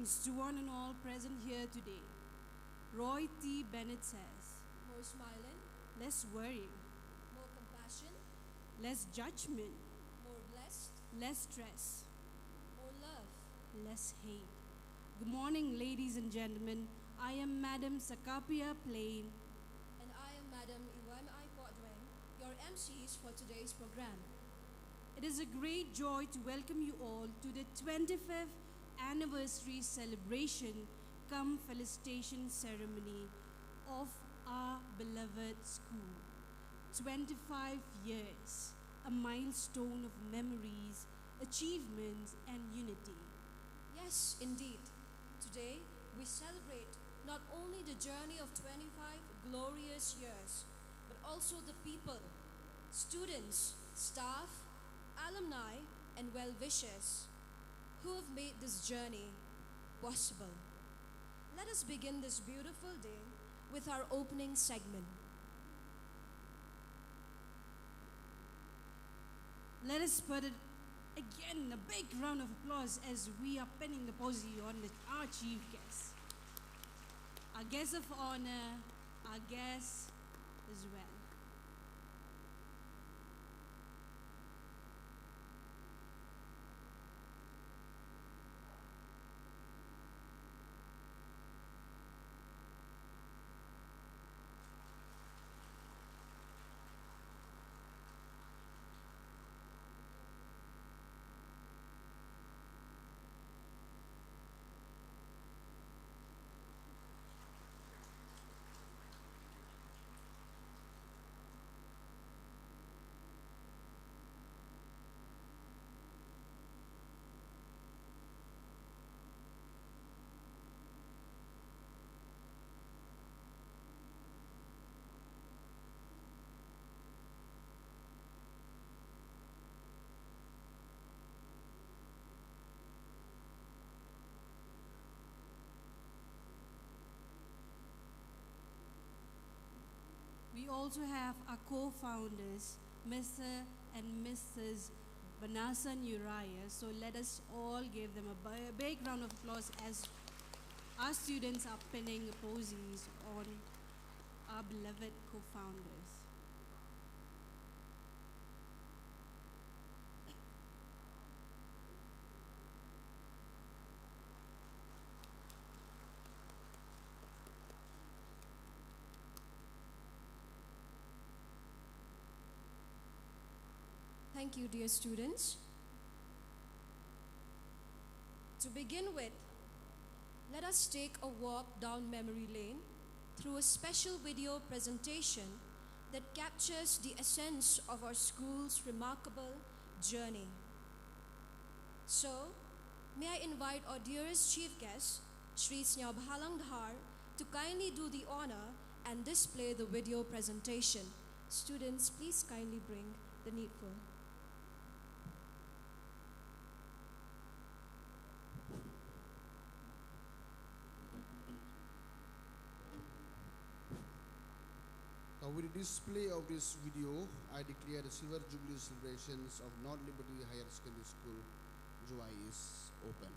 Greetings to one and all present here today. Roy T. Bennett says, More smiling, less worry, more compassion, less judgment, more blessed, less stress, more love. less hate. Good morning, ladies and gentlemen. I am Madam Sakapia Plain. And I am Madam Iwan I. Podweng, your MCs for today's program. It is a great joy to welcome you all to the 25th anniversary celebration cum felicitation ceremony of our beloved school. 25 years, a milestone of memories, achievements, and unity. Yes, indeed. Today, we celebrate not only the journey of 25 glorious years, but also the people, students, staff, alumni, and well-wishers who have made this journey possible. Let us begin this beautiful day with our opening segment. Let us put it again a big round of applause as we are pinning the posy on our chief guest. Our guest of honor, our guest as well. We also have our co-founders, Mr. and Mrs. Vanessa and Uriah. So let us all give them a big round of applause as our students are pinning posies on our beloved co-founders. Thank you, dear students. To begin with, let us take a walk down memory lane through a special video presentation that captures the essence of our school's remarkable journey. So, may I invite our dearest chief guest, Shri Snyabhalang Dhar, to kindly do the honor and display the video presentation. Students, please kindly bring the needful. Now, with the display of this video, I declare the Silver Jubilee celebrations of North Liberty Higher Secondary School, July is open.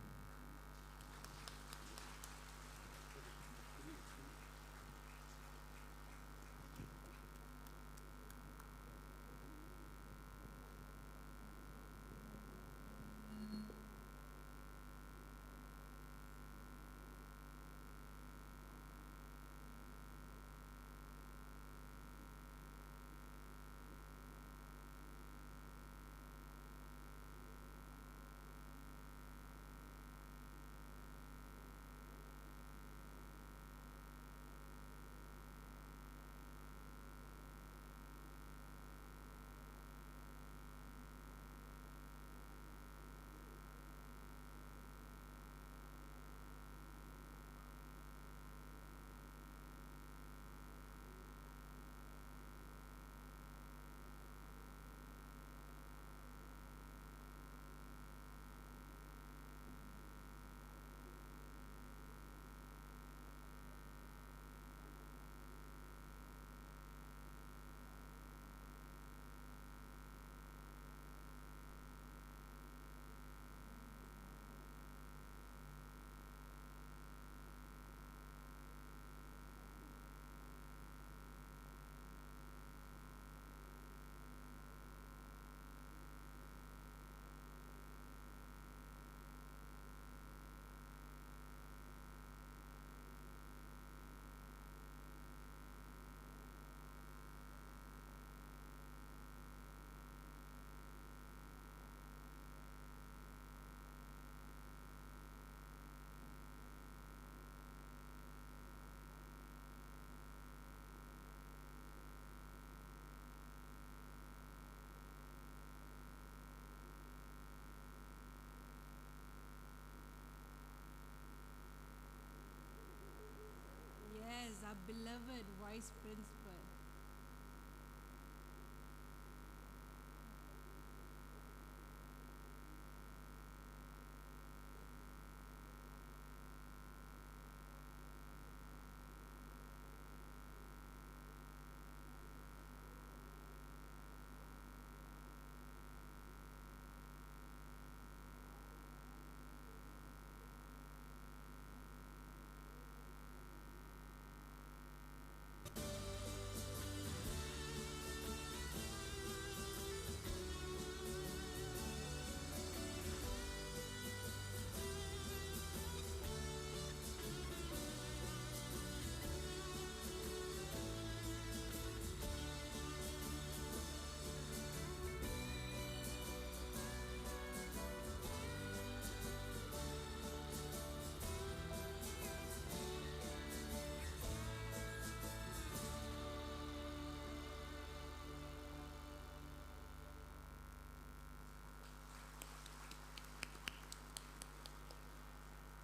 beloved Vice Principal.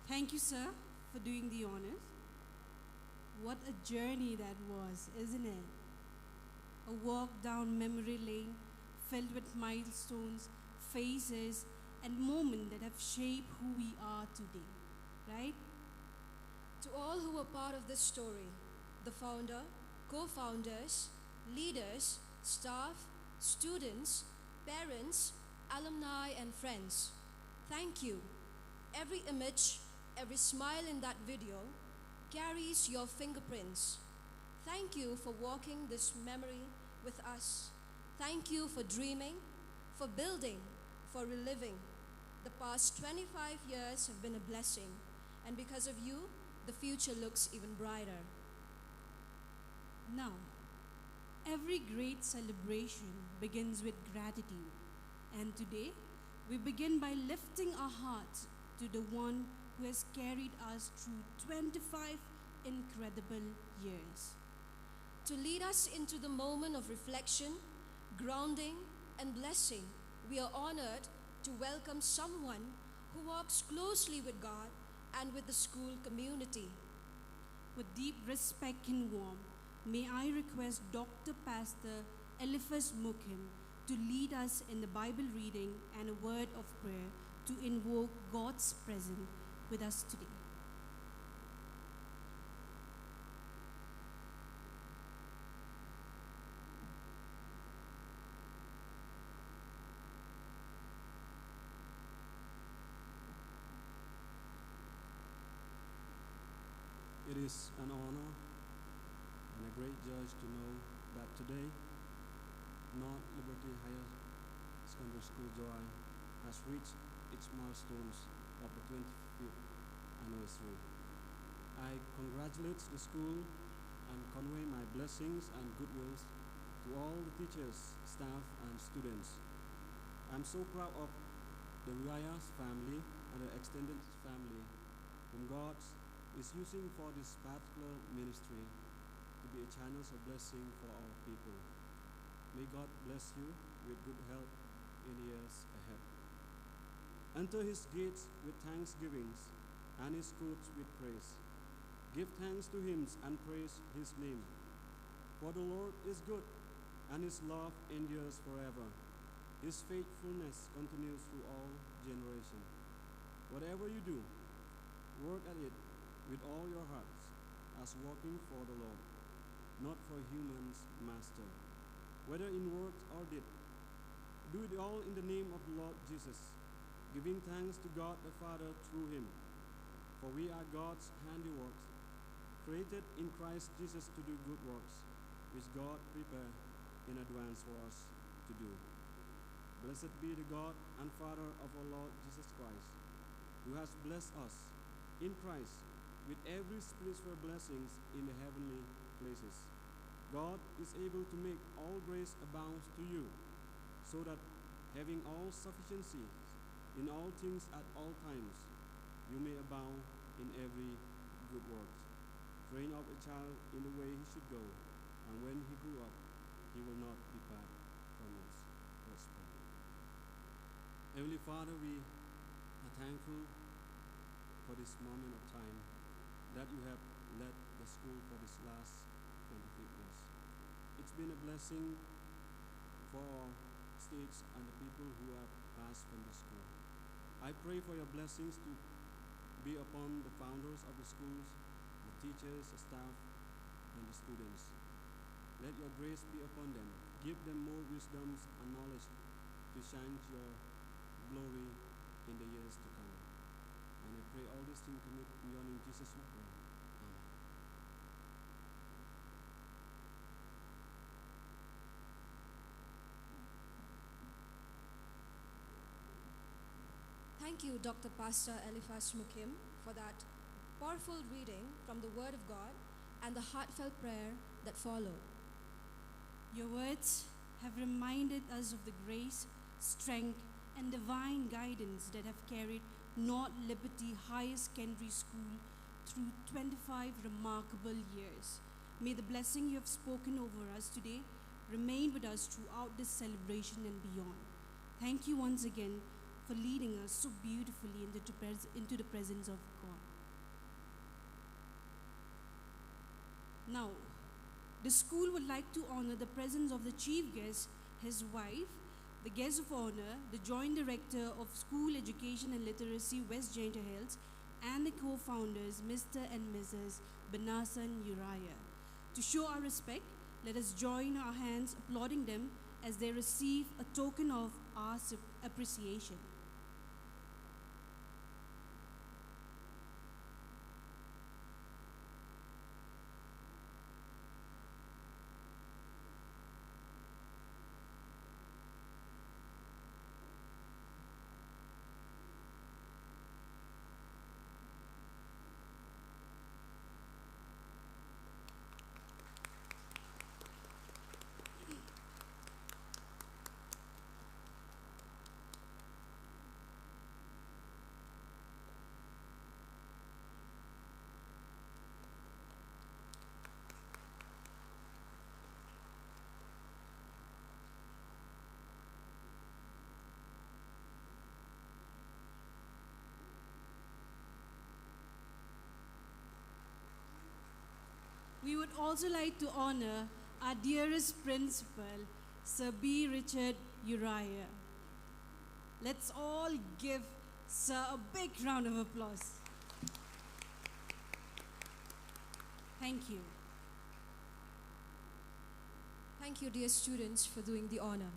Thank you, sir, for doing the honors. What a journey that was, isn't it? A walk down memory lane filled with milestones, phases, and moments that have shaped who we are today, right? To all who were part of this story, the founder, co-founders, leaders, staff, students, parents, alumni, and friends, thank you. Every image, every smile in that video carries your fingerprints. Thank you for walking this memory with us. Thank you for dreaming, for building, for reliving. The past 25 years have been a blessing, and because of you, the future looks even brighter. Now, every great celebration begins with gratitude, and today we begin by lifting our hearts to the one who has carried us through 25 incredible years. To lead us into the moment of reflection, grounding, and blessing, we are honored to welcome someone who walks closely with God and with the school community. With deep respect and warmth, may I request Dr. Pastor Eliphas Mukim to lead us in the Bible reading and a word of prayer to invoke God's presence with us today. It is an honor and a great joy to know that today, North Liberty Higher Secondary School Joy has reached its milestones of the 25th anniversary. I congratulate the school and convey my blessings and goodwills to all the teachers, staff, and students. I'm so proud of the Riayas family and the extended family whom God is using for this particular ministry to be a channel of blessing for our people. May God bless you with good health in years ahead. Enter his gates with thanksgivings and his courts with praise. Give thanks to him and praise his name. For the Lord is good, and his love endures forever. His faithfulness continues through all generations. Whatever you do, work at it with all your hearts, as working for the Lord, not for humans' master. Whether in word or deed, do it all in the name of the Lord Jesus, giving thanks to God the Father through him. For we are God's handiworks, created in Christ Jesus to do good works, which God prepared in advance for us to do. Blessed be the God and Father of our Lord Jesus Christ, who has blessed us in Christ with every spiritual blessings in the heavenly places. God is able to make all grace abound to you, so that having all sufficiency in all things at all times, you may abound in every good work. Train up a child in the way he should go, and when he grew up, he will not depart from it. Let's pray. Heavenly Father, we are thankful for this moment of time that you have led the school for this last 25 years. It's been a blessing for our states and the people who have passed from the school. I pray for your blessings to be upon the founders of the schools, the teachers, the staff, and the students. Let your grace be upon them. Give them more wisdom and knowledge to shine your glory in the years to come. And I pray all these things commit in your name, Jesus, we pray. Amen. Thank you, Dr. Pastor Eliphas Mukim, for that powerful reading from the Word of God and the heartfelt prayer that followed. Your words have reminded us of the grace, strength, and divine guidance that have carried North Liberty Higher Secondary School through 25 remarkable years. May the blessing you have spoken over us today remain with us throughout this celebration and beyond. Thank you once again for leading us so beautifully into the presence of God. Now, the school would like to honor the presence of the chief guest, his wife, the guest of honor, the Joint Director of School Education and Literacy, West Jaintia Hills, and the co-founders, Mr. and Mrs. Benasan Uriah. To show our respect, let us join our hands applauding them as they receive a token of our appreciation. We would also like to honor our dearest principal, Sir B. Richard Uriah. Let's all give Sir a big round of applause. Thank you. Thank you, dear students, for doing the honor.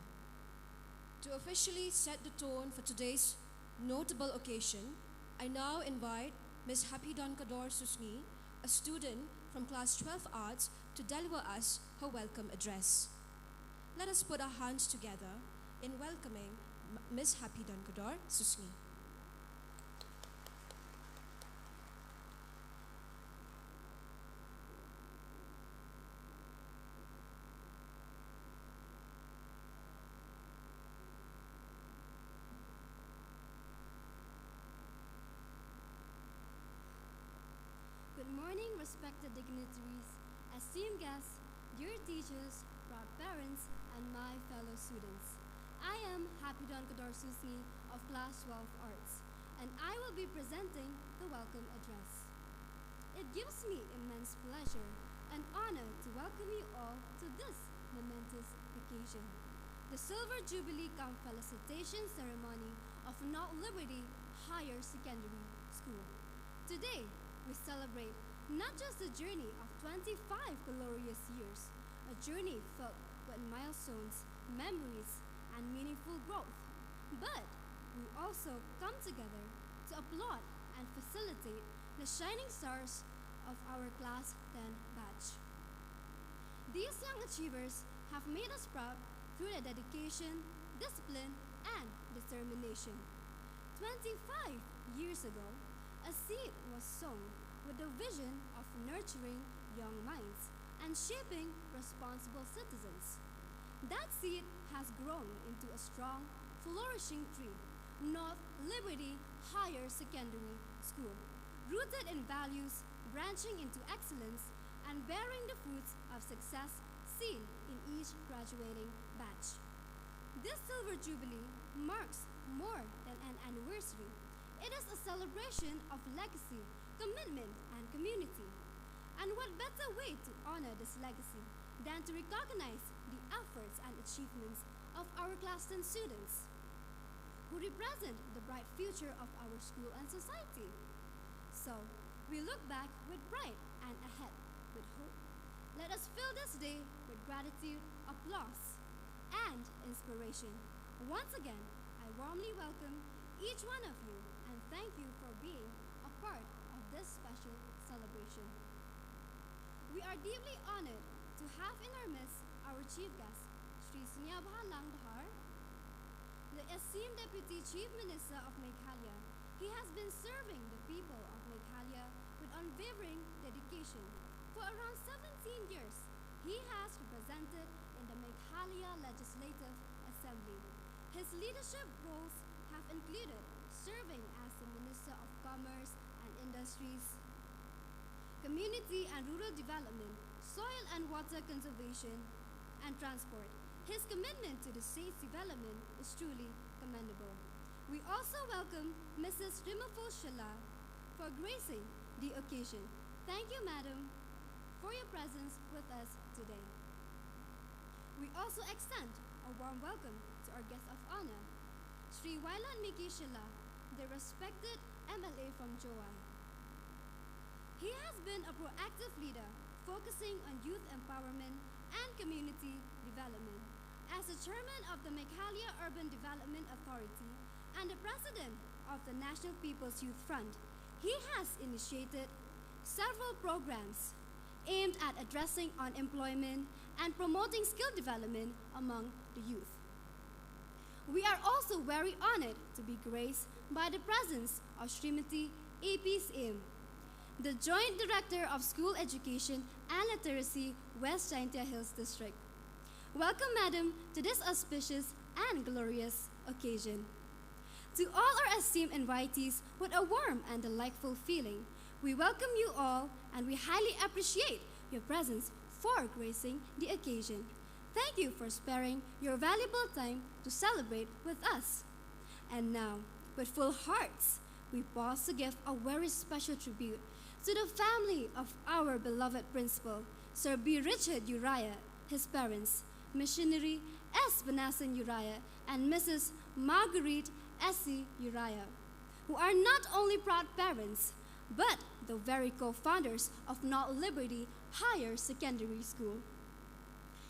To officially set the tone for today's notable occasion, I now invite Ms. Happy Donkador Susni, a student from Class 12 Arts, to deliver us her welcome address. Let us put our hands together in welcoming Ms. Happy Donkador Susni. Good morning, respected dignitaries, esteemed guests, dear teachers, proud parents, and my fellow students. I am Happy Donkador Susni of Class 12 Arts, and I will be presenting the welcome address. It gives me immense pleasure and honor to welcome you all to this momentous occasion, the Silver Jubilee cum Felicitation Ceremony of North Liberty Higher Secondary School. Today, we celebrate not just the journey of 25 glorious years, a journey filled with milestones, memories, and meaningful growth, but we also come together to applaud and facilitate the shining stars of our Class 10 batch. These young achievers have made us proud through their dedication, discipline, and determination. 25 years ago, a seed was sown with the vision of nurturing young minds and shaping responsible citizens. That seed has grown into a strong, flourishing tree, North Liberty Higher Secondary School, rooted in values, branching into excellence, and bearing the fruits of success seen in each graduating batch. This Silver Jubilee marks more than an anniversary. It is a celebration of legacy, commitment, and community. And what better way to honor this legacy than to recognize the efforts and achievements of our class 10 students who represent the bright future of our school and society. So, we look back with pride and ahead with hope. Let us fill this day with gratitude, applause, and inspiration. Once again, I warmly welcome each one of you and thank you for being a part of this special celebration. We are deeply honored to have in our midst our chief guest, Sri Snehabhalang Dhar, the esteemed Deputy Chief Minister of Meghalaya. He has been serving the people of Meghalaya with unwavering dedication. For around 17 years, he has represented in the Meghalaya Legislative Assembly. His leadership roles have included serving as the Minister of Commerce and Industries, Community and Rural Development, Soil and Water Conservation, and Transport. His commitment to the state's development is truly commendable. We also welcome Mrs. Rimaful Syllad for gracing the occasion. Thank you, Madam, for your presence with us today. We also extend a warm welcome to our guest of honor, Sri Wailan Miki Syllad, the respected MLA from Joai. He has been a proactive leader focusing on youth empowerment and community development. As the chairman of the Meghalaya Urban Development Authority and the president of the National People's Youth Front, he has initiated several programs aimed at addressing unemployment and promoting skill development among the youth. We are also very honored to be graced by the presence of Srimati A.P. Sim, the Joint Director of School Education and Literacy, West Jaintia Hills District. Welcome, Madam, to this auspicious and glorious occasion. To all our esteemed invitees with a warm and delightful feeling, we welcome you all and we highly appreciate your presence for gracing the occasion. Thank you for sparing your valuable time to celebrate with us. And now, with full hearts, we pause to give a very special tribute to the family of our beloved principal, Sir B. Richard Uriah, his parents, Missionary S. Banasan Uriah and Mrs. Marguerite S.C. Uriah, who are not only proud parents, but the very co-founders of North Liberty Higher Secondary School.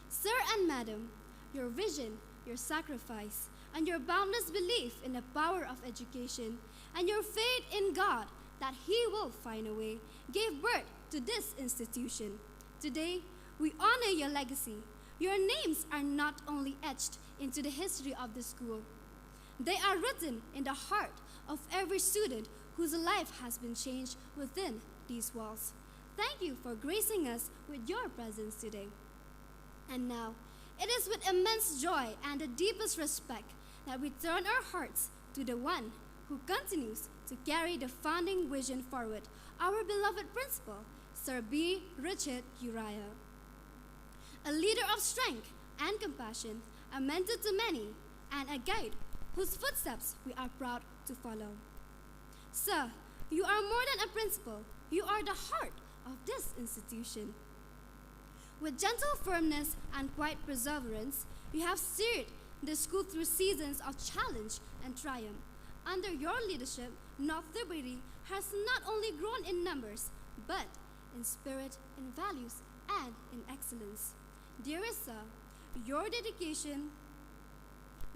Sir and Madam, your vision, your sacrifice, and your boundless belief in the power of education, and your faith in God that He will find a way, gave birth to this institution. Today, we honor your legacy. Your names are not only etched into the history of the school, they are written in the heart of every student whose life has been changed within these walls. Thank you for gracing us with your presence today. And now, it is with immense joy and the deepest respect that we turn our hearts to the one who continues to carry the founding vision forward, our beloved principal, Sir B. Richard Uriah. A leader of strength and compassion, a mentor to many, and a guide whose footsteps we are proud to follow. Sir, you are more than a principal. You are the heart of this institution. With gentle firmness and quiet perseverance, you have steered the school through seasons of challenge and triumph. Under your leadership, North Liberty has not only grown in numbers, but in spirit, in values, and in excellence. Dearest sir, your dedication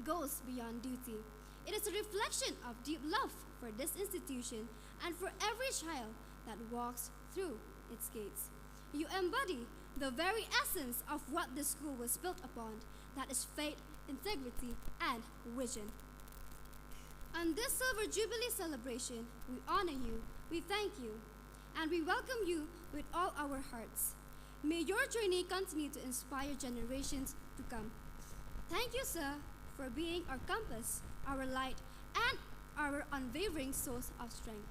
goes beyond duty. It is a reflection of deep love for this institution and for every child that walks through its gates. You embody the very essence of what this school was built upon, that is faith, integrity, and vision. On this Silver Jubilee celebration, we honor you, we thank you, and we welcome you with all our hearts. May your journey continue to inspire generations to come. Thank you, sir, for being our compass, our light, and our unwavering source of strength.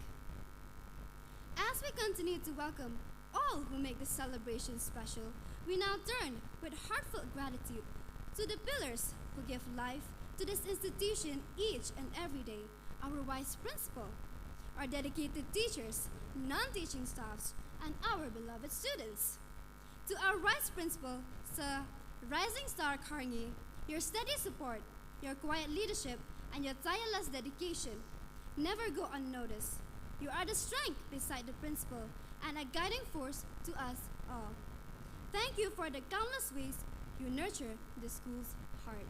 As we continue to welcome all who make this celebration special, we now turn with heartfelt gratitude to the pillars who give life to this institution each and every day, our vice principal, our dedicated teachers, non-teaching staffs, and our beloved students. To our Vice Principal, Sir Rising Star Carney, your steady support, your quiet leadership, and your tireless dedication never go unnoticed. You are the strength beside the principal and a guiding force to us all. Thank you for the countless ways you nurture the school's heart.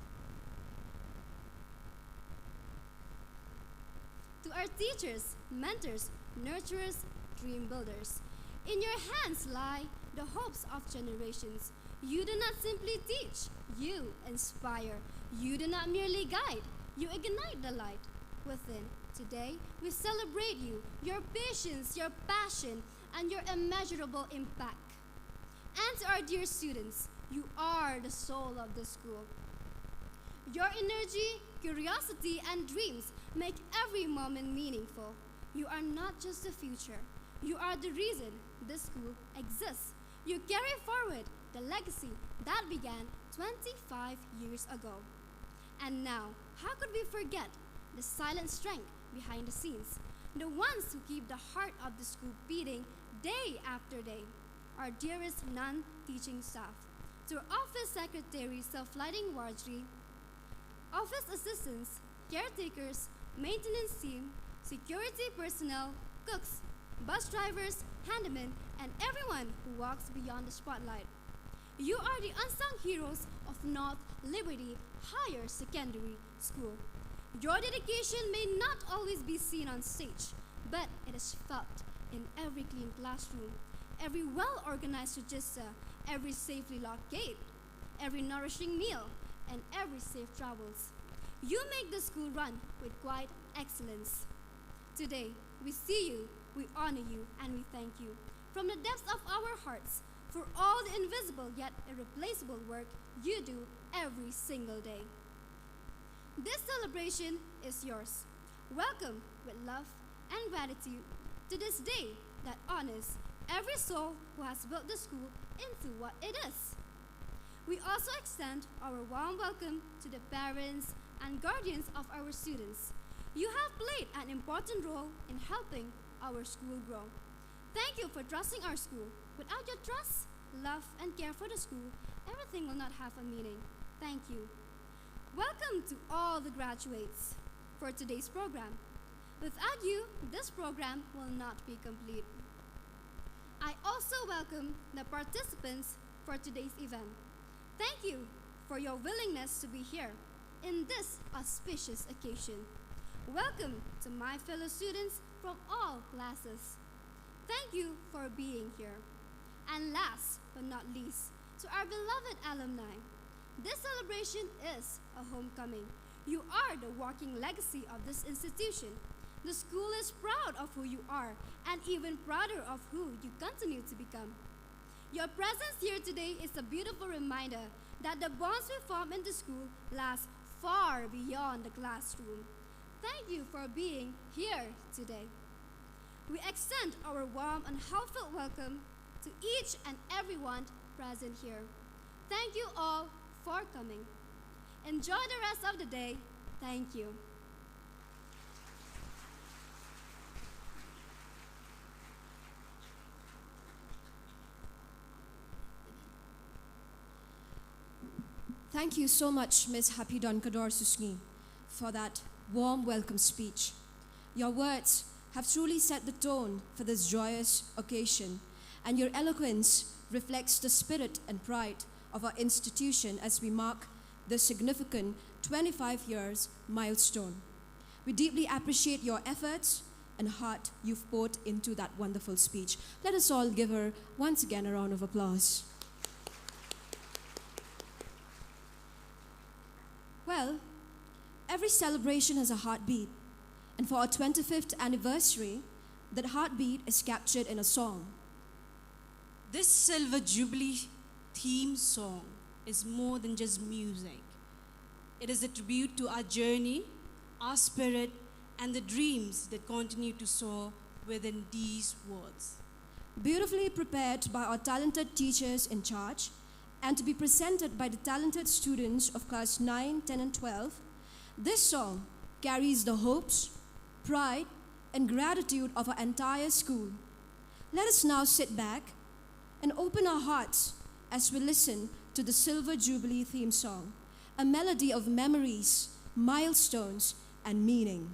To our teachers, mentors, nurturers, dream builders, in your hands lie the hopes of generations. You do not simply teach, you inspire. You do not merely guide, you ignite the light within. Today, we celebrate you, your patience, your passion, and your immeasurable impact. And to our dear students, you are the soul of the school. Your energy, curiosity, and dreams make every moment meaningful. You are not just the future. You are the reason this school exists. You carry forward the legacy that began 25 years ago. And now, how could we forget the silent strength behind the scenes, the ones who keep the heart of the school beating day after day? Our dearest non-teaching staff, to office secretary self-lighting Wardry, office assistants, caretakers, maintenance team, security personnel, cooks, bus drivers, handymen, and everyone who walks beyond the spotlight. You are the unsung heroes of North Liberty Higher Secondary School. Your dedication may not always be seen on stage, but it is felt in every clean classroom, every well-organized register, every safely locked gate, every nourishing meal, and every safe travels. You make the school run with quiet excellence. Today, we see you, we honor you, and we thank you from the depths of our hearts for all the invisible yet irreplaceable work you do every single day. This celebration is yours. Welcome with love and gratitude to this day that honors every soul who has built the school into what it is. We also extend our warm welcome to the parents and guardians of our students. You have played an important role in helping our school grow. Thank you for trusting our school. Without your trust, love, and care for the school, everything will not have a meaning. Thank you. Welcome to all the graduates for today's program. Without you, this program will not be complete. I also welcome the participants for today's event. Thank you for your willingness to be here in this auspicious occasion. Welcome to my fellow students from all classes. Thank you for being here. And last but not least, to our beloved alumni. This celebration is a homecoming. You are the walking legacy of this institution. The school is proud of who you are and even prouder of who you continue to become. Your presence here today is a beautiful reminder that the bonds we form in the school last far beyond the classroom. Thank you for being here today. We extend our warm and heartfelt welcome to each and everyone present here. Thank you all for coming. Enjoy the rest of the day. Thank you. Thank you so much, Ms. Hapidon Kador-Susni, for that warm welcome speech. Your words have truly set the tone for this joyous occasion, and your eloquence reflects the spirit and pride of our institution as we mark the significant 25 years milestone. We deeply appreciate your efforts and heart you've poured into that wonderful speech. Let us all give her once again a round of applause. Well, every celebration has a heartbeat, and for our 25th anniversary, that heartbeat is captured in a song. This Silver Jubilee theme song is more than just music. It is a tribute to our journey, our spirit, and the dreams that continue to soar within these words. Beautifully prepared by our talented teachers in charge, and to be presented by the talented students of class 9, 10, and 12, this song carries the hopes, pride, and gratitude of our entire school. Let us now sit back and open our hearts as we listen to the Silver Jubilee theme song, a melody of memories, milestones, and meaning.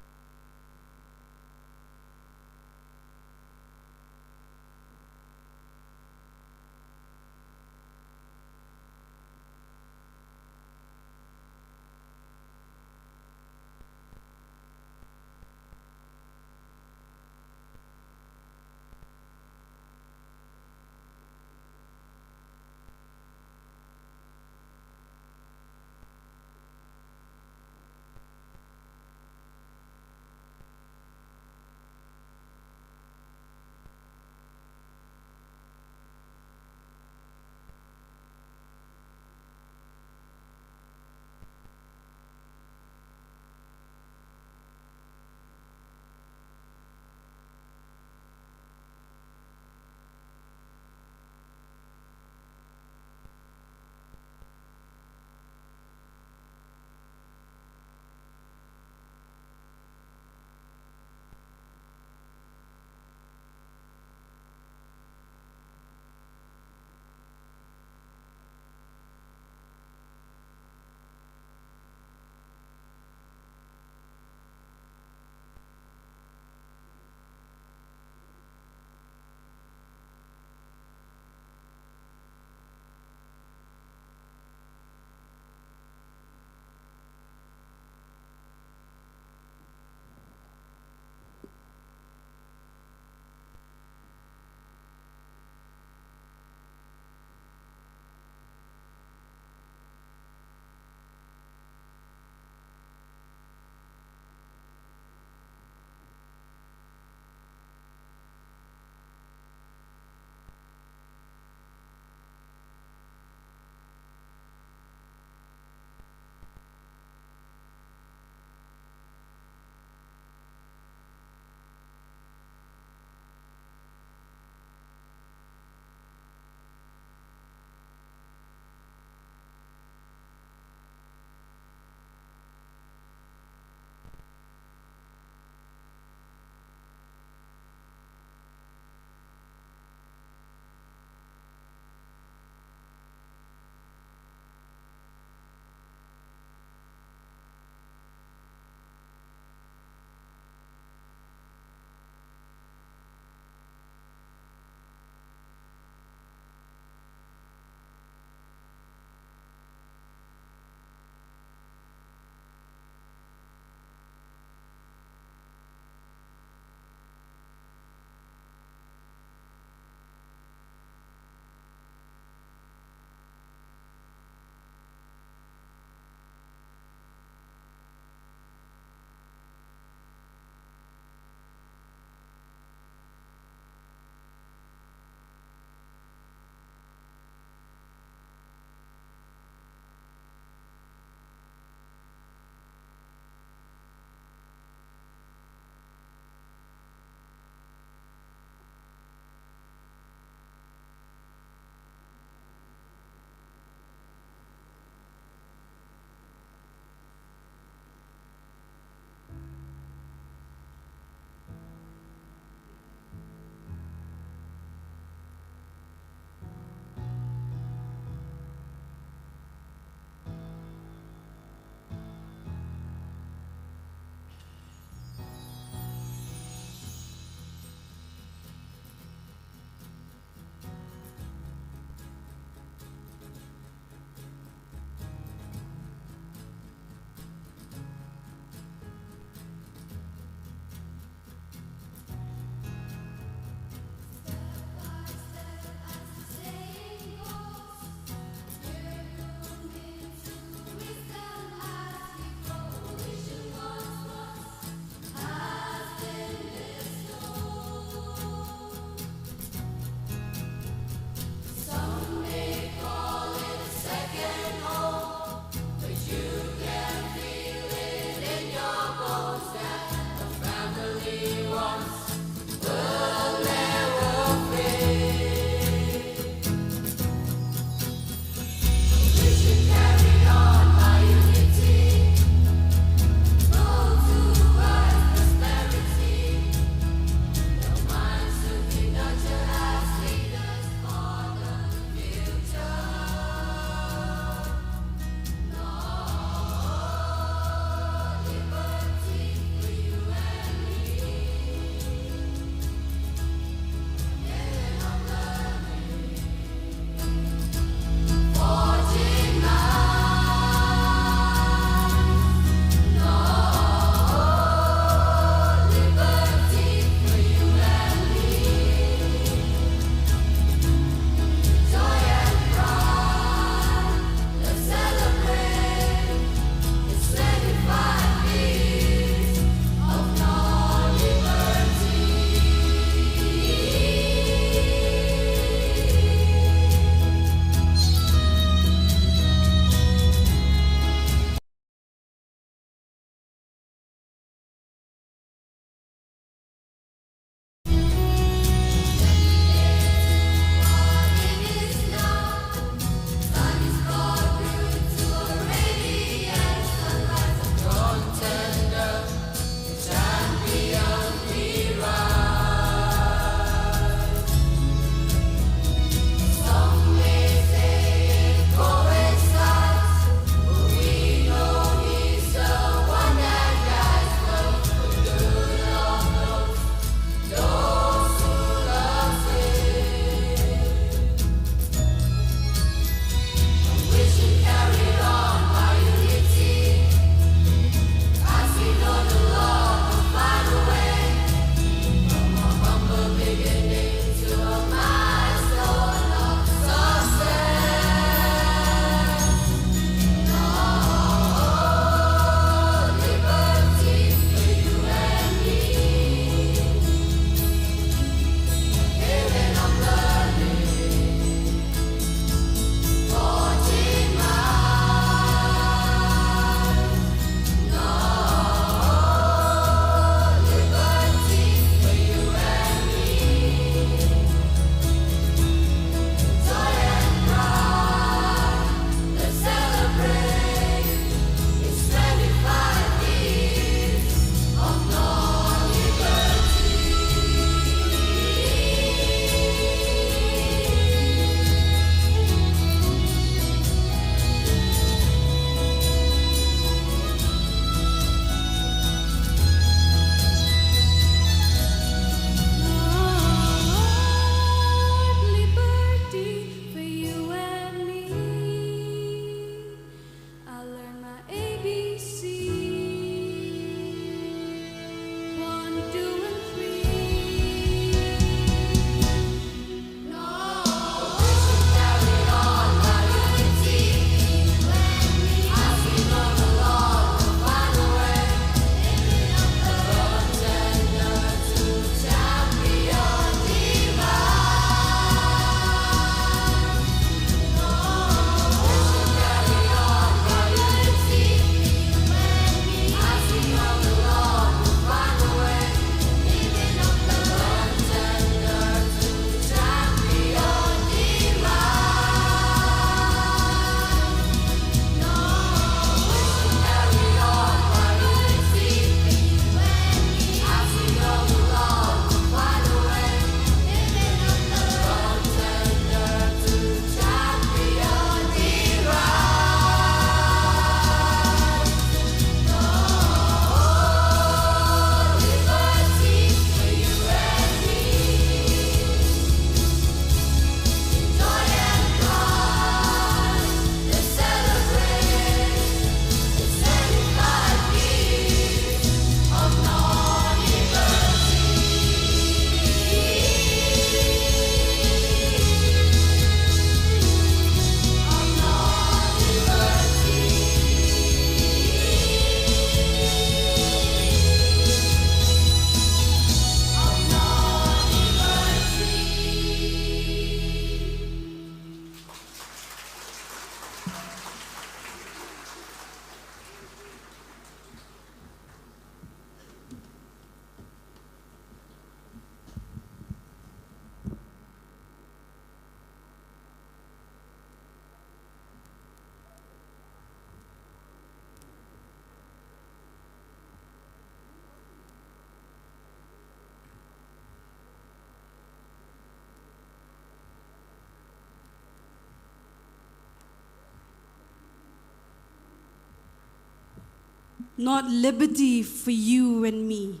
not liberty for you and me,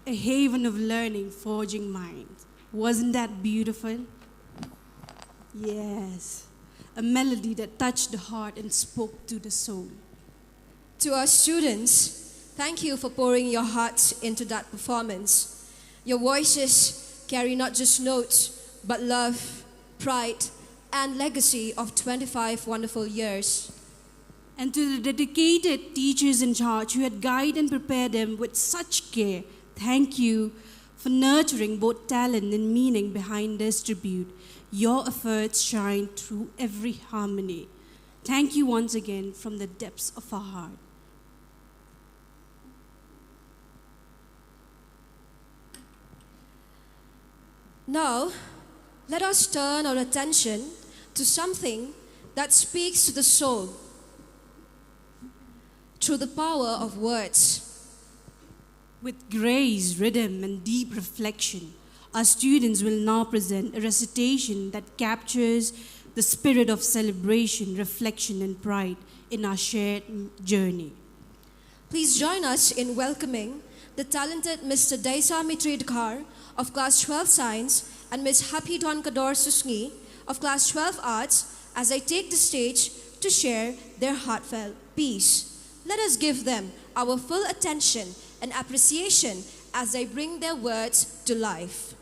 a haven of learning, forging minds. Wasn't that beautiful? Yes, a melody that touched the heart and spoke to the soul. To our students, thank you for pouring your hearts into that performance. Your voices carry not just notes, but love, pride, and legacy of 25 wonderful years. And to the dedicated teachers in charge who had guided and prepared them with such care, thank you for nurturing both talent and meaning behind this tribute. Your efforts shine through every harmony. Thank you once again from the depths of our heart. Now, let us turn our attention to something that speaks to the soul through the power of words. With grace, rhythm, and deep reflection, our students will now present a recitation that captures the spirit of celebration, reflection, and pride in our shared journey. Please join us in welcoming the talented Mr. Daisa Mitridkar of Class 12 Science and Ms. Happy Donkador Susngi of Class 12 Arts as they take the stage to share their heartfelt piece. Let us give them our full attention and appreciation as they bring their words to life.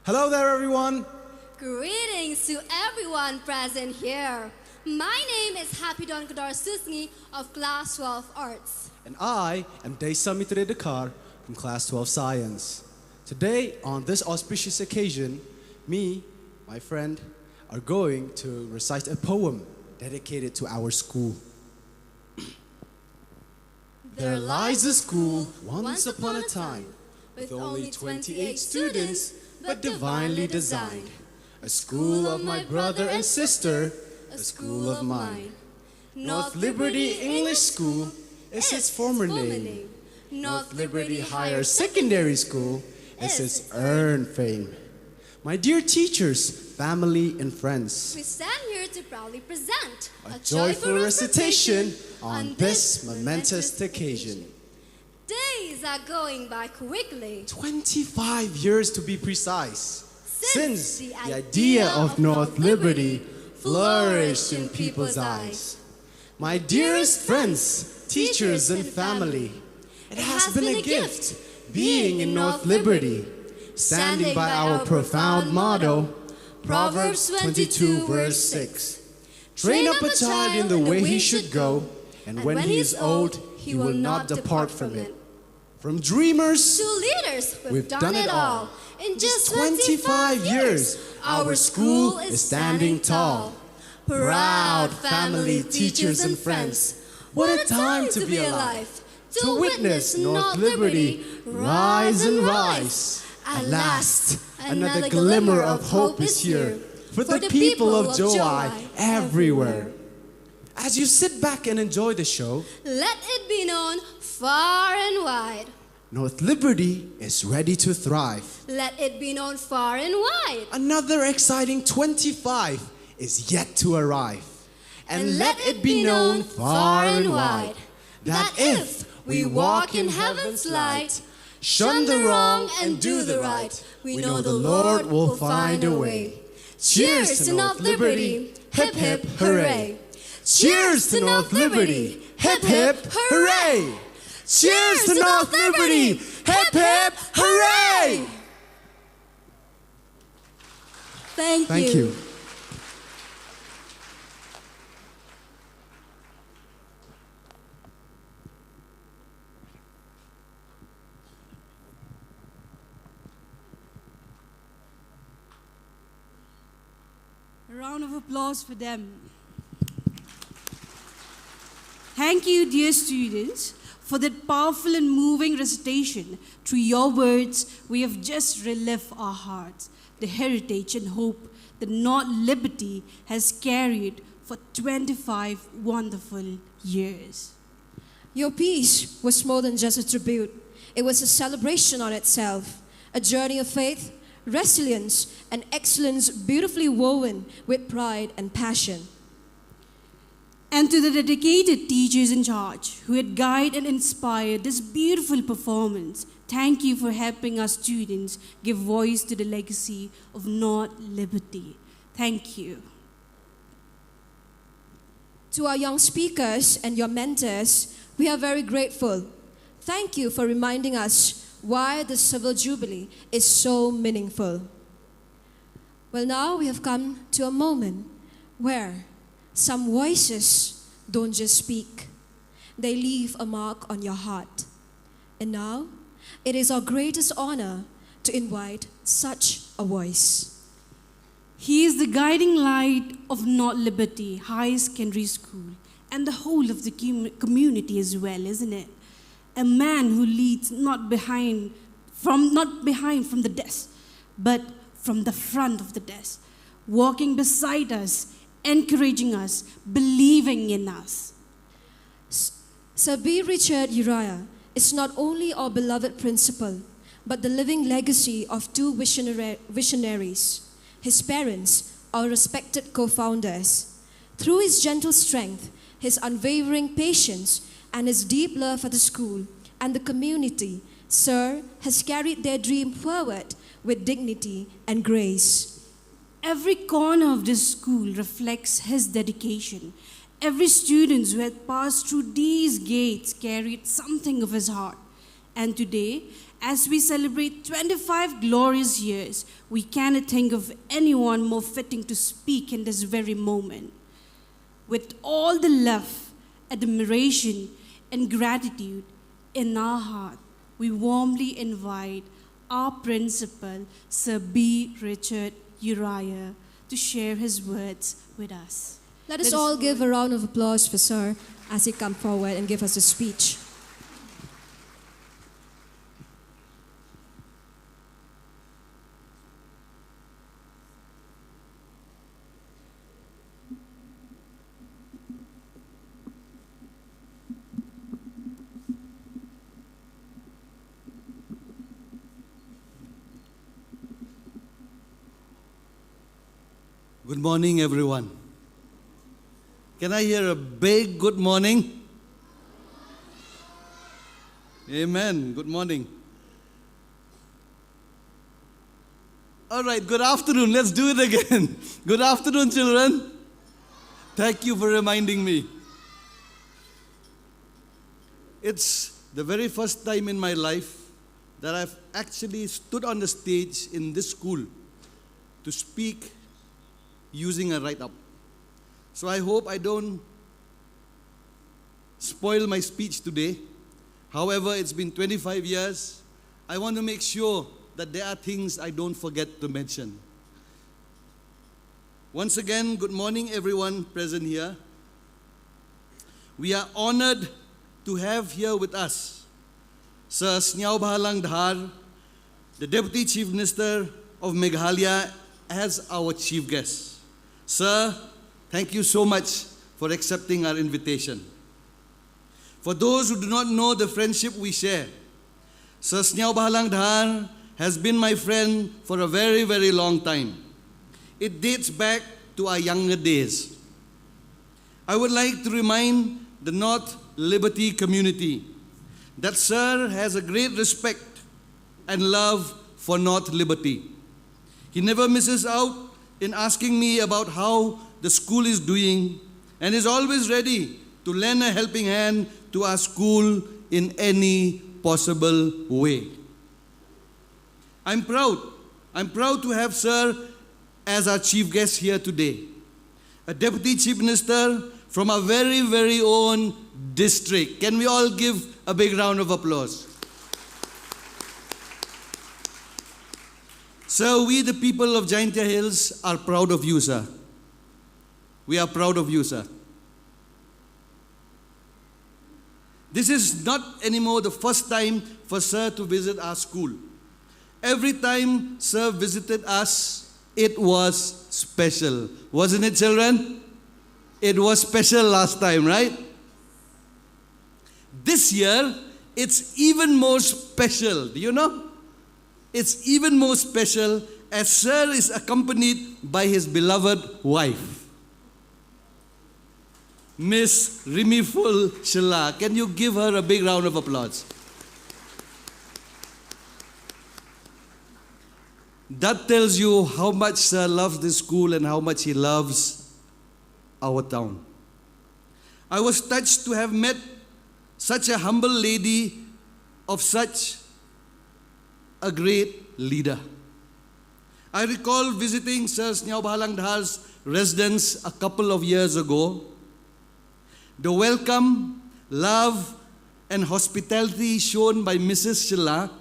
Hello there, everyone. Greetings to everyone present here. My name is Happy Donkador Susngi of Class 12 Arts. And I am Daisa Mitridkar from Class 12 Science. Today, on this auspicious occasion, me, my friend, are going to recite a poem dedicated to our school. There lies a school once upon a time, with only 28 students, but divinely designed. A school of my brother and sister, a school of mine. North Liberty English School is its former name. North Liberty Higher Secondary School is its earned fame. My dear teachers, family, and friends, We stand here to proudly present a joyful recitation on this momentous occasion. Days are going by quickly. 25 years to be precise, since the idea of North Liberty flourished in people's eyes. My dearest friends, teachers, and family, it has been a gift being in North Liberty, standing by our profound motto, Proverbs 22, verse 6. Train up a child in the way he should go, and when he is old, he will not depart from it. From dreamers To leaders, we've done it all. In just 25 years, our school is standing tall. Proud family, teachers, and friends, what a time to be alive, to witness North Liberty rise and rise. At last, another glimmer of hope is here for the people of Joai everywhere. As you sit back and enjoy the show, Let it be known far and wide. North Liberty is ready to thrive. Let it be known far and wide. Another exciting 25 is yet to arrive. And let it be known far and wide that if we walk in heaven's light, shun the wrong and do the right, we know the Lord will find a way. Cheers to North Liberty, hip hip hooray! Cheers to North Liberty, hip hip hooray! Cheers to North Liberty, hip hip hooray! Thank you. round of applause for them. Thank you, dear students, for that powerful and moving recitation. Through your words, we have just relived our hearts, the heritage and hope that North Liberty has carried for 25 wonderful years. Your piece was more than just a tribute. It was a celebration on itself, a journey of faith, resilience, and excellence beautifully woven with pride and passion. And to the dedicated teachers in charge who had guided and inspired this beautiful performance, thank you for helping our students give voice to the legacy of North Liberty. Thank you. To our young speakers and your mentors, we are very grateful. Thank you for reminding us why the Civil Jubilee is so meaningful. Well, now we have come to a moment where some voices don't just speak, they leave a mark on your heart. And now, it is our greatest honor to invite such a voice. He is the guiding light of North Liberty High Secondary School and the whole of the community as well, isn't it? A man who leads not behind from the desk, but from the front of the desk, walking beside us, encouraging us, believing in us. Sir B. Richard Uriah is not only our beloved principal, but the living legacy of two visionaries, his parents, our respected co-founders. Through his gentle strength, his unwavering patience, and his deep love for the school and the community, Sir has carried their dream forward with dignity and grace. Every corner of this school reflects his dedication. Every student who had passed through these gates carried something of his heart. And today, as we celebrate 25 glorious years, we cannot think of anyone more fitting to speak in this very moment. With all the love, admiration, and gratitude in our heart, we warmly invite our principal, Sir B. Richard Uriah, to share his words with us. Let us all give a round of applause for Sir as he comes forward and give us a speech. Good morning, everyone. Can I hear a big good morning? Amen. Good morning. All right, good afternoon. Let's do it again. Good afternoon, children. Thank you for reminding me. It's the very first time in my life that I've actually stood on the stage in this school to speak using a write-up. So I hope I don't spoil my speech today. However, it's been 25 years. I want to make sure that there are things I don't forget to mention. Once again, good morning everyone present here. We are honored to have here with us Sir Sniao Bahalang Dhar, the Deputy Chief Minister of Meghalaya, as our chief guest. Sir, thank you so much for accepting our invitation. For those who do not know the friendship we share, Sir Sniao Bahalang Dhar has been my friend for a very, very long time. It dates back to our younger days. I would like to remind the North Liberty community that Sir has a great respect and love for North Liberty. He never misses out in asking me about how the school is doing and is always ready to lend a helping hand to our school in any possible way. I'm proud to have Sir as our chief guest here today, a Deputy Chief Minister from our very, very own district. Can we all give a big round of applause? Sir, we the people of Jaintia Hills are proud of you, sir. We are proud of you, sir. This is not anymore the first time for sir to visit our school. Every time sir visited us, it was special. Wasn't it, children? It was special last time, right? This year, it's even more special. Do you know? It's even more special as sir is accompanied by his beloved wife, Miss Rimiful Shilla. Can you give her a big round of applause? That tells you how much sir loves this school and how much he loves our town. I was touched to have met such a humble lady of such a great leader. I recall visiting Sir Sniao Bahalang Dha's residence a couple of years ago. The welcome, love, and hospitality shown by Mrs. Shilla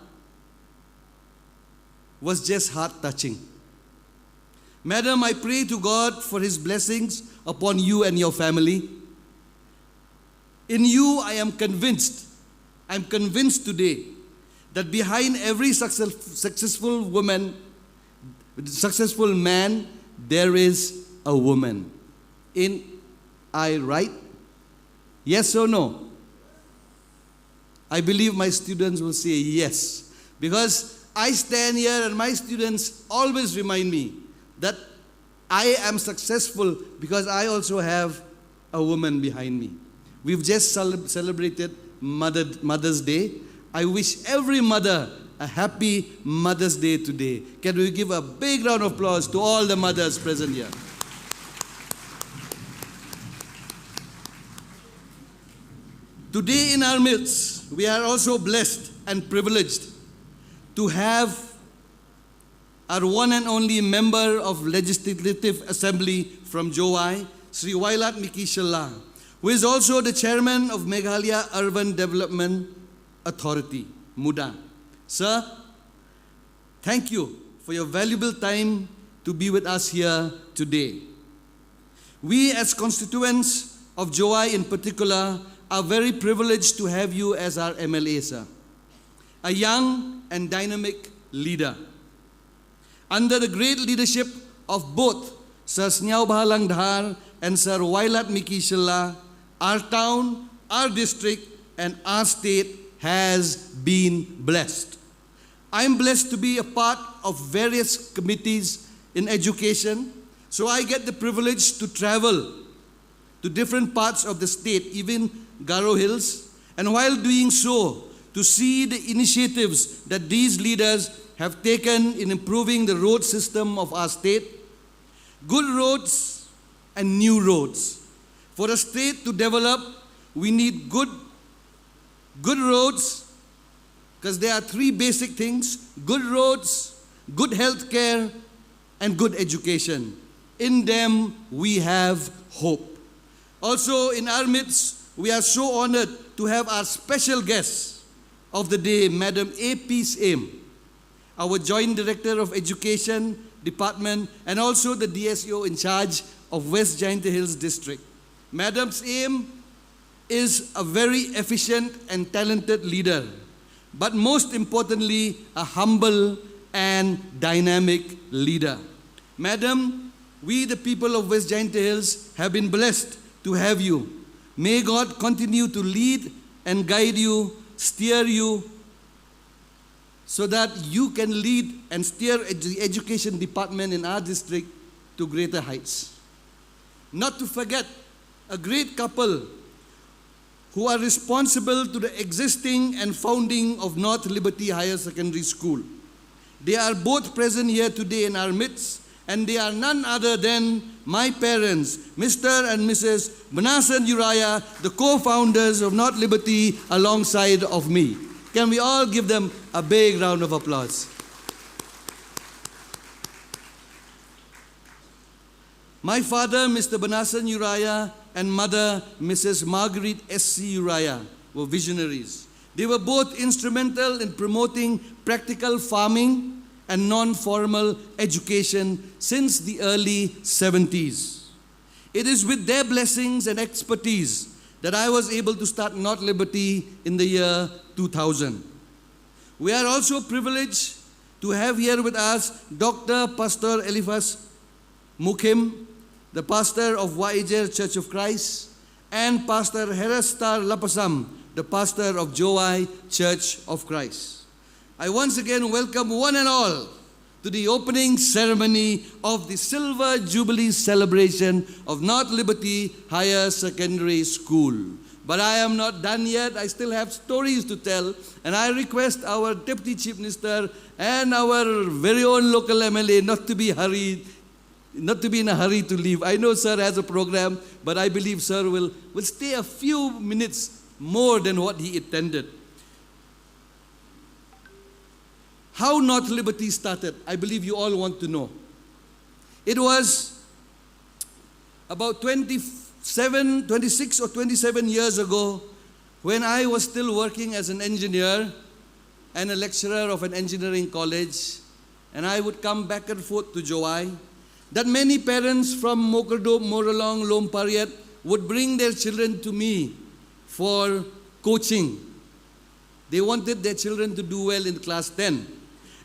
was just heart-touching. Madam, I pray to God for His blessings upon you and your family. In you, I'm convinced today that behind every successful woman, successful man, there is a woman. Ain't I right? Yes or no? I believe my students will say yes. Because I stand here and my students always remind me that I am successful because I also have a woman behind me. We've just celebrated Mother's Day. I wish every mother a happy Mother's Day today. Can we give a big round of applause to all the mothers present here? Today in our midst, we are also blessed and privileged to have our one and only member of Legislative Assembly from Jowai, Sri Wailat Miki Shilla, who is also the chairman of Meghalaya Urban Development Authority, MUDA. Sir, thank you for your valuable time to be with us here today. We as constituents of Jowai in particular are very privileged to have you as our MLA, sir. A young and dynamic leader. Under the great leadership of both Sir Sniao Bahalang Dhar and Sir Wailat Miki Shilla, our town, our district, and our state has been blessed. I'm blessed to be a part of various committees in education, so I get the privilege to travel to different parts of the state, even Garo Hills, and while doing so, to see the initiatives that these leaders have taken in improving the road system of our state, good roads and new roads. For a state to develop, we need good roads, because there are three basic things: good roads, good health care, and good education. In them, we have hope. Also, in our midst, we are so honored to have our special guest of the day, Madam A.P. Aim, our Joint Director of Education Department and also the DSO in charge of West Giant Hills District. Madam's Aim is a very efficient and talented leader, but most importantly, a humble and dynamic leader. Madam, we the people of West Giant Hills have been blessed to have you. May God continue to lead and guide you, steer you, so that you can lead and steer the education department in our district to greater heights. Not to forget a great couple who are responsible to the existing and founding of North Liberty Higher Secondary School. They are both present here today in our midst, and they are none other than my parents, Mr. and Mrs. Banasan Uriah, the co-founders of North Liberty, alongside of me. Can we all give them a big round of applause? My father, Mr. Banasan Uriah, and mother, Mrs. Marguerite S.C. Uriah, were visionaries. They were both instrumental in promoting practical farming and non-formal education since the early 70s. It is with their blessings and expertise that I was able to start North Liberty in the year 2000. We are also privileged to have here with us Dr. Pastor Eliphas Mukim, the pastor of Waijer Church of Christ, and Pastor Herastar Lapasam, the pastor of Joai Church of Christ. I once again welcome one and all to the opening ceremony of the Silver Jubilee celebration of North Liberty Higher Secondary School. But I am not done yet. I still have stories to tell, and I request our Deputy Chief Minister and our very own local MLA not to be in a hurry to leave. I know Sir has a program, but I believe Sir will stay a few minutes more than what he intended. How North Liberty started, I believe you all want to know. It was about 26 or 27 years ago when I was still working as an engineer and a lecturer of an engineering college, and I would come back and forth to Joai, that many parents from Mokerdop, Moralong, Lompariat would bring their children to me for coaching. They wanted their children to do well in class 10.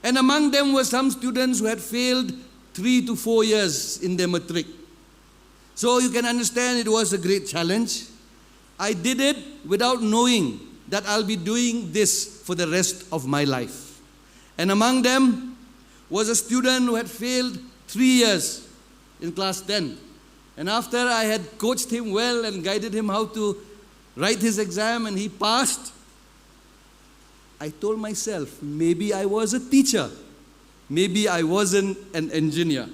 And among them were some students who had failed 3 to 4 years in their matric. So you can understand it was a great challenge. I did it without knowing that I'll be doing this for the rest of my life. And among them was a student who had failed 3 years in class 10. And after I had coached him well and guided him how to write his exam and he passed, I told myself, maybe I was a teacher. Maybe I wasn't an engineer.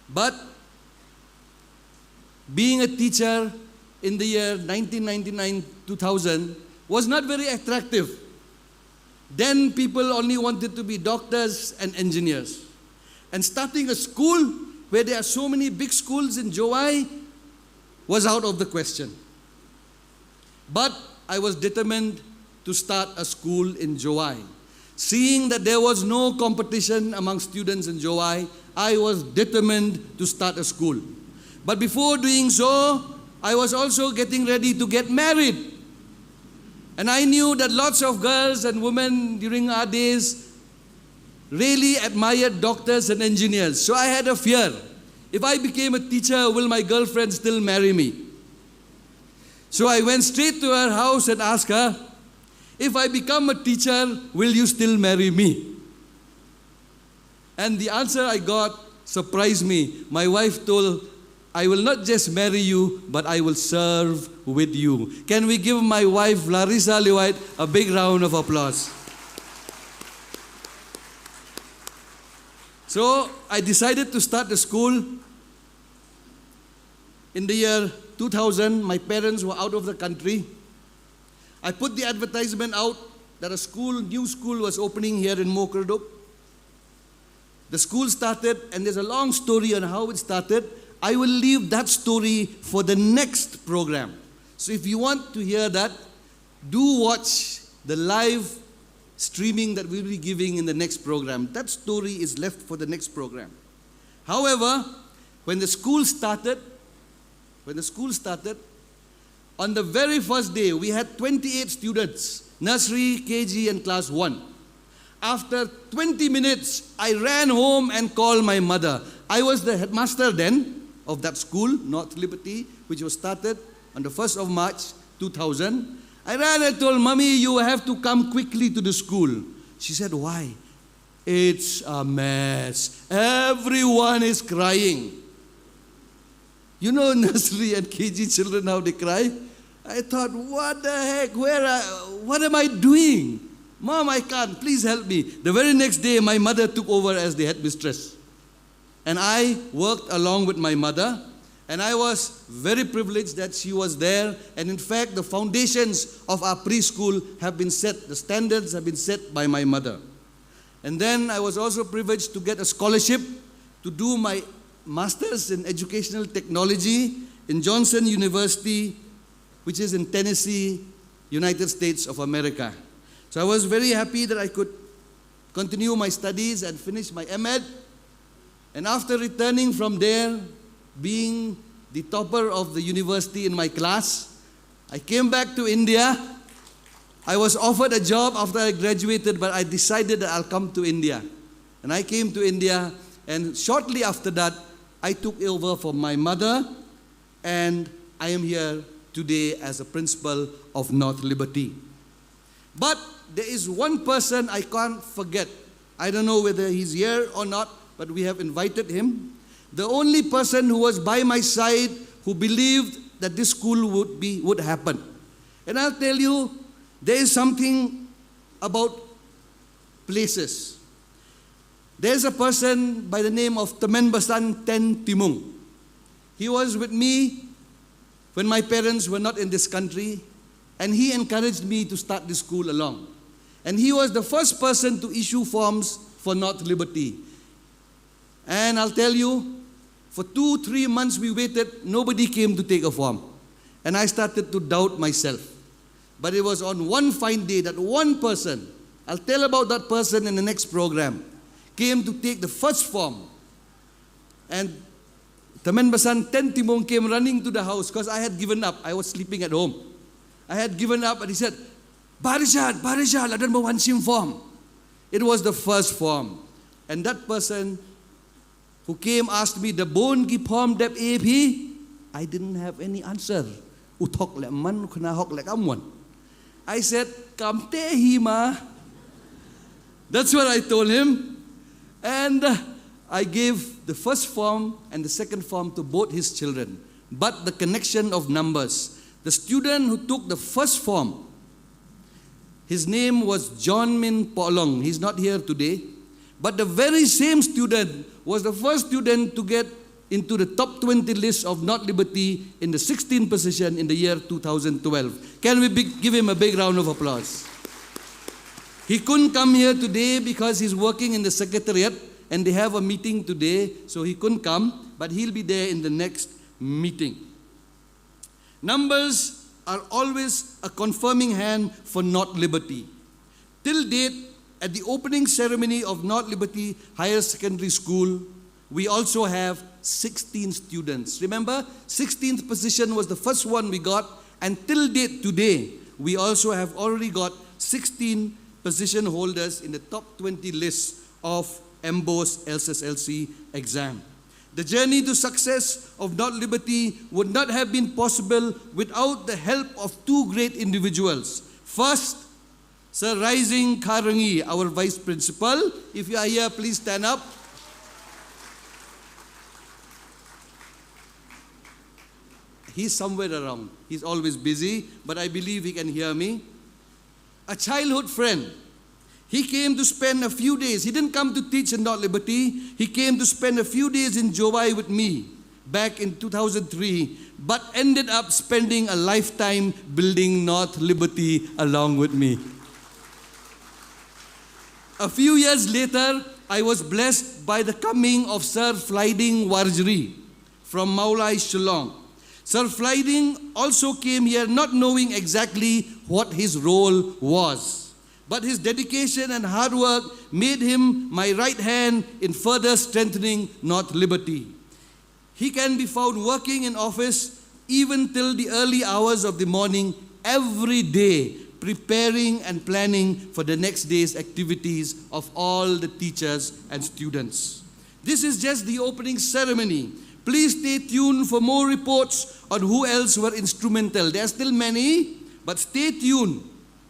But being a teacher in the year 1999-2000 was not very attractive. Then people only wanted to be doctors and engineers. And starting a school where there are so many big schools in Joai was out of the question. But I was determined to start a school in Joai. Seeing that there was no competition among students in Joai, I was determined to start a school. But before doing so, I was also getting ready to get married. And I knew that lots of girls and women during our days really admired doctors and engineers. So I had a fear. If I became a teacher, will my girlfriend still marry me? So I went straight to her house and asked her, if I become a teacher, will you still marry me? And the answer I got surprised me. My wife told, I will not just marry you, but I will serve with you. Can we give my wife, Larissa Liwait, a big round of applause? So I decided to start a school. In the year 2000, my parents were out of the country. I put the advertisement out that a new school was opening here in Mokerdop. The school started, and there's a long story on how it started. I will leave that story for the next program. So if you want to hear that, do watch the live streaming that we'll be giving in the next program. That story is left for the next program. However, when the school started, on the very first day, we had 28 students, nursery, KG, and class 1. After 20 minutes, I ran home and called my mother. I was the headmaster then of that school, North Liberty, which was started on the 1st of March, 2000. I ran and told, Mommy, you have to come quickly to the school. She said, why? It's a mess. Everyone is crying. You know nursery and KG children, how they cry? I thought, what the heck? What am I doing? Mom, I can't. Please help me. The very next day, my mother took over as the headmistress. And I worked along with my mother. And I was very privileged that she was there. And in fact, the foundations of our preschool have been set. The standards have been set by my mother. And then I was also privileged to get a scholarship to do my master's in educational technology in Johnson University, which is in Tennessee, United States of America. So I was very happy that I could continue my studies and finish my MEd. And after returning from there, being the topper of the university in my class. I came back to India. I was offered a job after I graduated, but I decided that I'll come to India. And I came to India, and shortly after that, I took over from my mother, and I am here today as a principal of North Liberty. But there is one person I can't forget. I don't know whether he's here or not, but we have invited him. The only person who was by my side who believed that this school would happen. And I'll tell you, there is something about places. There's a person by the name of Temen Basan Ten Timung. He was with me when my parents were not in this country, and he encouraged me to start this school along. And he was the first person to issue forms for North Liberty. And I'll tell you, for 2-3 months we waited, nobody came to take a form. And I started to doubt myself. But it was on one fine day that one person, I'll tell about that person in the next program, came to take the first form. And Temen Basan Ten Timong came running to the house because I had given up. I was sleeping at home. I had given up, and he said, Barijal, adan mo wansim form. It was the first form. And that person who came asked me, the bone ki form dep AP? I didn't have any answer. Uthok le man, kunahok le kamwan. I said, kamte hima. That's what I told him. And I gave the first form and the second form to both his children. But the connection of numbers. The student who took the first form, his name was John Min Polong. He's not here today. But the very same student was the first student to get into the top 20 list of North Liberty in the 16th position in the year 2012. Can we give him a big round of applause? He couldn't come here today because he's working in the secretariat and they have a meeting today, so he couldn't come, but he'll be there in the next meeting. Numbers are always a confirming hand for North Liberty. Till date, at the opening ceremony of North Liberty Higher Secondary School, we also have 16 students. Remember, 16th position was the first one we got, and till date today, we also have already got 16 position holders in the top 20 list of MBO's LSSLC exam. The journey to success of North Liberty would not have been possible without the help of two great individuals. First, Sir Rising Karangi, our Vice Principal. If you are here, please stand up. He's somewhere around. He's always busy, but I believe he can hear me. A childhood friend. He came to spend a few days. He didn't come to teach in North Liberty. He came to spend a few days in Jowai with me back in 2003, but ended up spending a lifetime building North Liberty along with me. A few years later, I was blessed by the coming of Sir Flyding Warjri from Maulai Shillong. Sir Flyding also came here not knowing exactly what his role was. But his dedication and hard work made him my right hand in further strengthening North Liberty. He can be found working in office even till the early hours of the morning every day, preparing and planning for the next day's activities of all the teachers and students. This is just the opening ceremony. Please stay tuned for more reports on who else were instrumental. There are still many, but stay tuned.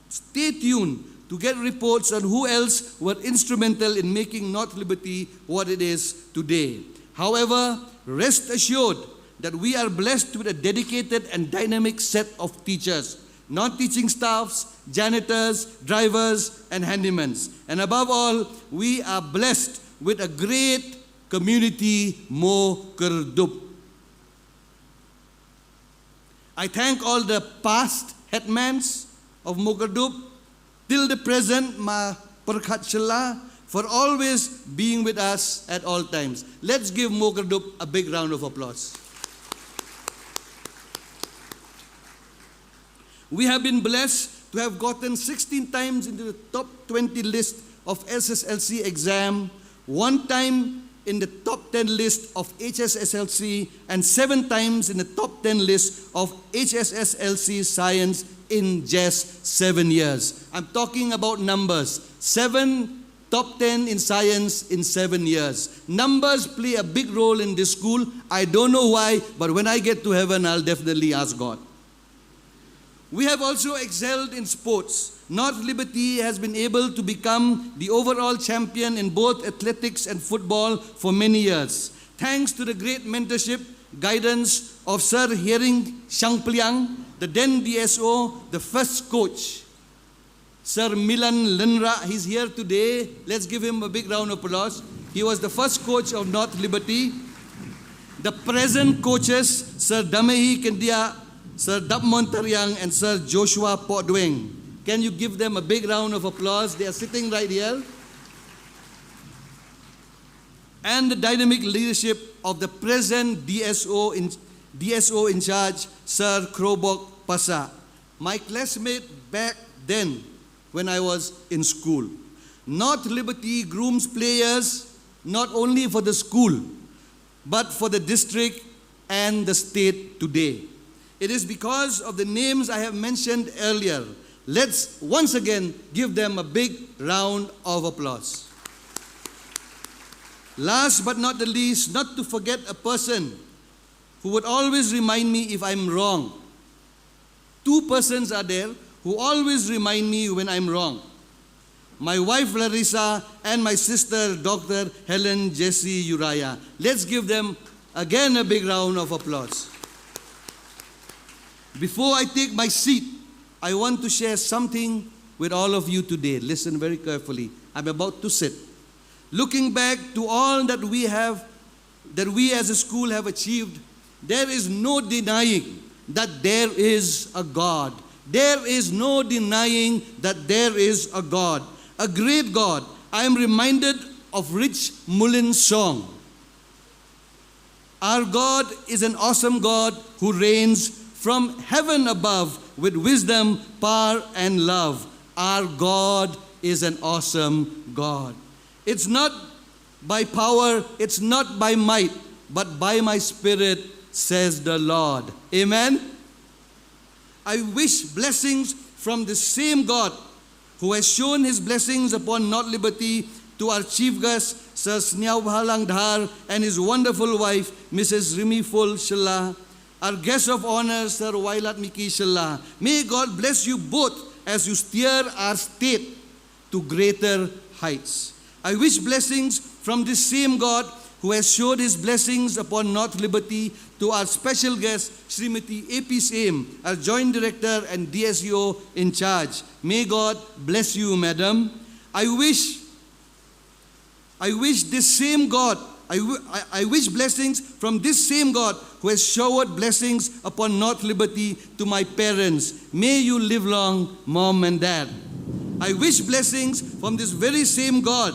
Stay tuned to get reports on who else were instrumental in making North Liberty what it is today. However, rest assured that we are blessed with a dedicated and dynamic set of teachers, non-teaching staffs, janitors, drivers, and handymans. And above all, we are blessed with a great community Mo Kerdup. I thank all the past headmans of Mo Kerdup till the present Ma Perkhatshela for always being with us at all times. Let's give Mo Kerdup a big round of applause. We have been blessed to have gotten 16 times into the top 20 list of SSLC exam, one time in the top 10 list of HSSLC and 7 times in the top 10 list of HSSLC Science in just 7 years. I'm talking about numbers. 7 top 10 in science in 7 years. Numbers play a big role in this school. I don't know why, but when I get to heaven, I'll definitely ask God. We have also excelled in sports. North Liberty has been able to become the overall champion in both athletics and football for many years. Thanks to the great mentorship, guidance of Sir Hering Shangpliang, the then DSO, the first coach. Sir Milan Linra, he's here today. Let's give him a big round of applause. He was the first coach of North Liberty. The present coaches, Sir Damehi Kendia, Sir Dap Montaryang, and Sir Joshua Podweng. Can you give them a big round of applause? They are sitting right here. And the dynamic leadership of the present DSO in charge, Sir Krobok Pasa, my classmate back then when I was in school. North Liberty grooms players not only for the school, but for the district and the state today. It is because of the names I have mentioned earlier. Let's once again give them a big round of applause. Last but not the least, not to forget a person who would always remind me if I'm wrong. 2 persons are there who always remind me when I'm wrong. My wife Larissa and my sister Dr. Helen Jessie Uriah. Let's give them again a big round of applause. Before I take my seat, I want to share something with all of you today. Listen very carefully. I'm about to sit. Looking back to all that we as a school have achieved, there is no denying that there is a God. There is no denying that there is a God, a great God. I am reminded of Rich Mullin's song. Our God is an awesome God who reigns from heaven above with wisdom, power, and love. Our God is an awesome God. It's not by power, it's not by might, but by my spirit, says the Lord. Amen? I wish blessings from the same God who has shown his blessings upon North Liberty to our chief guest, Sir Sniao Bhalang Dhar, and his wonderful wife, Mrs. Rimi Ful Shalla, our guest of honor, Sir Wailat Miki Shalla. May God bless you both as you steer our state to greater heights. I wish blessings from this same God who has showed his blessings upon North Liberty to our special guest, Srimati A.P. Same, our Joint Director and DSO in charge. May God bless you, Madam. I wish this same God, I wish blessings from this same God who has showered blessings upon North Liberty to my parents. May you live long, Mom and Dad. I wish blessings from this very same God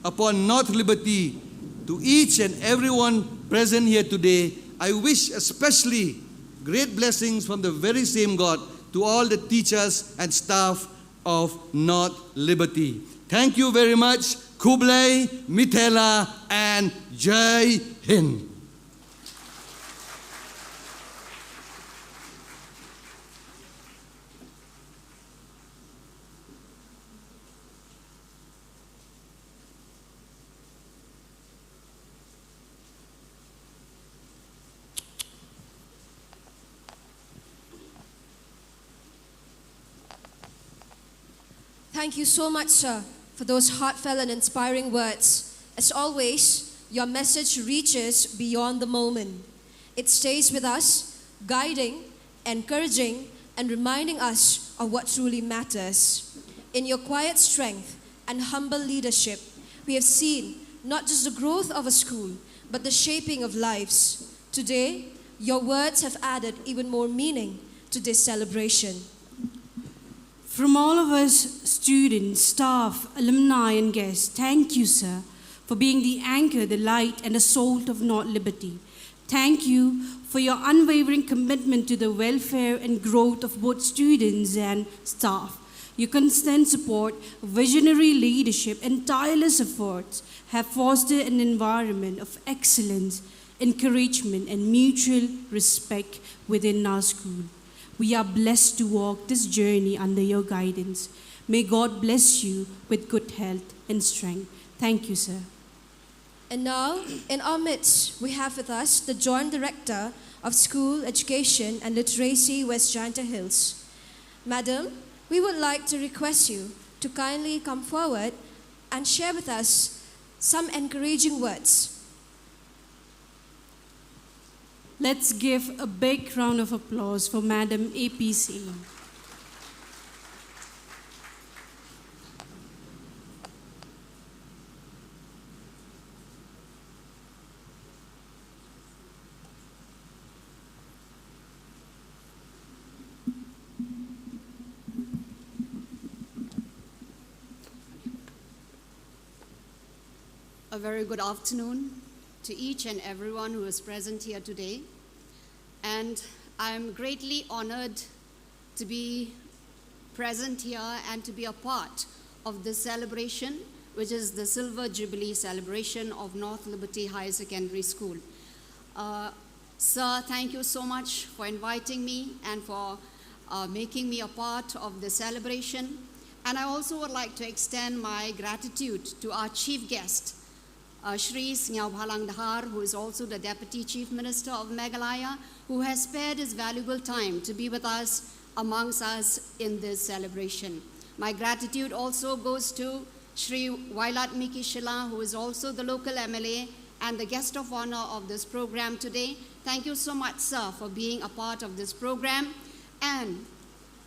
upon North Liberty to each and everyone present here today. I wish especially great blessings from the very same God to all the teachers and staff of North Liberty. Thank you very much. Kublai, Mithela, and Jai Hind. Thank you so much, sir, for those heartfelt and inspiring words. As always, your message reaches beyond the moment. It stays with us, guiding, encouraging, and reminding us of what truly matters. In your quiet strength and humble leadership, we have seen not just the growth of a school, but the shaping of lives. Today, your words have added even more meaning to this celebration. From all of us, students, staff, alumni, and guests, thank you, sir, for being the anchor, the light, and the salt of North Liberty. Thank you for your unwavering commitment to the welfare and growth of both students and staff. Your constant support, visionary leadership, and tireless efforts have fostered an environment of excellence, encouragement, and mutual respect within our school. We are blessed to walk this journey under your guidance. May God bless you with good health and strength. Thank you, sir. And now, in our midst, we have with us the Joint Director of School Education and Literacy, West Janta Hills. Madam, we would like to request you to kindly come forward and share with us some encouraging words. Let's give a big round of applause for Madam APC. A very good afternoon to each and everyone who is present here today. And I'm greatly honored to be present here and to be a part of this celebration, which is the Silver Jubilee celebration of North Liberty Higher Secondary School. Sir, thank you so much for inviting me and for making me a part of the celebration. And I also would like to extend my gratitude to our chief guest, Shri Snyao Dhar, who is also the Deputy Chief Minister of Meghalaya, who has spared his valuable time to be with us, amongst us in this celebration. My gratitude also goes to Shri Wailat Miki Shila, who is also the local MLA and the guest of honor of this program today. Thank you so much, sir, for being a part of this program. And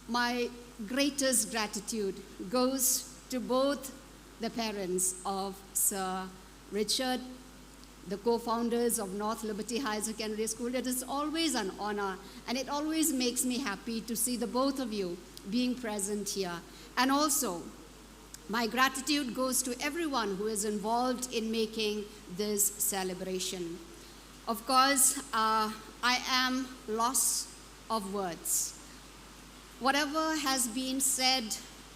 my greatest gratitude goes to both the parents of Sir Richard, the co-founders of North Liberty Higher Secondary School. It is always an honor, and it always makes me happy to see the both of you being present here. And also, my gratitude goes to everyone who is involved in making this celebration. Of course, I am lost of words. Whatever has been said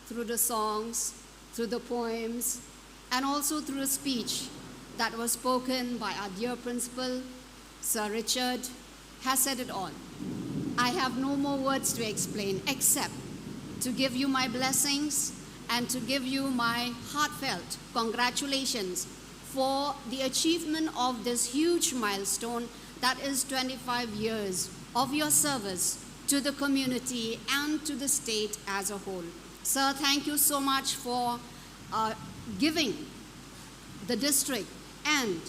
through the songs, through the poems, and also through a speech that was spoken by our dear principal, Sir Richard, has said it all. I have no more words to explain except to give you my blessings and to give you my heartfelt congratulations for the achievement of this huge milestone that is 25 years of your service to the community and to the state as a whole. Sir, thank you so much for giving the district and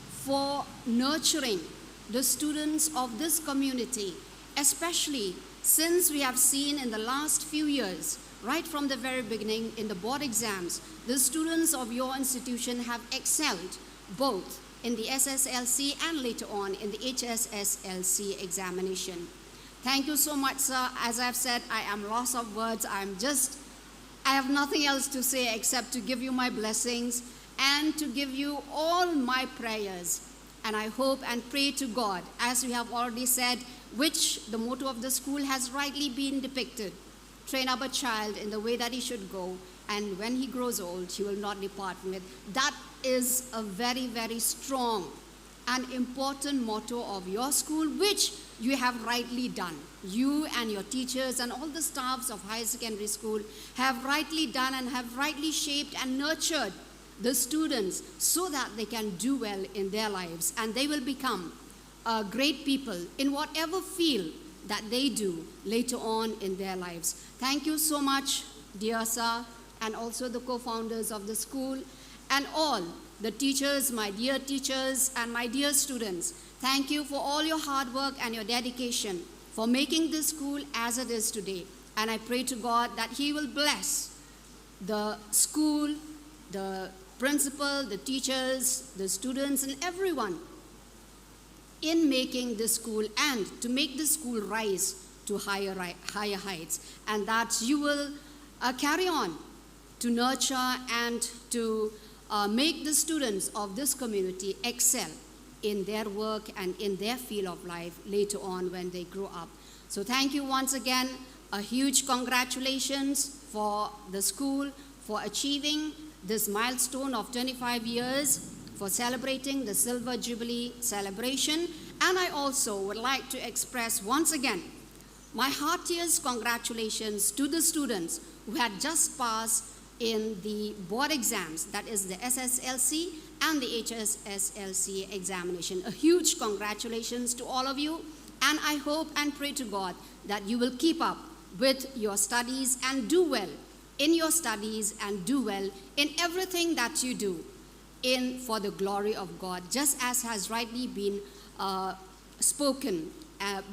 for nurturing the students of this community, especially since we have seen in the last few years, right from the very beginning in the board exams, the students of your institution have excelled both in the SSLC and later on in the HSS-LC examination. Thank you so much, sir. As I've said, I am lost of words. I have nothing else to say except to give you my blessings and to give you all my prayers. And I hope and pray to God, as we have already said, which the motto of the school has rightly been depicted. Train up a child in the way that he should go, and when he grows old, he will not depart from it. That is a very, very strong and important motto of your school, which you have rightly done. You and your teachers and all the staffs of higher secondary school have rightly done and have rightly shaped and nurtured the students so that they can do well in their lives and they will become great people in whatever field that they do later on in their lives. Thank you so much, dear sir, and also the co-founders of the school and all the teachers, my dear teachers and my dear students. Thank you for all your hard work and your dedication for making this school as it is today. And I pray to God that He will bless the school, the principal, the teachers, the students, and everyone in making this school and to make this school rise to higher heights. And that you will carry on to nurture and to make the students of this community excel in their work and in their field of life later on when they grow up. So thank you once again. A huge congratulations for the school for achieving this milestone of 25 years, for celebrating the Silver Jubilee celebration. And I also would like to express once again my heartiest congratulations to the students who had just passed in the board exams, that is the SSLC and the HSS examination. A huge congratulations to all of you, and I hope and pray to God that you will keep up with your studies and do well in your studies and do well in everything that you do for the glory of God, just as has rightly been spoken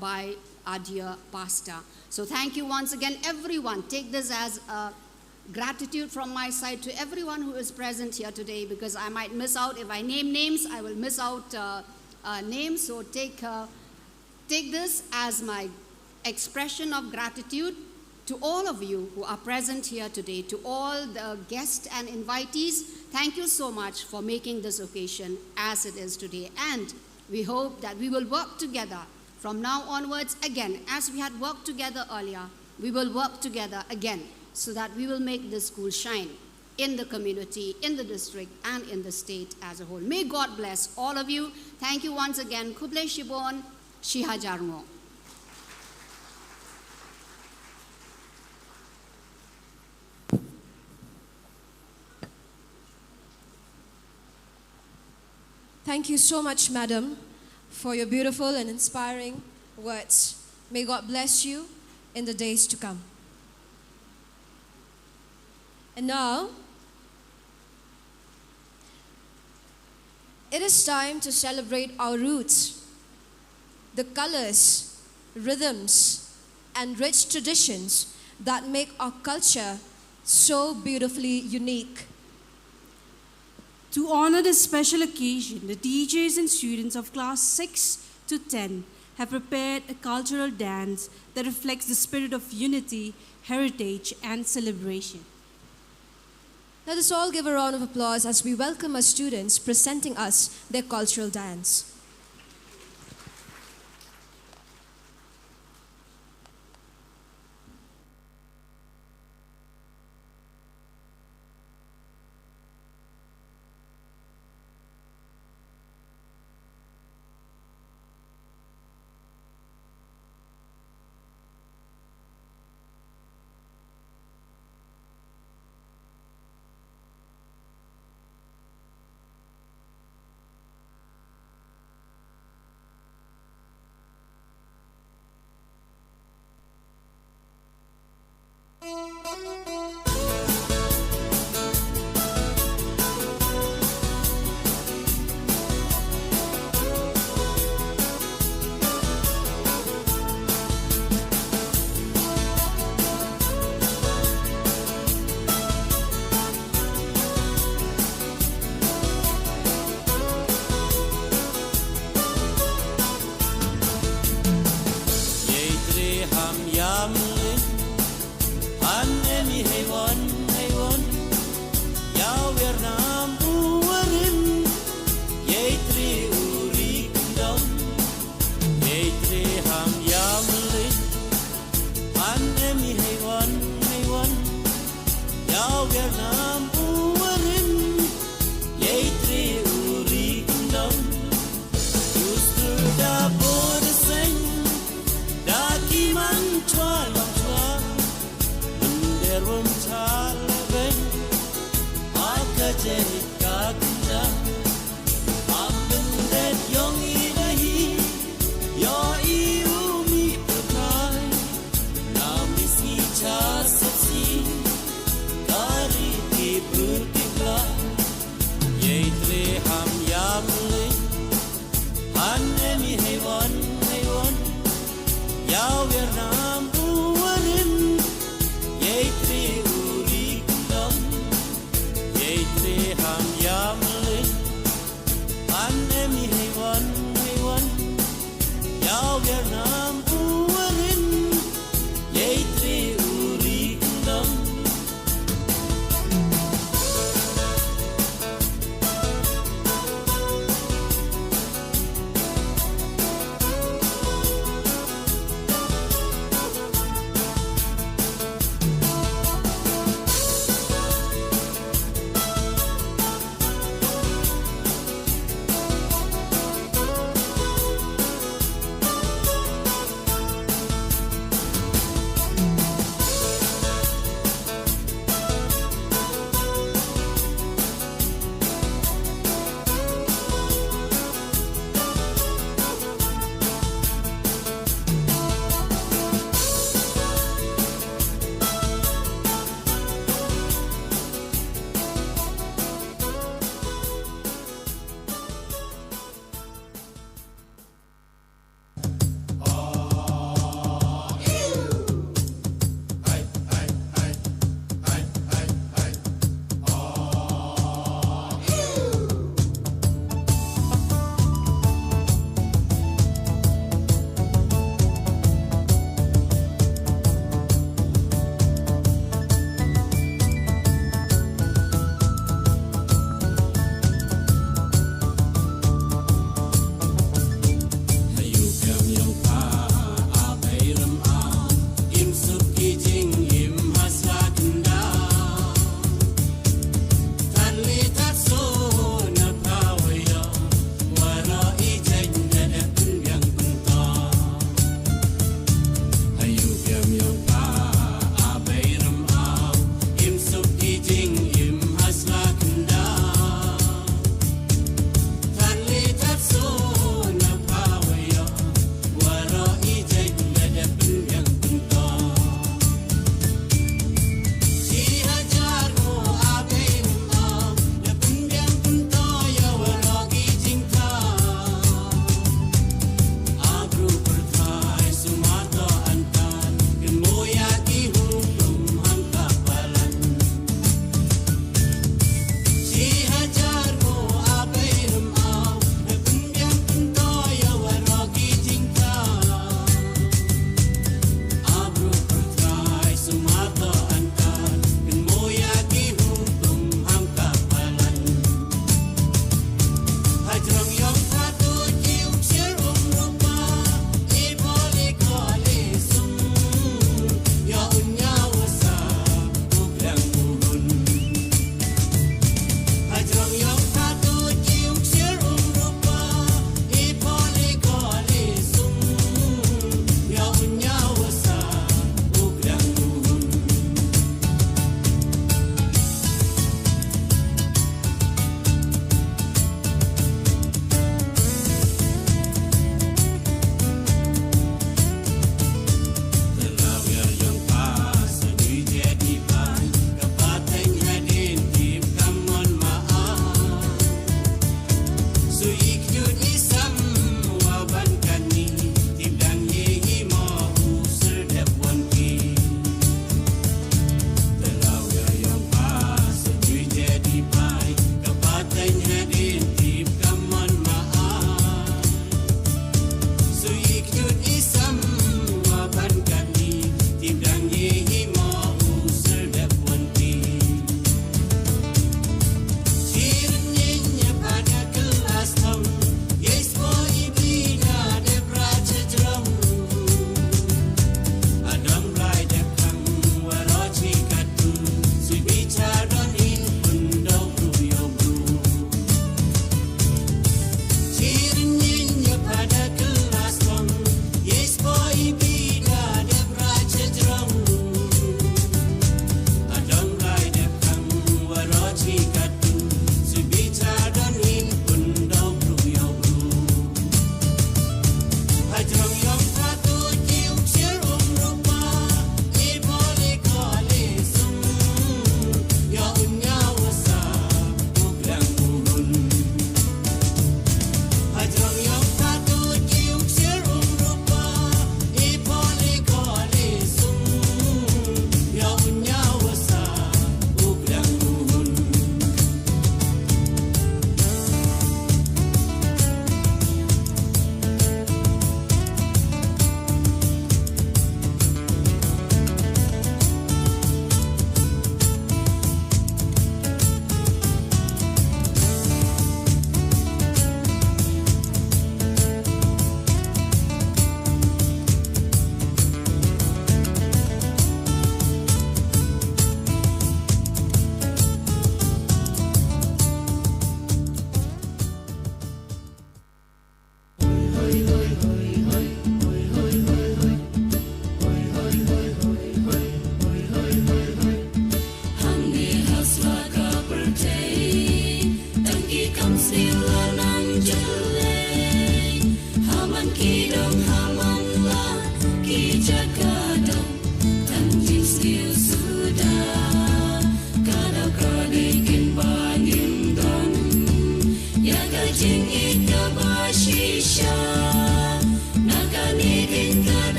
by our dear pastor. So thank you once again, everyone. Take this as a gratitude from my side to everyone who is present here today, because I might miss out. If I name names, I will miss out names. So take this as my expression of gratitude to all of you who are present here today, to all the guests and invitees. Thank you so much for making this occasion as it is today. And we hope that we will work together from now onwards again, as we had worked together earlier. We will work together again so that we will make this school shine in the community, in the district, and in the state as a whole. May God bless all of you. Thank you once again. Kuble Shibon, Shiha Jarmo. Thank you so much, Madam, for your beautiful and inspiring words. May God bless you in the days to come. And now, it is time to celebrate our roots, the colors, rhythms, and rich traditions that make our culture so beautifully unique. To honor this special occasion, the teachers and students of class 6 to 10 have prepared a cultural dance that reflects the spirit of unity, heritage, and celebration. Let us all give a round of applause as we welcome our students presenting us their cultural dance.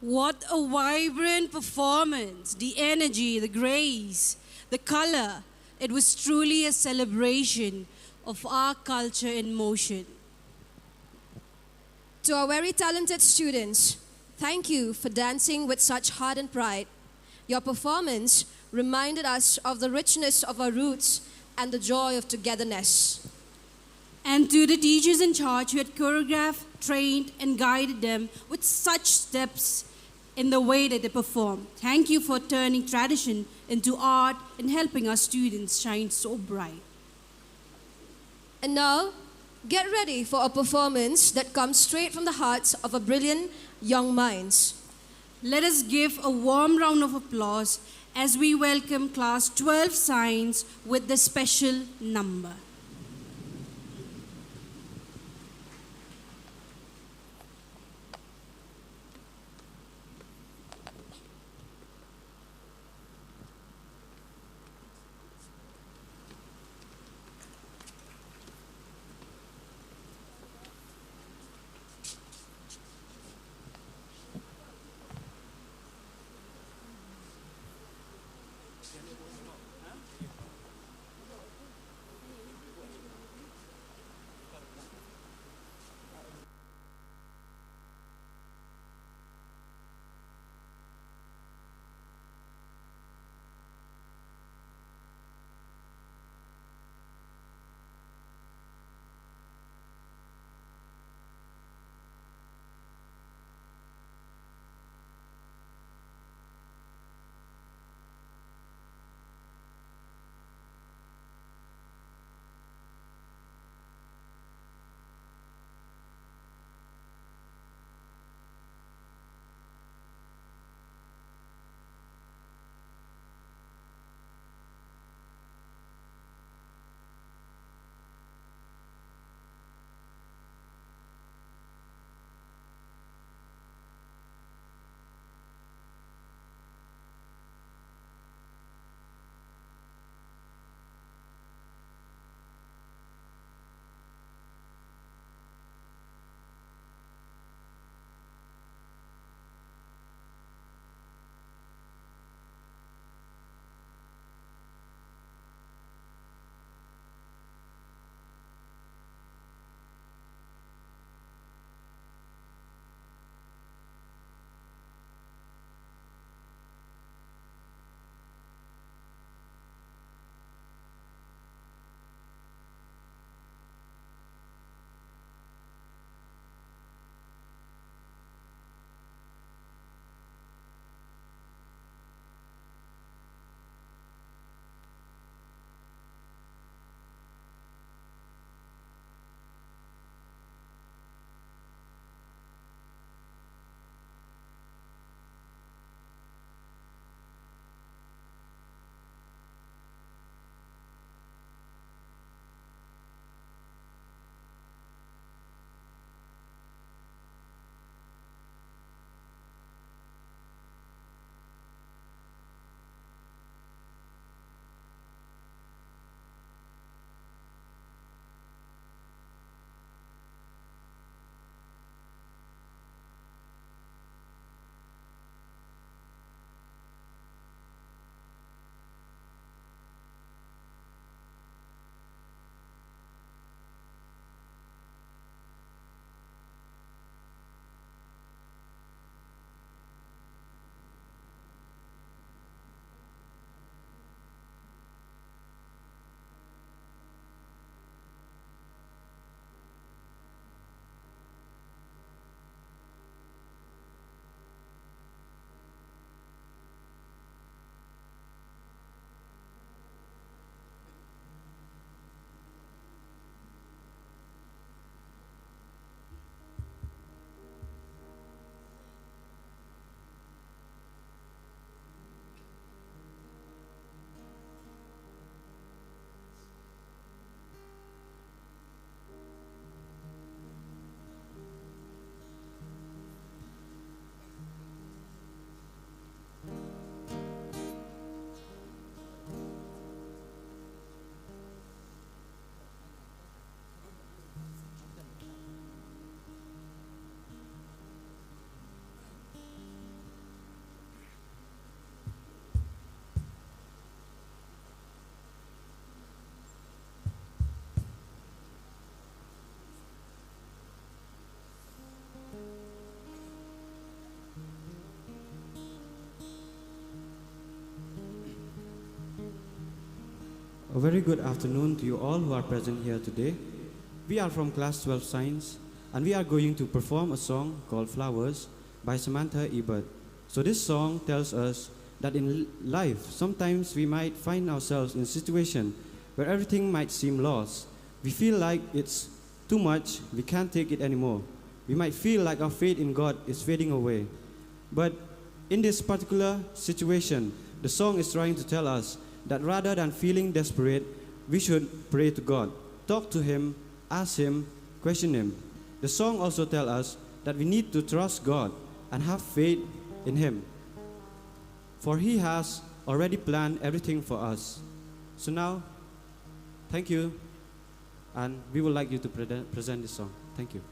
What a vibrant performance! The energy, the grace, the color. It was truly a celebration of our culture in motion. To our very talented students, thank you for dancing with such heart and pride. Your performance reminded us of the richness of our roots and the joy of togetherness. And to the teachers in charge who had choreographed, trained, and guided them with such steps in the way that they performed, thank you for turning tradition into art and helping our students shine so bright. And now, get ready for a performance that comes straight from the hearts of our brilliant young minds. Let us give a warm round of applause as we welcome Class 12 Science with the special number. very good afternoon to you all who are present here today. We are from Class 12 Science, and we are going to perform a song called Flowers by Samantha Ebert. So this song tells us that in life, sometimes we might find ourselves in a situation where everything might seem lost. We feel like it's too much, we can't take it anymore. We might feel like our faith in God is fading away. But in this particular situation, the song is trying to tell us that rather than feeling desperate, we should pray to God, talk to Him, ask Him, question Him. The song also tells us that we need to trust God and have faith in Him, for He has already planned everything for us. So now, thank you, and we would like you to present this song. Thank you.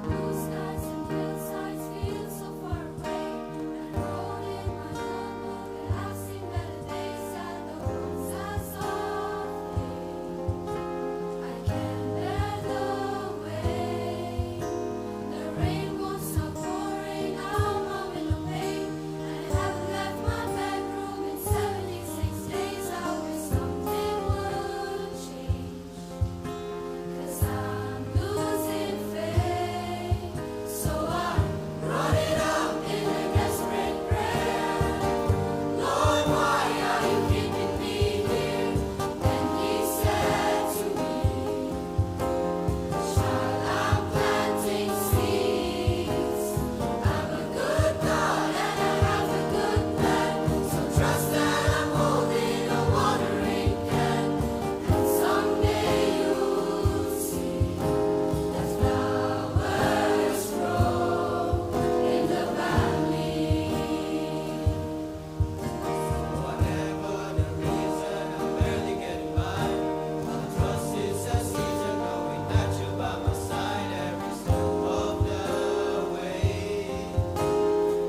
Blue skies and hillsides feel so far away, and holding my notebook, and I've seen better days and the words I softly. I can bear the weight. The rain won't stop pouring out my window pane, and I haven't left my bedroom in 76 days. I wish something would change. 'Cause I'm losing faith, so I brought it up in a desperate prayer. Lord, why are you keeping me here? Then He said to me, child, I'm planting seeds. I'm a good God and I have a good plan. So trust that I'm holding a watering can, and someday you'll see the flowers grow in the valley. Whatever the reason, I'm barely getting by. My trust is a season, knowing that you're by my side every step of the way.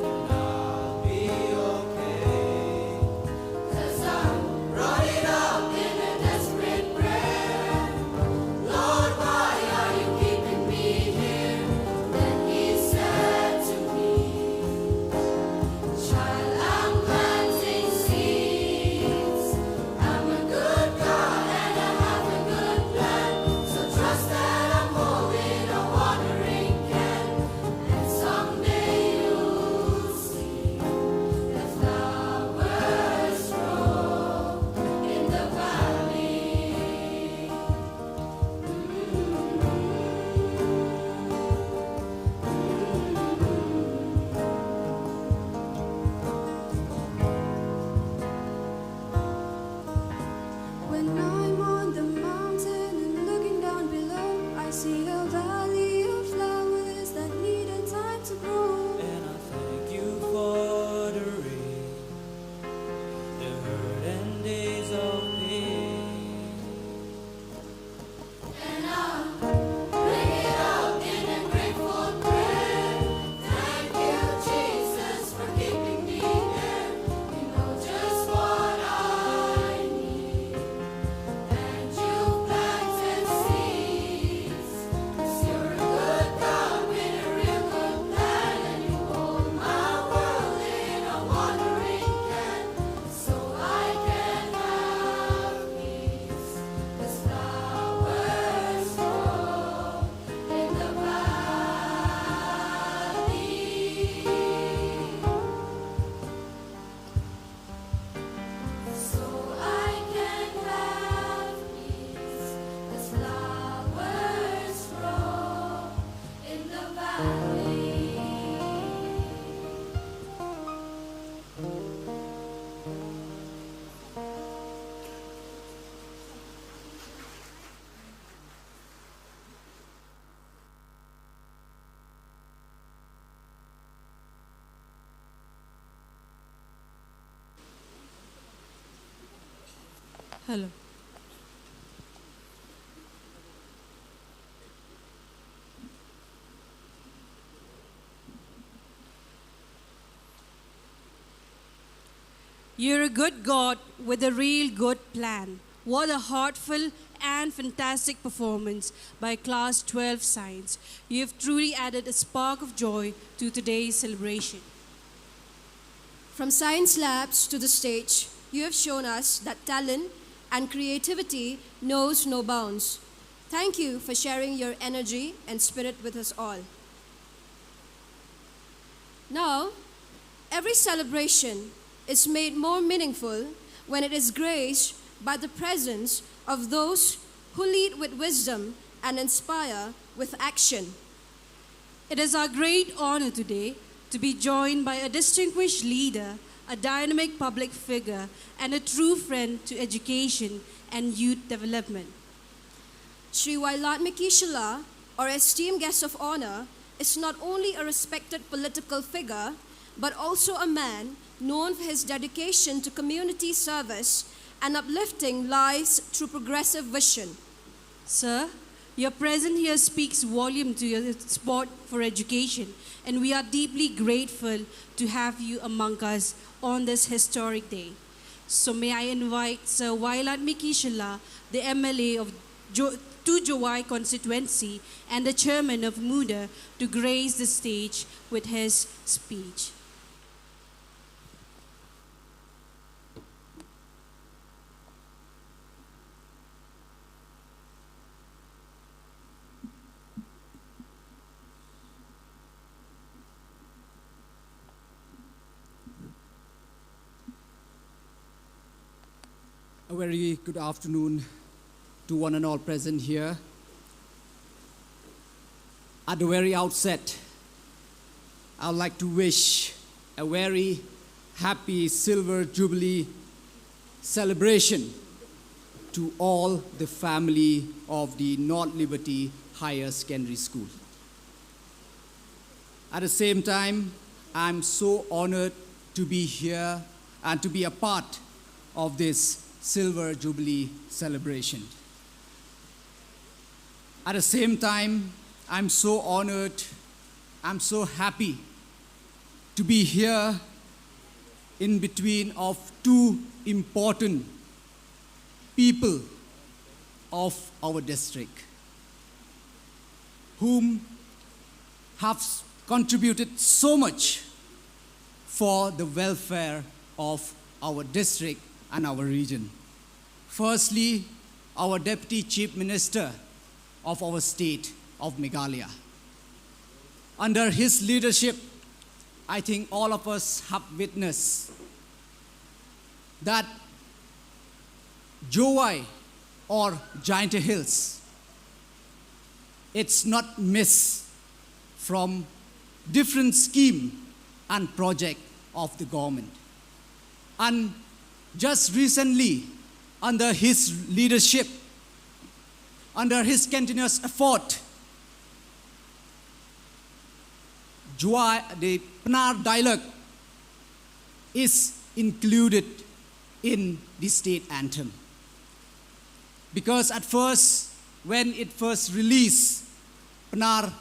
And I'll be okay. 'Cause I brought it up in a desperate prayer. Lord, why are you keeping me here? Then He said to me, child, I'm planting seeds. I'm a good God and I have a good plan. So trust that I'm holding a watering can, and someday you'll see the flowers grow in the valley. When I'm on the mountain and looking down below, I see a valley of flowers that needed time to grow. And I thank you for the rain, the hurt and days of pain. And I'll bring it up in a grateful prayer. Thank you, Jesus, for keeping me here. You know just what I need, and you planted seeds. 'Cause you're a good God with a real good plan, and you hold my world in a watering can, so I can have peace. 'Cause flowers grow in the valley. So I can have peace. 'Cause flowers grow in the valley. Hello. You're a good God with a real good plan. What a heartfelt and fantastic performance by Class 12 Science. You have truly added a spark of joy to today's celebration. From science labs to the stage, you have shown us that talent and creativity knows no bounds. Thank you for sharing your energy and spirit with us all. Now, every celebration is made more meaningful when it is graced by the presence of those who lead with wisdom and inspire with action. It is our great honor today to be joined by a distinguished leader, a dynamic public figure, and a true friend to education and youth development. Sri Syllad Meghalaya, our esteemed guest of honor, is not only a respected political figure, but also a man known for his dedication to community service and uplifting lives through progressive vision. Sir, your presence here speaks volume to your support for education, and we are deeply grateful to have you among us on this historic day. So may I invite Sir Syllad Meghalaya, the MLA of Jowai constituency and the chairman of MUDA, to grace the stage with his speech. A very good afternoon to one and all present here. At the very outset, I would like to wish a very happy Silver Jubilee celebration to all the family of the North Liberty Higher Secondary School. At the same time, I'm so honored to be here and to be a part of this Silver Jubilee celebration. At the same time, I'm so honored, I'm so happy to be here in between of two important people of our district whom have contributed so much for the welfare of our district and our region. Firstly, our Deputy Chief Minister of our state of Meghalaya. Under his leadership, I think all of us have witnessed that Jowai or Giant Hills, it's not missed from different scheme and project of the government. And just recently, under his leadership, under his continuous effort, the Penar dialogue is included in the state anthem. Because at first, when it first released, Penar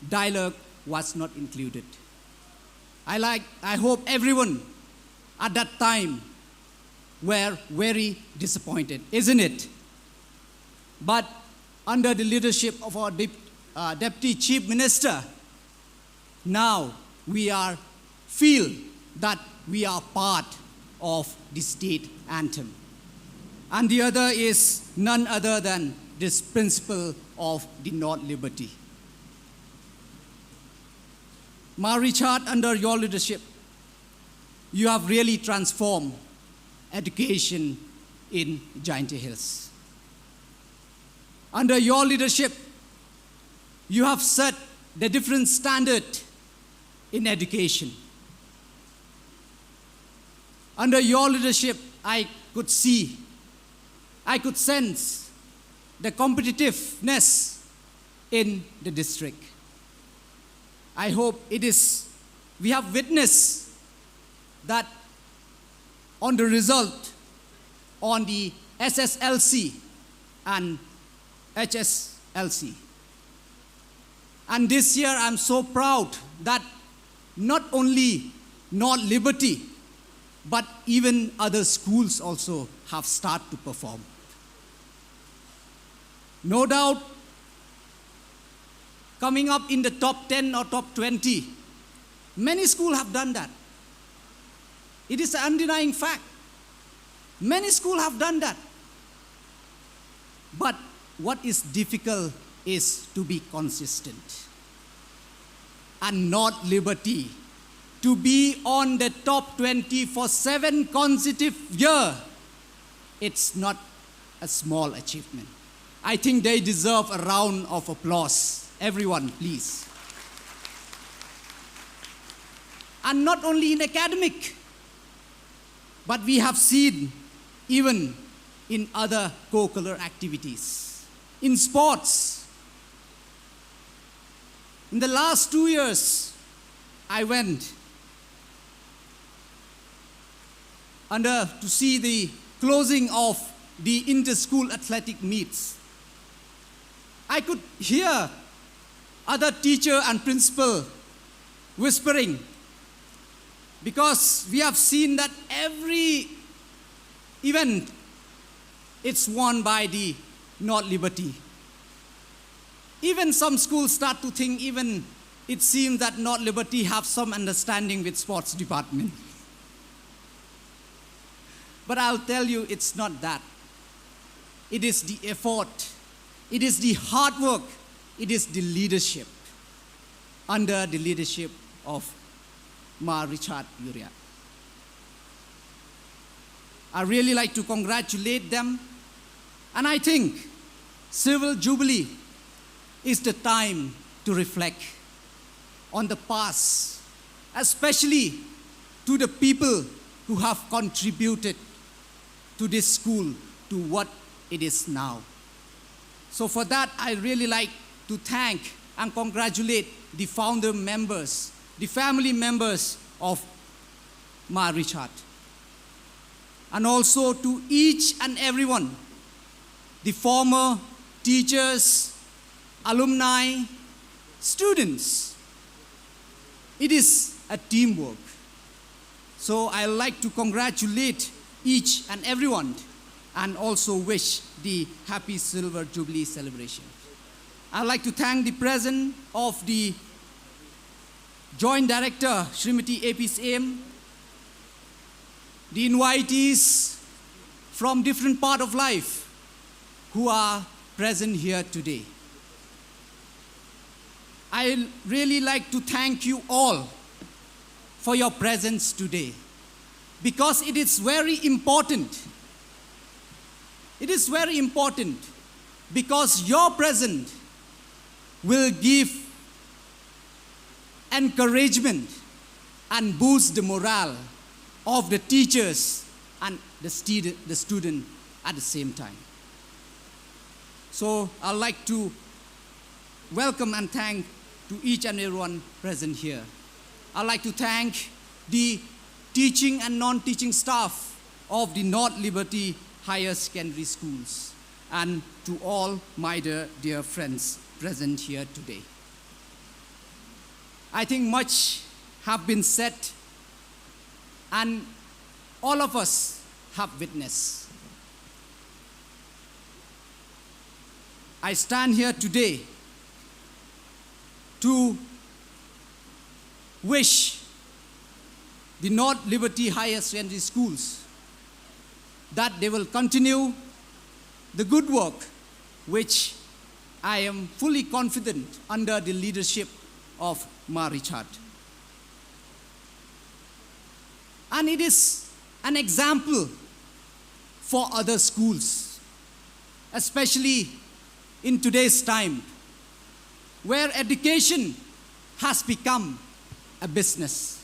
dialogue was not included. I hope everyone at that time were very disappointed, isn't it? But under the leadership of our Deputy Chief Minister, now we feel that we are part of the state anthem. And the other is none other than this principle of the North Liberty. Ma Richard, under your leadership, you have really transformed education in Giant Hills. Under your leadership, you have set the different standard in education. Under your leadership, I could sense the competitiveness in the district. I hope we have witnessed that on the result on the SSLC and HSLC. And this year I'm so proud that not only North Liberty, but even other schools also have started to perform. No doubt, coming up in the top 10 or top 20, many schools have done that. It is an undenying fact. Many schools have done that. But what is difficult is to be consistent. And North Liberty, to be on the top 20 for 7 consecutive years, it's not a small achievement. I think they deserve a round of applause. Everyone, please. And not only in academic, but we have seen even in other co-curricular activities, in sports. In the last 2 years, I went to see the closing of the inter-school athletic meets. I could hear other teacher and principal whispering, because we have seen that every event, it's won by the North Liberty. Even some schools start to think, even it seems that North Liberty have some understanding with sports department. But I'll tell you, it's not that. It is the effort, it is the hard work, it is the leadership, under the leadership of Ma Richard Uriah. I really like to congratulate them, and I think Silver Jubilee is the time to reflect on the past, especially to the people who have contributed to this school to what it is now. So for that, I really like to thank and congratulate the founder members, the family members of Ma Richard. And also to each and everyone, the former teachers, alumni, students. It is a teamwork. So I like to congratulate each and everyone and also wish the happy Silver Jubilee celebration. I'd like to thank the president of the Joint Director, Srimati APSM, the invitees from different parts of life who are present here today. I really like to thank you all for your presence today, because it is very important. It is very important because your presence will give encouragement and boost the morale of the teachers and the student at the same time. So I'd like to welcome and thank to each and everyone present here. I'd like to thank the teaching and non-teaching staff of the North Liberty Higher Secondary Schools, and to all my dear friends present here today. I think much have been said, and all of us have witnessed. I stand here today to wish the North Liberty Higher Secondary Schools that they will continue the good work which I am fully confident under the leadership of Ma Richard. And it is an example for other schools, especially in today's time, where education has become a business.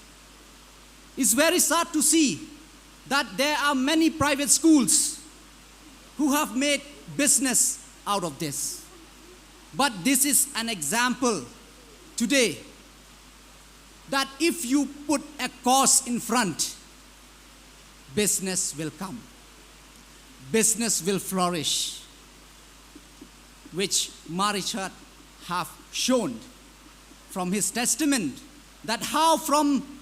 It's very sad to see that there are many private schools who have made business out of this. But this is an example today that if you put a cause in front, business will come. Business will flourish, which Ma Richard have shown from his testament, that how from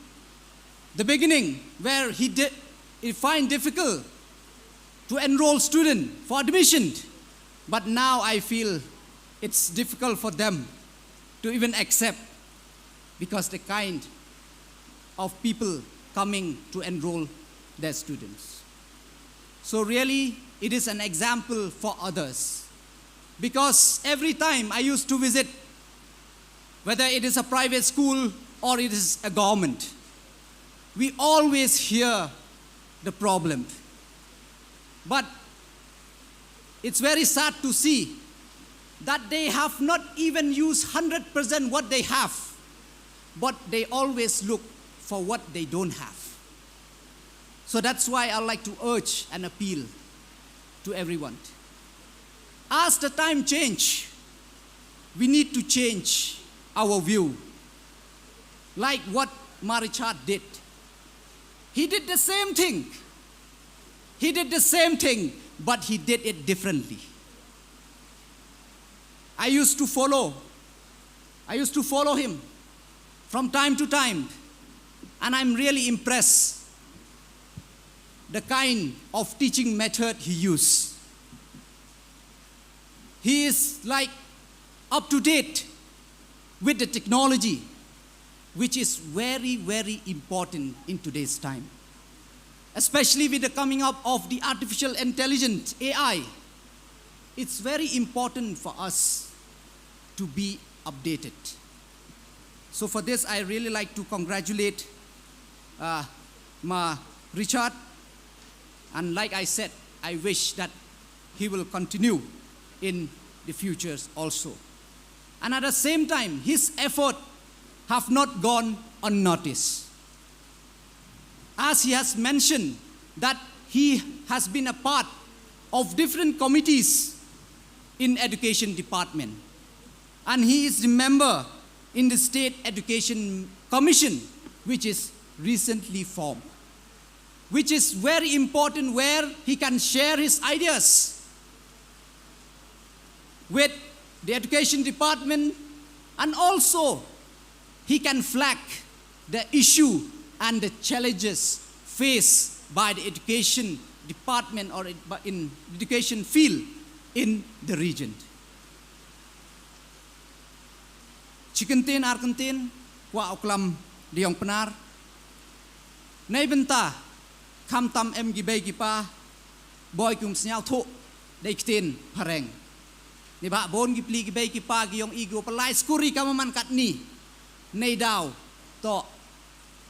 the beginning where he find difficult to enroll student for admission. But now I feel it's difficult for them to even accept because the kind of people coming to enroll their students. So really, it is an example for others. Because every time I used to visit, whether it is a private school or it is a government, we always hear the problem. But it's very sad to see that they have not even used 100% what they have, but they always look for what they don't have. So that's why I like to urge and appeal to everyone. As the time change, we need to change our view. Like what Marichard did. He did the same thing. He did the same thing, but he did it differently. I used to follow him from time to time, and I'm really impressed the kind of teaching method he used. He is like up to date with the technology, which is very, very important in today's time. Especially with the coming up of the artificial intelligence, AI. It's very important for us to be updated. So for this, I really like to congratulate Richard. And like I said, I wish that he will continue in the futures also. And at the same time, his effort have not gone unnoticed. As he has mentioned that he has been a part of different committees in education department. And he is the member in the State Education Commission, which is recently formed, which is very important, where he can share his ideas with the education department, and also he can flag the issue and the challenges faced by the education department or in education field in the region. Chikentin arkentin kwa oklam diong penar. Nay benta kam tam em gibay gipa boy kum snyal tho dai ktin pareng. Ni ba bon gipli gibay gipa giyong igo palai skuri kamaman katni. Nay daw to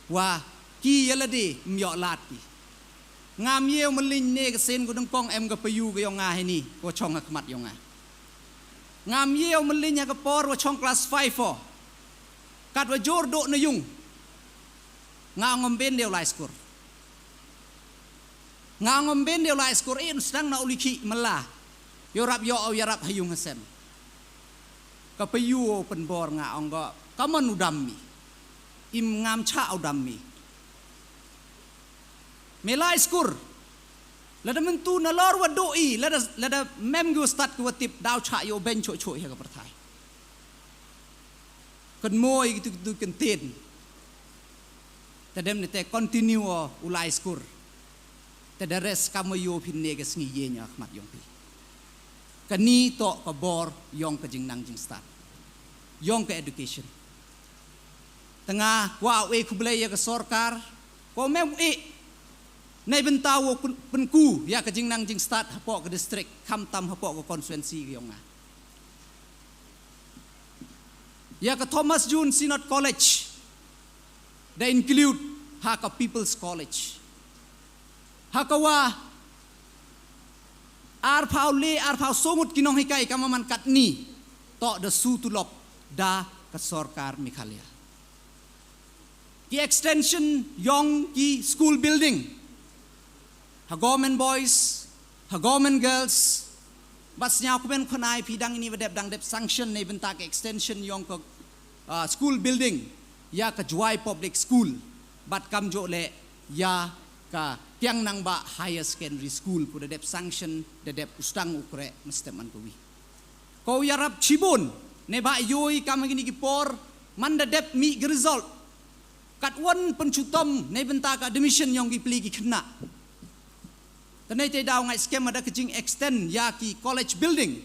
wa ki yalade myo lati. Ngam yeu melin ne kesen ko dong pong em ga payu giyong nga hini ko chong akmat yong nga. Ngam yeu melin ya kapor wa chong class 5 for. Kat wa jor do na yung. Nga ngomben deu lai skor. Nga ngomben deu lai skor in sedang na uliki mela. Yo rap yo au yarap hayung hasem. Kapayu penbor nga ongga kaman udammi. Im ngam cha udammi. Melai skor. Lada mentu na lor wa doi lada mem go start ko tip daw cha yo ben cho cho ya ka perthai. Kan moi gitu kan ten. Tadem nete continue ulai skor. Tada res kamu yo pinne ke sngi ye nya khmat yong pi. Kani to ka bor yong ka jing nang jing start. Yong ka education. Tengah wa we kublai ya ka sorkar. Ko mem Nay bentawo penku ya ke jing nang jing start hapok ke district kam tam hapok ke konstituensi ke yonga. Ya ke Thomas June Synod College. They include Haka People's College. Hakawa arpau somut kinong hikai kamaman katni to the sutulop da ke sorkar Meghalaya. Ki extension yong ki school building. Ha government boys, ha government girls, bas nya ko ben khonai pidang ini wedep dang dep sanction nei bentak extension yong ko school building ya ka Juai public school bat kam jo le ya ka tiang nang ba higher secondary school ku dep sanction de dep ustang ukre mesteman ko wi ko yarap chibun ne ba yoi kam gini ki por man de dep mi result kat won pencutom nei benta ka admission yong gi pli gi khna tanai te daw ngai scam ada kejing extend ya ki college building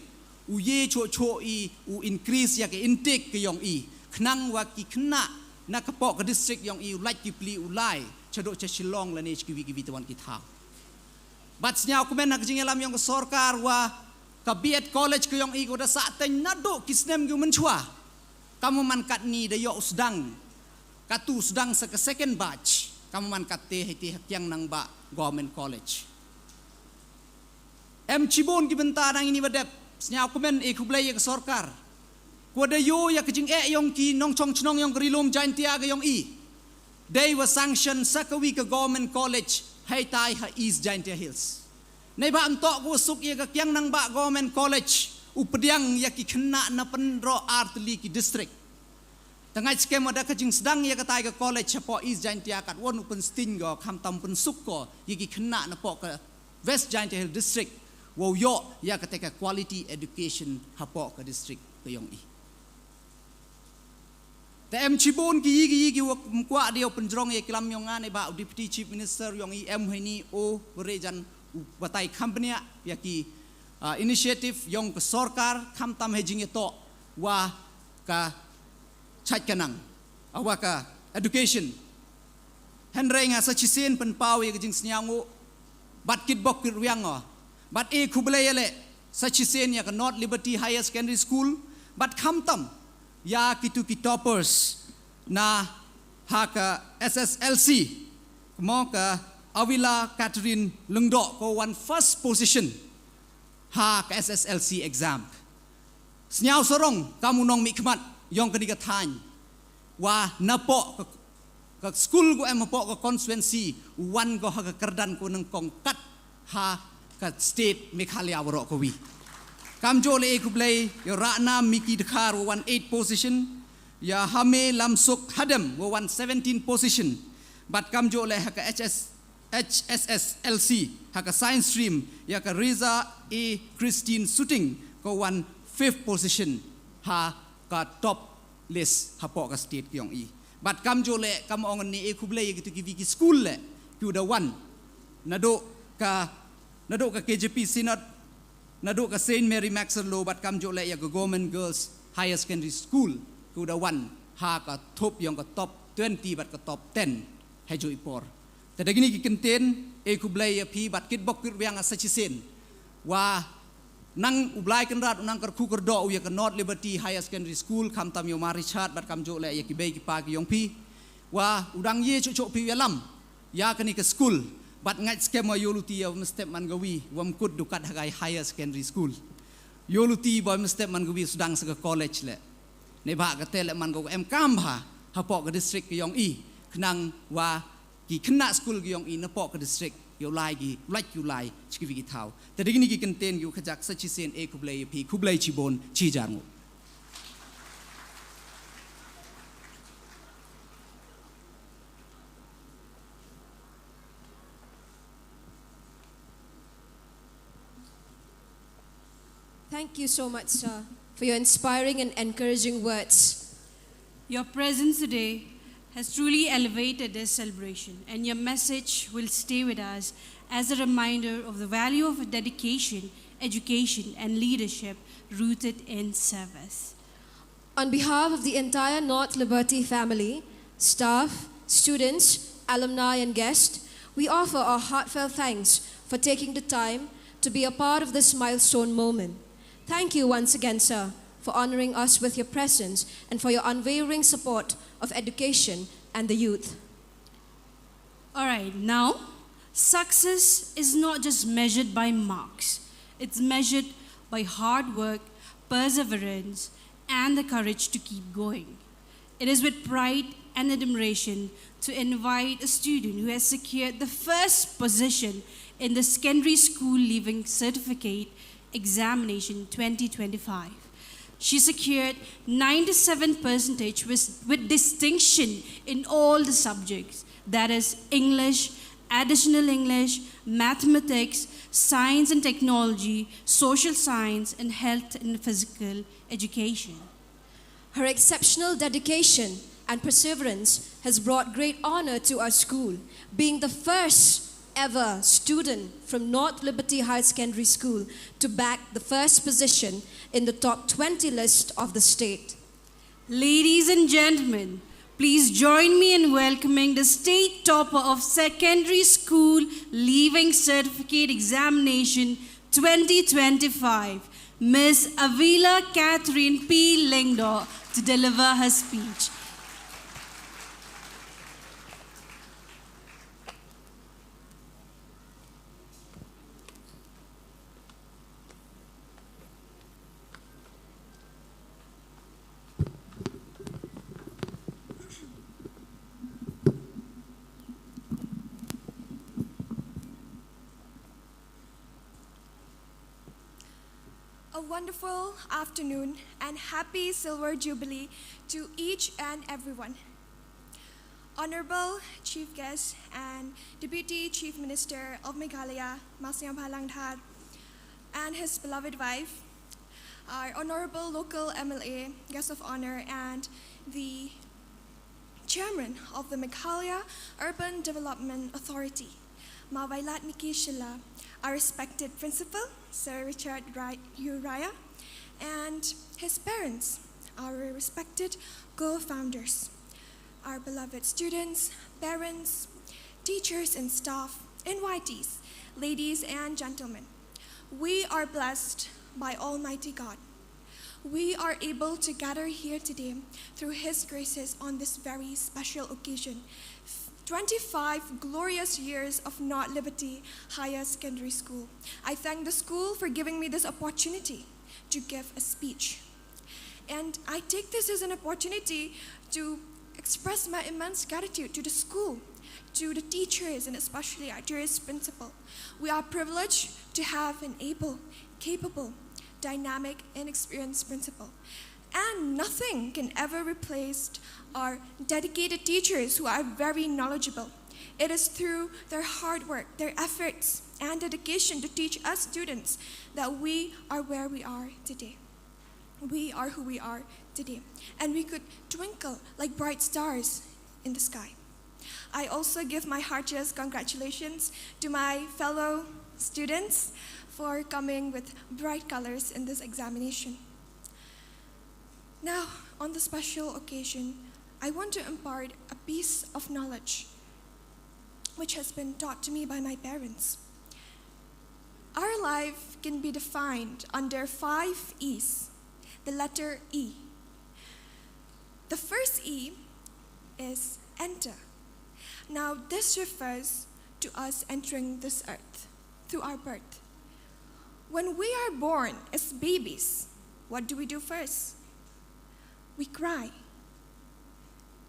u ye cho cho i u increase ya ki intake ke yong i khnang wa ki khna na ka po ka district yong i like ki pli u lai chado cha shillong la ne ki wi tawan ki tha bat snyao komen na kejing elam yong ka sarkar wa ka biet college ke yong i ko da sa ten na do kisnem gu menchua kamu man kat ni da yo sedang katu sedang sa ka second batch kamu man kat te hiti hakyang nang ba government college chibon ki benta nang ini badep snya komen e kublai ya sarkar ko da yo ya kejing yong ki nong chong chnong yong rilom jain tia ga yong i they were sanctioned sakawi ka government college hai tai ha east jain tia hills nei ba am to ko suk ya ka kyang nang ba government college updiang ya ki khna na panro artli ki district tangai scam ada kajing sedang ya katai ka college po east jain tia kat won upen sting go kham tam pen suk ko ya ki khna na po ka west jain tia hill district wo yo ya kateka quality education hapo ka district ka yong i the chibon ki kwa dia penjrong ye kilam yong ane ba deputy chief minister yong i hini o rejan batai company ya ki initiative yong ka sarkar kham tam hejing to wa ka chat kanang awa ka education henreng asa chisen pen pau ye jing snyangu bat kit bok kit wiang but e kubleyele sachisen ya ka North Liberty Higher Secondary School but khamtam ya kitu ki toppers na ha ka SSLC mo ka Avila Catherine Lungdo ko one first position ha ka SSLC exam snyau sorong kamu nong mi khmat yong ka diga than wa napo ka school ko em po ka constituency one go ha ka kerdan ko nang kong kat ha ka state Meghalaya warok ko wi kam jole e kublai ya rana miki dekhar 18 position ya hame lamsuk hadam 17 position but kam jole ha ka HSS LC ha ka science stream ya ka Riza E Christine Shooting ko 5th position ha ka top list ha po ka state kyong i but kam jole kam ong ni e kublai gitu ki school le ku da one nado ka KJP Synod, nado ka St. Mary Maxwell Law, but kam jole ya government girls higher secondary school, kuda one ha ka top yang ka top 20 but ka top 10 hejo ipor. Tadagini ki contain e kublay ya pi but kit bok kit yang asachisen. Wa nang ublay kan rat nang kar kuker do ya ka North Liberty Higher Secondary School kam tam yo mari chat but kam jole ya ki bay ki pa ki yong pi. Wa udang ye cuk pi yalam ya ka ni ka school. But ngai scam yoluti ya mestep man gawi wam kut dukat hagai higher secondary school yoluti boy mestep man gawi sedang sega college le ne ba ka tele man go em kam ha hapo ka district yong i khnang wa ki khna school yong i na po ka district yo lai gi like you lai chiki gi thau te digini gi contain yu khajak sachi sen e kublai pi kublai chibon chi jangu Thank you so much, sir, for your inspiring and encouraging words. Your presence today has truly elevated this celebration, and your message will stay with us as a reminder of the value of dedication, education, and leadership rooted in service. On behalf of the entire North Liberty family, staff, students, alumni, and guests, we offer our heartfelt thanks for taking the time to be a part of this milestone moment. Thank you once again, sir, for honoring us with your presence and for your unwavering support of education and the youth. All right, now, success is not just measured by marks. It's measured by hard work, perseverance, and the courage to keep going. It is with pride and admiration to invite a student who has secured the first position in the Secondary School Leaving Certificate Examination 2025. She secured 97% with distinction in all the subjects, that is English, Additional English, Mathematics, Science and Technology, Social Science, and Health and Physical Education. Her exceptional dedication and perseverance has brought great honor to our school, being the first ever student from North Liberty Higher Secondary School to bag the first position in the top 20 list of the state. Ladies and gentlemen, please join me in welcoming the state topper of secondary school leaving certificate examination 2025, Ms. Avila Catherine P. Lingdor, to deliver her speech. A wonderful afternoon and happy Silver Jubilee to each and everyone. Honorable Chief Guest and Deputy Chief Minister of Meghalaya, Mas Nyambhalang Dhar, and his beloved wife, our Honorable Local MLA, Guest of Honor, and the Chairman of the Meghalaya Urban Development Authority, Mawailat Niki Shilla, our respected principal, Sir Richard Uriah, and his parents, our respected co-founders, our beloved students, parents, teachers and staff, invitees, ladies and gentlemen. We are blessed by Almighty God. We are able to gather here today through His graces on this very special occasion. 25 glorious years of North Liberty Higher Secondary School. I thank the school for giving me this opportunity to give a speech. And I take this as an opportunity to express my immense gratitude to the school, to the teachers, and especially our dearest principal. We are privileged to have an able, capable, dynamic, and experienced principal. And nothing can ever replace our dedicated teachers who are very knowledgeable. It is through their hard work, their efforts, and dedication to teach us students that we are where we are today. We are who we are today. And we could twinkle like bright stars in the sky. I also give my heartiest congratulations to my fellow students for coming with bright colors in this examination. Now, on the special occasion, I want to impart a piece of knowledge which has been taught to me by my parents. Our life can be defined under 5 E's. The letter E. The first E is enter. Now, this refers to us entering this earth through our birth. When we are born as babies, what do we do first? We cry.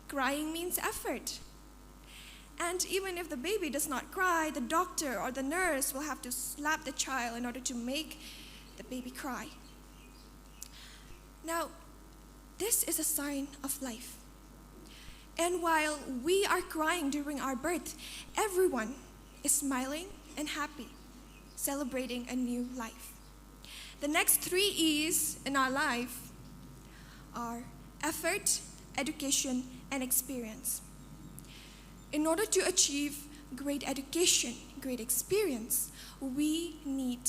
Crying means effort. And even if the baby does not cry, the doctor or the nurse will have to slap the child in order to make the baby cry. Now, this is a sign of life. And while we are crying during our birth, everyone is smiling and happy, celebrating a new life. The next 3 E's in our life are effort, education, and experience. In order to achieve great education, great experience, we need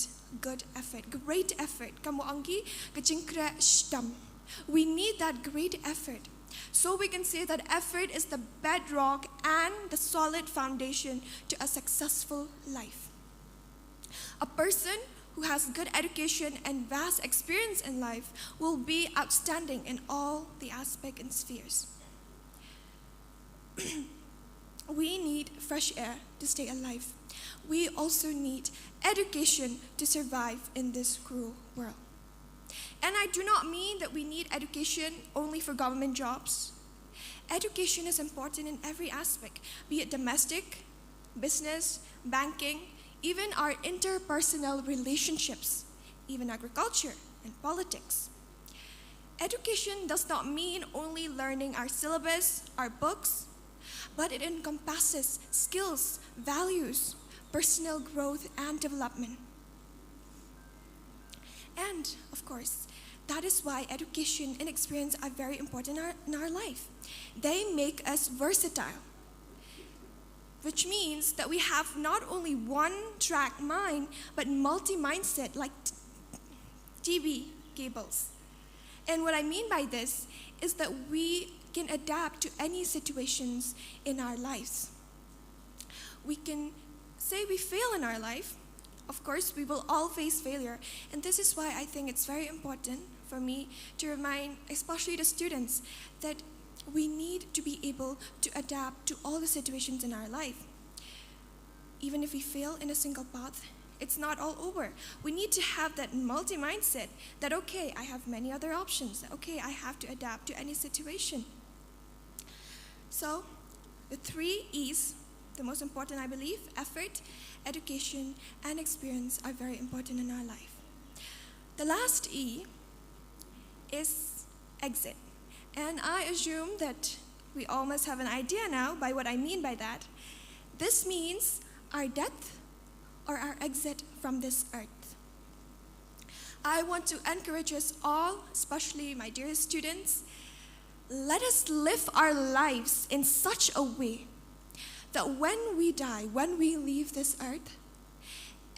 good effort, great effort. We need that great effort. So we can say that effort is the bedrock and the solid foundation to a successful life. A person who has good education and vast experience in life will be outstanding in all the aspects and spheres. We need fresh air to stay alive. We also need education to survive in this cruel world. And I do not mean that we need education only for government jobs. Education is important in every aspect, be it domestic, business, banking, even our interpersonal relationships, even agriculture and politics. Education does not mean only learning our syllabus, our books, but it encompasses skills, values, personal growth and development. And, of course, that is why education and experience are very important in our life. They make us versatile, which means that we have not only one-track mind, but multi-mindset like TV cables. And what I mean by this is that we can adapt to any situations in our lives. We can say we fail in our life. Of course, we will all face failure. And this is why I think it's very important for me to remind, especially the students, that we need to be able to adapt to all the situations in our life. Even if we fail in a single path, it's not all over. We need to have that multi-mindset that, okay, I have many other options. Okay, I have to adapt to any situation. So, the 3 E's, the most important, I believe, effort, education, and experience are very important in our life. The last E is exit. And I assume that we all must have an idea now by what I mean by that. This means our death or our exit from this earth. I want to encourage us all, especially my dearest students, let us live our lives in such a way that when we die, when we leave this earth,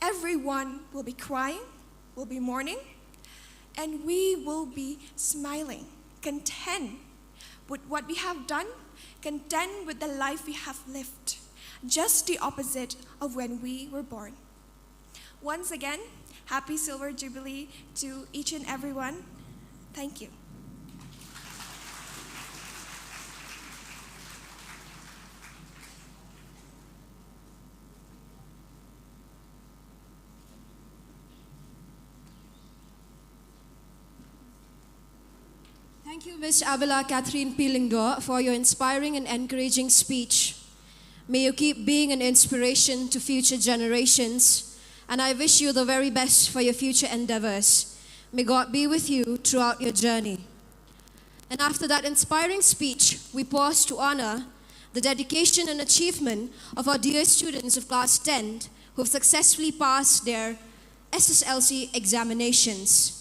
everyone will be crying, will be mourning, and we will be smiling, content with what we have done, content with the life we have lived, just the opposite of when we were born. Once again, happy Silver Jubilee to each and everyone. Thank you. Thank you, Ms. Abela Catherine Pilingdor, for your inspiring and encouraging speech. May you keep being an inspiration to future generations, and I wish you the very best for your future endeavors. May God be with you throughout your journey. And after that inspiring speech, we pause to honor the dedication and achievement of our dear students of Class 10 who have successfully passed their SSLC examinations.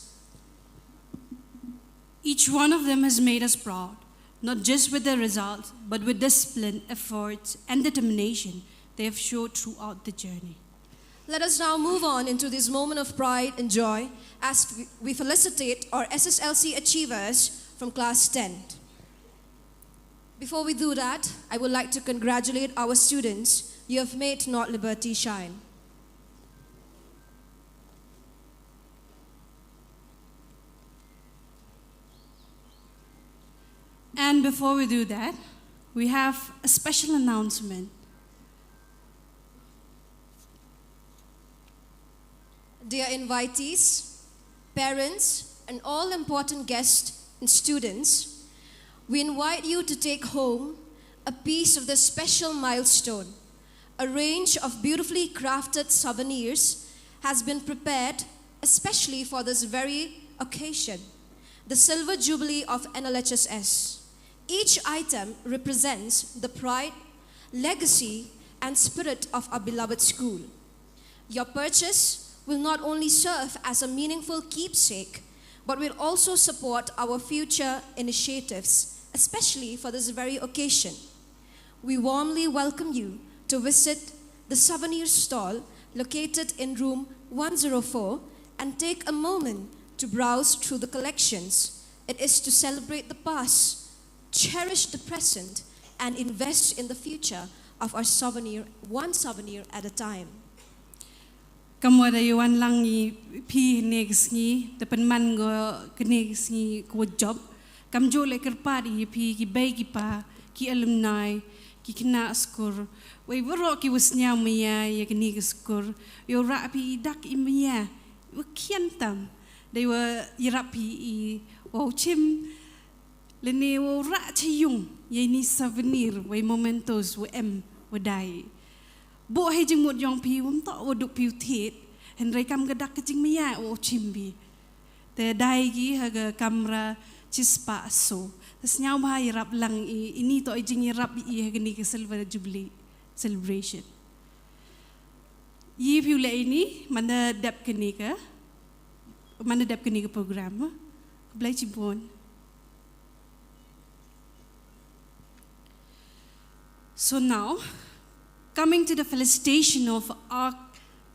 Each one of them has made us proud, not just with their results, but with discipline, effort, and determination they have showed throughout the journey. Let us now move on into this moment of pride and joy as we felicitate our SSLC achievers from Class 10. Before we do that, I would like to congratulate our students. You have made North Liberty shine. And before we do that, we have a special announcement. Dear invitees, parents, and all important guests and students, we invite you to take home a piece of this special milestone. A range of beautifully crafted souvenirs has been prepared especially for this very occasion, the Silver Jubilee of NLHSS. Each item represents the pride, legacy, and spirit of our beloved school. Your purchase will not only serve as a meaningful keepsake, but will also support our future initiatives, especially for this very occasion. We warmly welcome you to visit the souvenir stall located in room 104 and take a moment to browse through the collections. It is to celebrate the past, cherish the present, and invest in the future of our souvenir, one souvenir at a time. Kamwadayawan lang ni pi negs ni depan man go negs ni ko job kamjo le kerpadi pi ki bay ki pa ki alumni ki kena skur we woro ki wasnya maya ya kini skur yo ra pi dak imya we kiantam they were yirapi o chim lene wo ra chiyung ye ni souvenir we momentos we em we dai bộ hay chừng một dòng pi vốn tọ vô đục piu thiệt hình ray cam gadak cái chừng mía ô chim bi te dai gi haga camera chispa so tas nhau bahai rap lang ini to jing rap i haga ni ke Silver Jubilee celebration yi piu le ini mana dap ke ni ke program Bly Chibon. So now, coming to the felicitation of our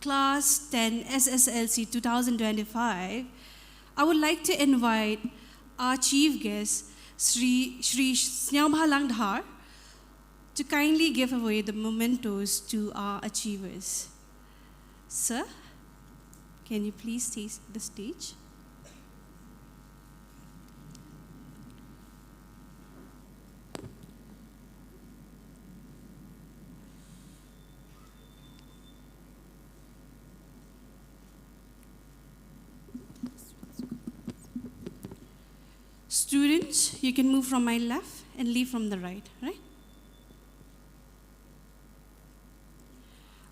Class 10 SSLC 2025, I would like to invite our chief guest, Shri Snyabha Dhar, to kindly give away the mementos to our achievers. Sir, can you please take the stage? Students, you can move from my left and leave from the right, right?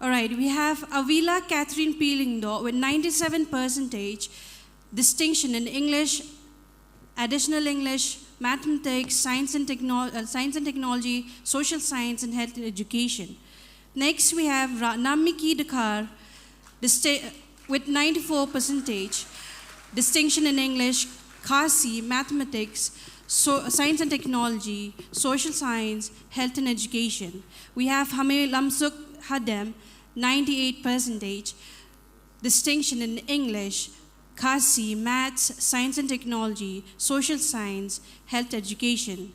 All right, we have Avila Catherine Peelingdo with 97% distinction in English, additional English, mathematics, science and technology, social science, and health and education. Next, we have Namiki Dakar with 94% distinction in English, Kasi, mathematics, science and technology, social science, health and education. We have Hame Lamsuk Hadem, 98% distinction in English, Kasi, maths, science and technology, social science, health education.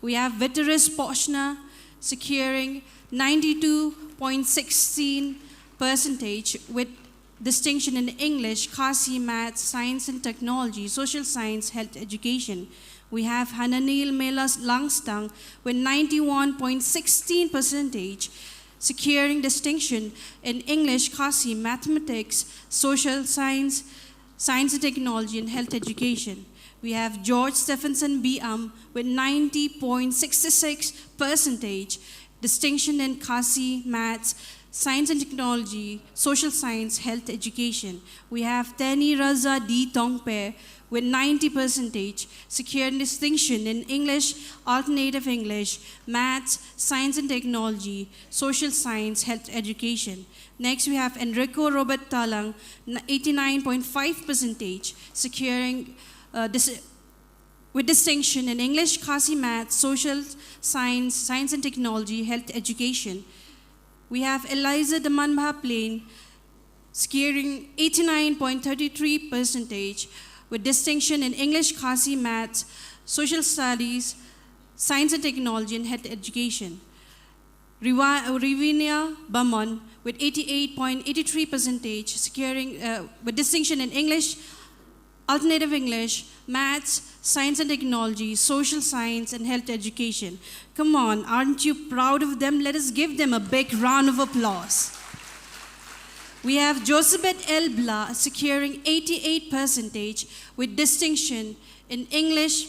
We have Viteris Poshna securing 92.16% with distinction in English, Kasi, maths, science and technology, social science, health education. We have Hananil Melas Langstang with 91.16%, securing distinction in English, Kasi, mathematics, social science, science and technology, and health education. We have George Stephenson B.M. with 90.66%, distinction in Kasi, maths, science and technology, social science, health education. We have Teni Raza D. Tongpe with 90%, secured distinction in English, alternative English, maths, science and technology, social science, health education. Next, we have Enrico Robert Talang, 89.5%, securing with distinction in English, Kasi, maths, social science, science and technology, health education. We have Eliza Damanbha Plain, securing 89.33% with distinction in English, Kasi, maths, social studies, science and technology, and health education. Rivinia Bamon with 88.83%, securing with distinction in English, alternative English, maths, science and technology, social science, and health education. Come on, aren't you proud of them? Let us give them a big round of applause. We have Josephat El Bla securing 88% with distinction in English,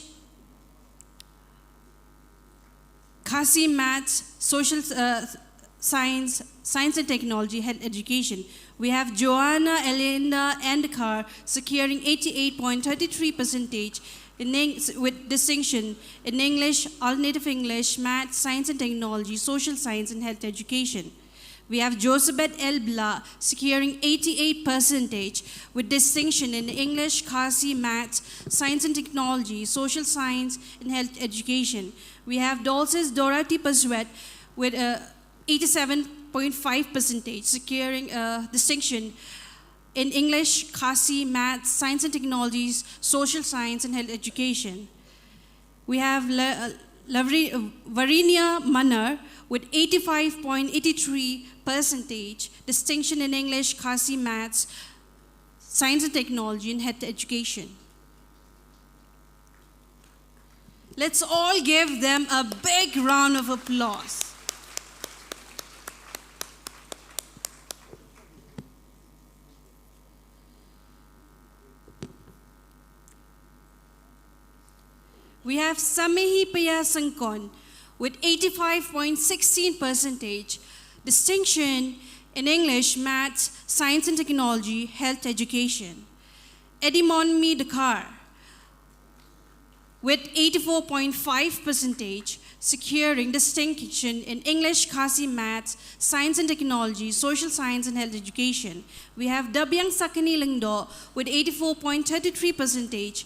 Kasi, maths, social science, science and technology, health education. We have Joanna Elenda Endkar securing 88.33% with distinction in English, alternative English, maths, science and technology, social science, and health education. We have Josephat El Bla securing 88% with distinction in English, Kasi, maths, science and technology, social science, and health education. We have Dulces Dorothy Paswet with 87.5%, securing distinction in English, Kasi, maths, science and technologies, social science, and health education. We have Varinia Manar with 85.83%, distinction in English, Kasi, maths, science and technology, and health education. Let's all give them a big round of applause. We have Samehi Paya Sangkon with 85.16%, distinction in English, maths, science and technology, health education. Edimon Dakar with 84.5%, securing distinction in English, Kasi, maths, science and technology, social science, and health education. We have Dabyang Sakani Lingdo with 84.33%,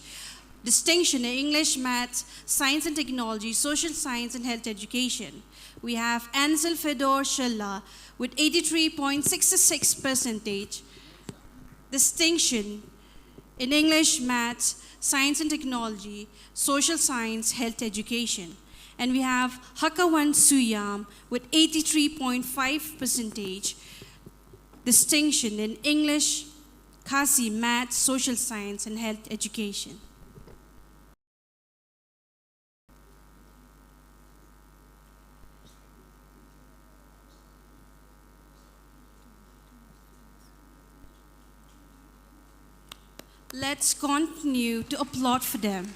distinction in English, Maths, Science and Technology, Social Science and Health Education. We have Ansel Fedor Shella with 83.66%, distinction in English, Maths, Science and Technology, Social Science, Health Education. And we have Hakawan Suyam with 83.5%, distinction in English, Khasi, Maths, Social Science, and Health Education. Let's continue to applaud for them.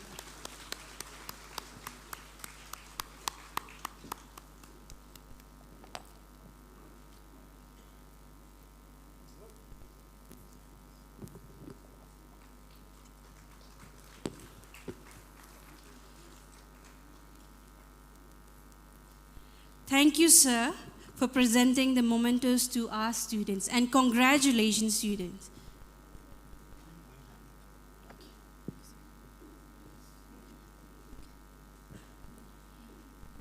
Thank you, sir, for presenting the mementos to our students, and congratulations, students.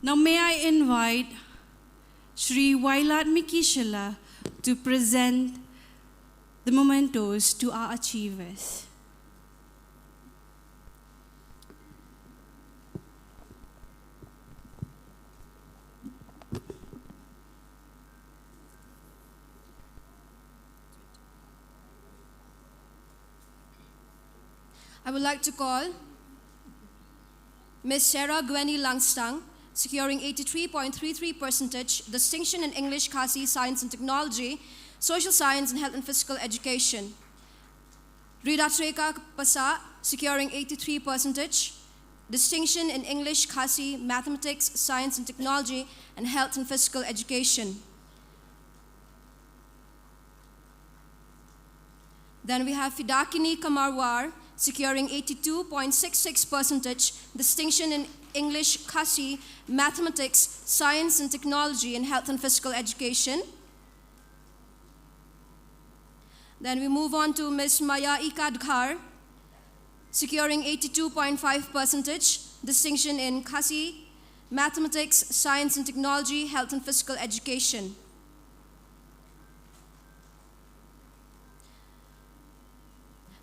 Now may I invite Shri Vailatmiki Shilla to present the mementos to our achievers. I would like to call Ms. Sarah Gwenny Langstang, securing 83.33%, distinction in English, Khasi, Science and Technology, Social Science and Health and Physical Education. Ridatreka Pasa, securing 83%, distinction in English, Khasi, Mathematics, Science and Technology, and Health and Physical Education. Then we have Fidakini Kamarwar, securing 82.66%, distinction in English, Khasi, Mathematics, Science and Technology, and Health and Physical Education. Then we move on to Ms. Maya Ikadkhar, securing 82.5%, distinction in Khasi, Mathematics, Science and Technology, Health and Physical Education.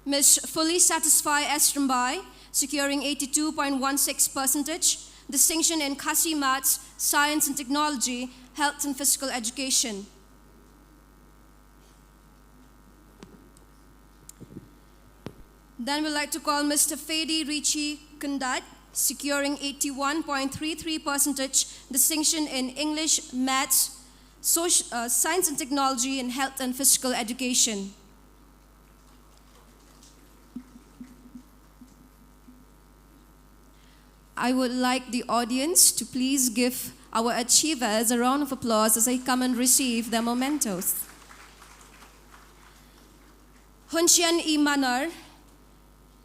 Ms. Fully Satisfy Estrambai, securing 82.16%, distinction in Khasi Maths, Science and Technology, Health and Physical Education. Then we'd like to call Mr. Fedi Richi Kundat, securing 81.33%, distinction in English, Maths, Science and Technology, and Health and Physical Education. I would like the audience to please give our achievers a round of applause as they come and receive their mementos. Hunchian E. Manar,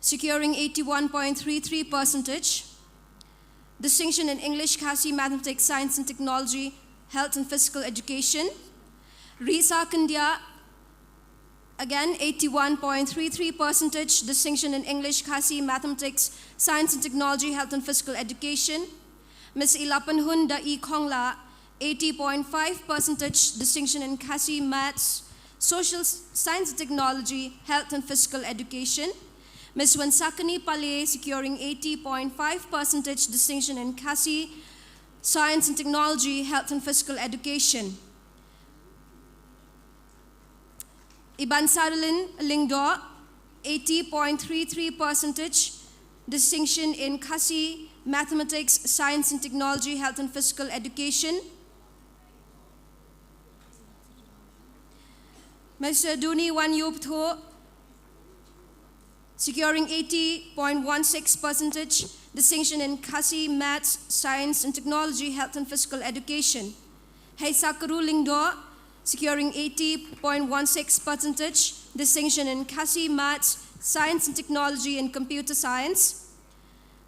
securing 81.33%, distinction in English, Khasi, Mathematics, Science and Technology, Health and Physical Education. Risa Kandya, again 81.33%, distinction in English, Khasi, Mathematics, Science and Technology, Health and Physical Education. Ms. Ilapanhun Da E. Khongla, 80.5%, distinction in Khasi, Maths, Social Science and Technology, Health and Physical Education. Ms. Wansakani Pale, securing 80.5%, distinction in Khasi, Science and Technology, Health and Physical Education. Iban Saralin Lingdo, 80.33%, distinction in Khasi, Mathematics, Science and Technology, Health and Physical Education. Mr. Duni Wanyuptho, securing 80.16%, distinction in Khasi, Maths, Science and Technology, Health and Physical Education. Heisakaru Lingdo, securing 80.16%, distinction in Khasi, Maths, Science and Technology, and Computer Science.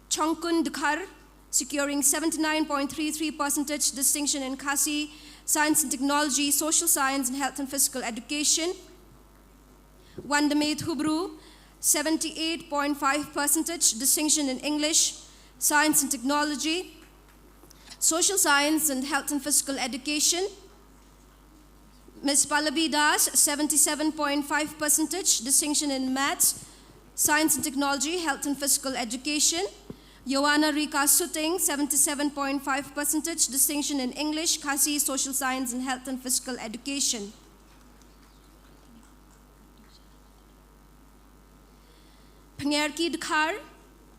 Chongkun Dukhar, securing 79.33%, distinction in Khasi, Science and Technology, Social Science, and Health and Physical Education. Wandamit Hubru, 78.5% distinction in English, Science and Technology, Social Science and Health and Physical Education. Ms. Pallavi Das, 77.5% distinction in Maths, Science and Technology, Health and Physical Education. Joanna Rika Suting, 77.5% distinction in English, Khasi, Social Science and Health and Physical Education. Pangerki Dakhar,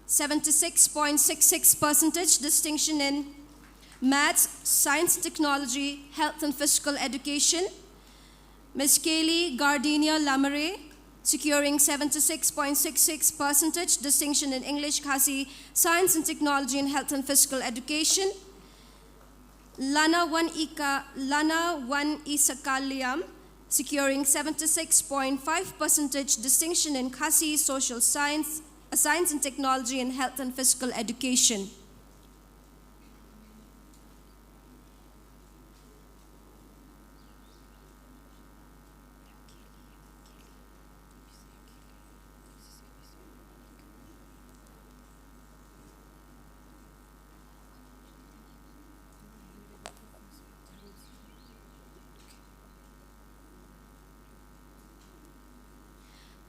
76.66% distinction in Maths, Science and Technology, Health and Physical Education. Ms. Kaylee Gardenia Lamare, securing 76.66% distinction in English, Khasi, Science and Technology and Health and Physical Education. Lana Wan Isakaliam, securing 76.5% distinction in Khasi, Social Science, Science and Technology and Health and Physical Education.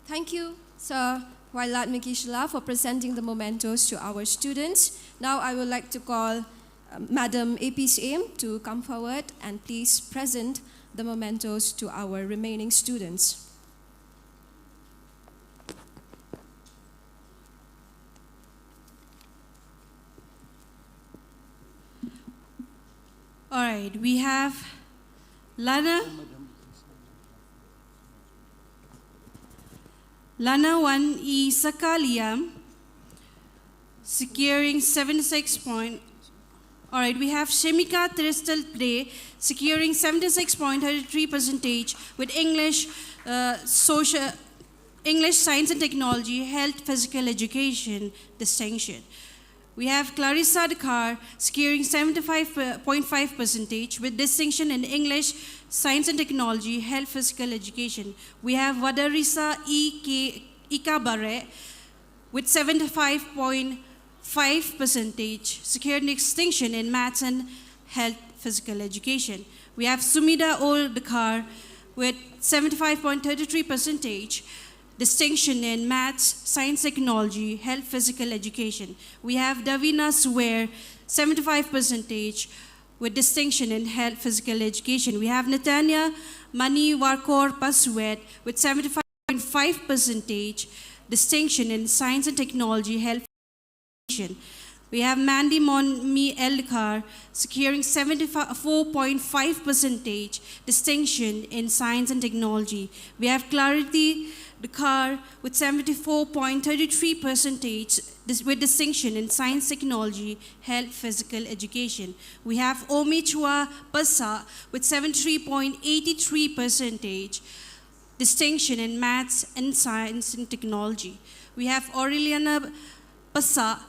Thank you, Sir Wailat Mikishla, for presenting the mementos to our students. Now I would like to call Madam APCM to come forward and please present the mementos to our remaining students. All right, we have Lana Wan Isakaliam, securing 76 point. All right, we have Shemika Tristal Play, securing 76.33% with English, Science and Technology, Health, Physical Education distinction. We have Clarissa Dakhar, securing 75.5% with distinction in English, Science and Technology, Health, Physical Education. We have Wadarisa Ikabare with 75.5%, secured distinction in Maths and Health, Physical Education. We have Sumida Ol Dakhar with 75.33%, distinction in Maths, Science, Technology, Health, Physical Education. We have Davina Swear, 75% with distinction in Health, Physical Education. We have Natanya Mani Warkor Paswet with 75.5% distinction in Science and Technology, Health, Physical Education. We have Mandy Monmi Eldkar, securing 74.5% distinction in Science and Technology. We have Clarity Dakhar with 74.33% with distinction in Science, Technology, Health, Physical Education. We have Omichwa Pasa with 73.83% distinction in Maths and Science and Technology. We have Aureliana Pasa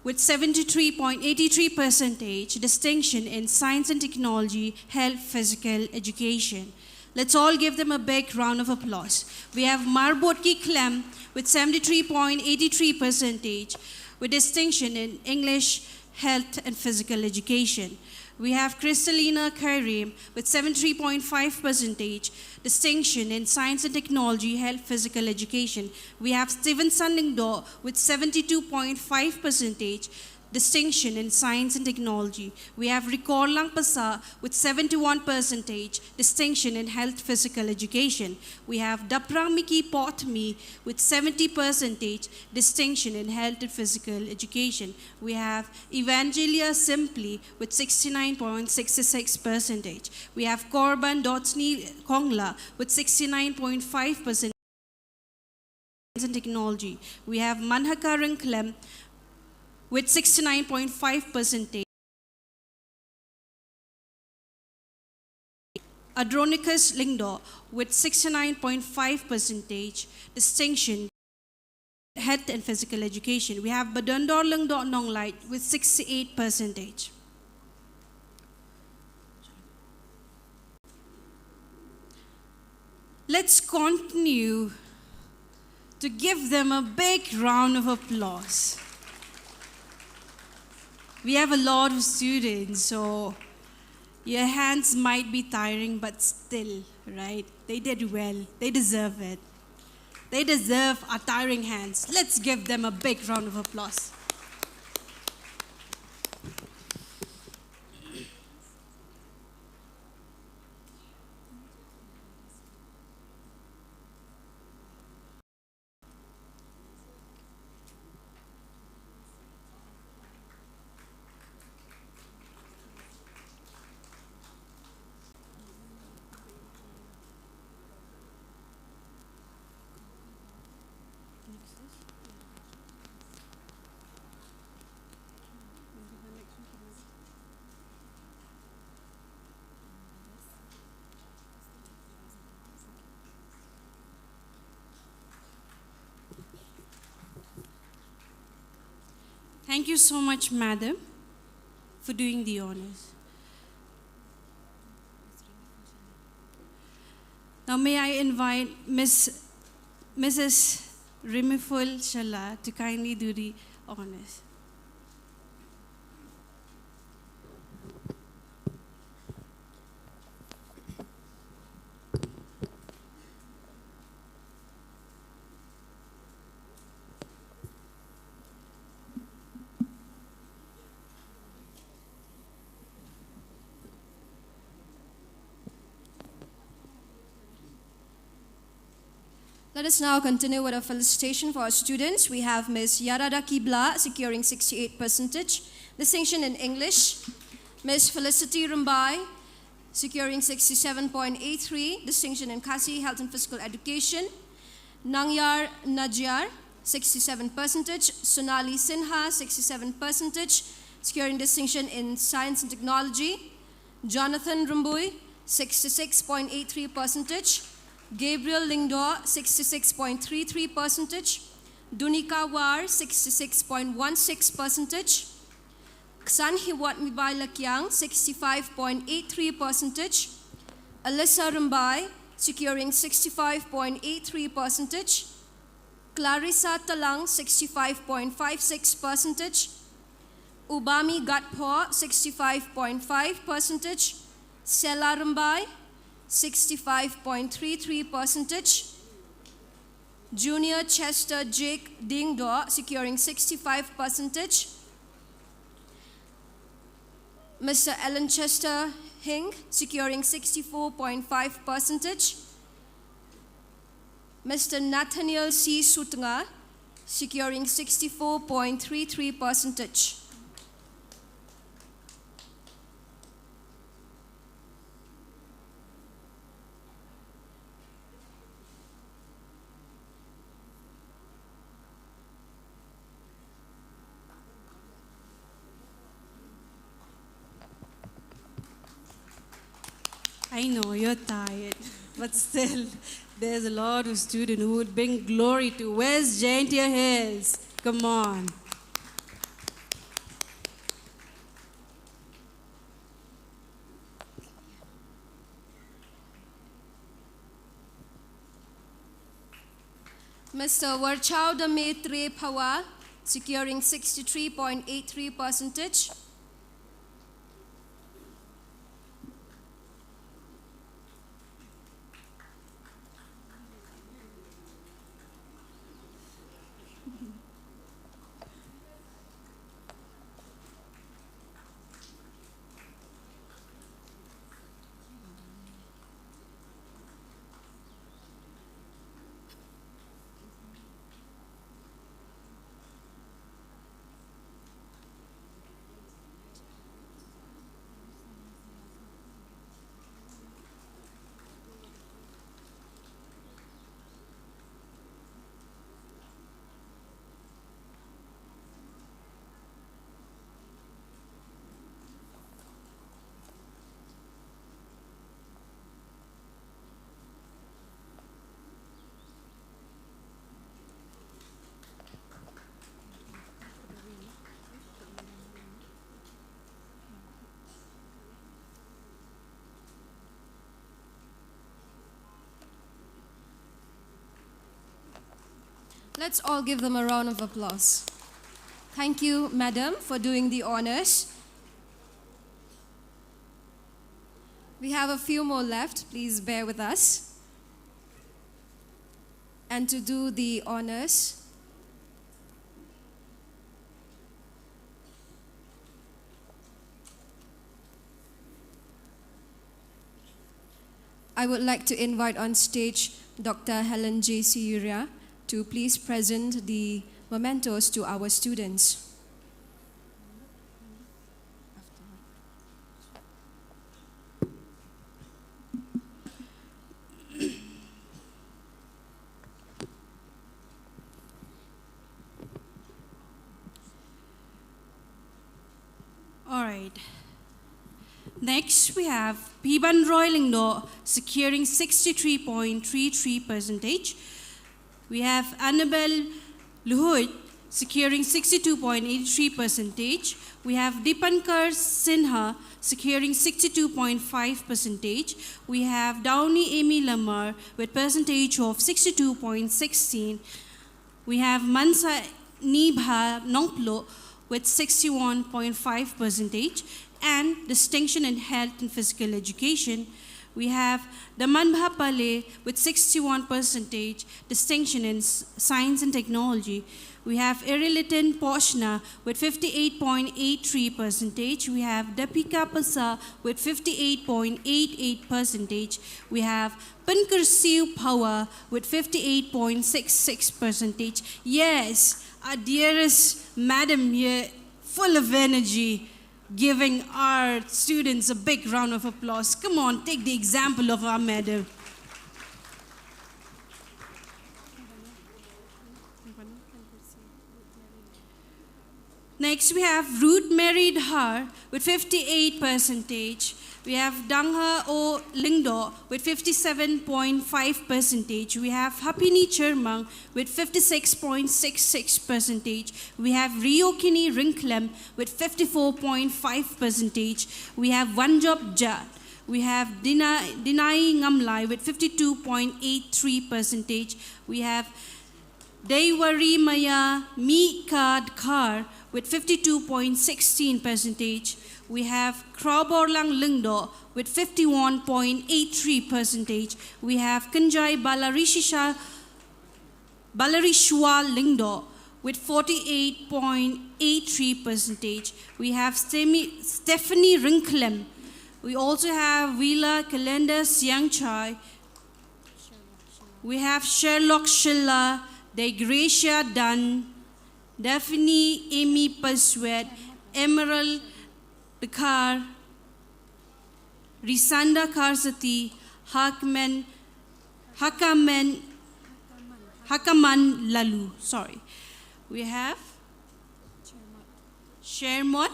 with 73.83% distinction in Science and Technology, Health, Physical Education. Let's all give them a big round of applause. We have Marbotki Clem with 73.83% with distinction in English, Health, and Physical Education. We have Kristalina Karim with 73.5% distinction in Science and Technology, Health, Physical Education. We have Steven Sandingdo with 72.5% distinction in Science and Technology. We have Ricor Langpasa with 71% distinction in Health, Physical Education. We have Dapramiki Potmi with 70% distinction in Health and Physical Education. We have Evangelia Simply with 69.66%. We have Korban Dotsni Kongla with 69.5% in Technology. We have Manhakaran Clem with 69.5%. Adronicus Lingdo with 69.5% distinction Health and Physical Education. We have Badundor Lingdo Nonglight with 68%. Let's continue to give them a big round of applause. We have a lot of students, so your hands might be tiring, but still, right? They did well. They deserve it. They deserve our tiring hands. Let's give them a big round of applause. Thank you so much, madam, for doing the honors. Now may I invite Mrs. Rimiful Shala to kindly do the honors. Let us now continue with a felicitation for our students. We have Ms. Yarada Kibla securing 68%, distinction in English. Ms. Felicity Rumbai securing 67.83, distinction in Kasi, Health and Physical Education. Nangyar Najjar, 67%. Sonali Sinha, 67%, securing distinction in Science and Technology. Jonathan Rumbui, 66.83%. Gabriel Lingdo, 66.33%. Dunika War, 66.16%. Ksan Hiwat Mibai Lakyang, 65.83%. Alyssa Rumbai, securing 65.83%. Clarissa Talang, 65.56%. Ubami Gatpo, 65.5%. Sela Rumbai, 65.33%. Junior Chester Jake Dingdo securing 65%. Mr. Alan Chester Hing securing 64.5%. Mr. Nathaniel C. Sutanga securing 64.33%. I know you're tired, but still, there's a lot of students who would bring glory to West Jaintia Hills. Come on. Mr. Warchao Dametre Pawal securing 63.83%. Let's all give them a round of applause. Thank you, Madam, for doing the honors. We have a few more left. Please bear with us. And to do the honors, I would like to invite on stage Dr. Helen J.C. Uria to please present the mementos to our students. All right. Next, we have Piban Roy Lingdo securing 63.33%. We have Annabelle Luhut securing 62.83%. We have Dipankar Sinha securing 62.5%. We have Downey Amy Lamar with percentage of 62.16. We have Mansa Nibha Nongplo with 61.5%, and distinction in health and physical education. We have Damanbha Pale with 61%, distinction in science and technology. We have Irilitan Poshna with 58.83%. We have Dapika Pasa with 58.88%. We have Pankarsiv Power with 58.66%. Yes, our dearest madam here, full of energy, giving our students a big round of applause. Come on, take the example of our madam. Next, we have Ruth Mary Dhar with 58%. We have Dangha O Lingdo with 57.5%. We have Hapini Chermang with 56.66%. We have Ryokini Rinklem with 54.5%. We have Wanjop Jat. We have Dinai Ngamlai with 52.83%. We have Dewari Maya Mikad Kar with 52.16%. We have Kraborlang Lingdo with 51.83%. We have Kanjai Balarishwa Lingdo with 48.83%. We have Stephanie Rinklem. We also have Vila Kalenda Siangchai. We have Sherlock Schiller, Degracia Dunn, Daphne Amy Paswet, Emerald Dakar, Risanda Karsati, Hakaman Lalu. Sorry. We have Shermot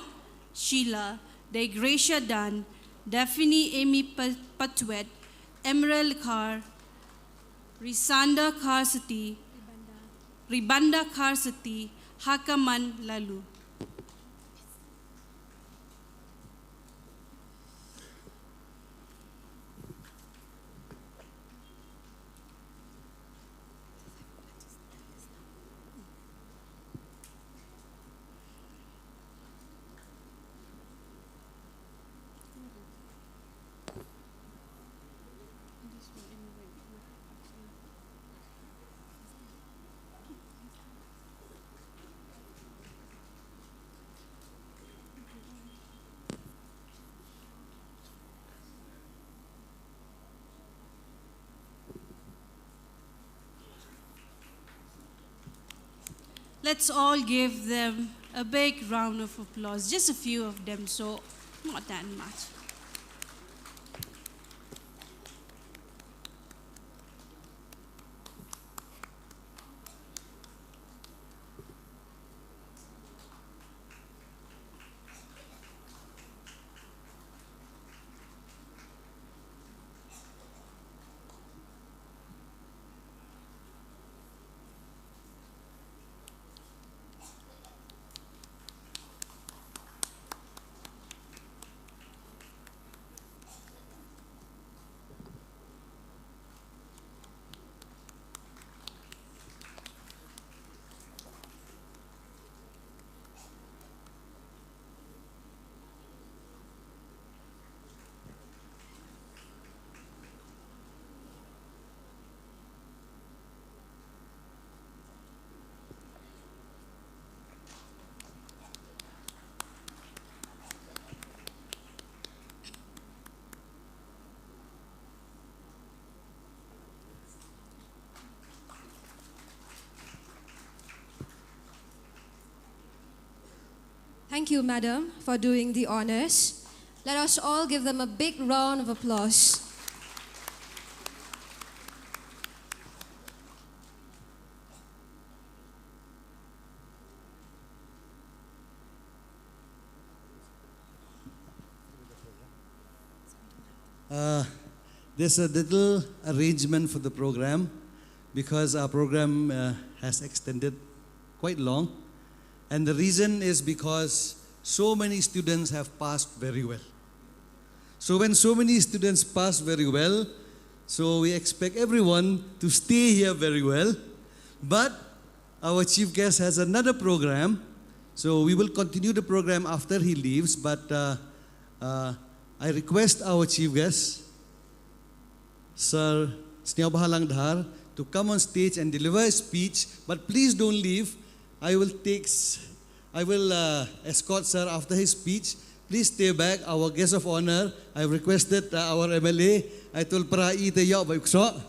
Sheila, Degracia Dunn, Daphne Amy Patwet, Emerald Kar, Risanda Karsati, Ribanda Karsati, Hakaman Lalu. Let's all give them a big round of applause. Just a few of them, so not that much. Thank you, Madam, for doing the honors. Let us all give them a big round of applause. There's a little arrangement for the program because our program has extended quite long. And the reason is because so many students have passed very well. So when so many students pass very well, so we expect everyone to stay here very well. But our chief guest has another program, so we will continue the program after he leaves. But I request our chief guest, Sir Snehaw Bahalang Dhar, to come on stage and deliver a speech. But please don't leave. I will escort Sir after his speech. Please stay back. Our guest of honor, I requested our MLA, I told Pra'i Tayo Baykso,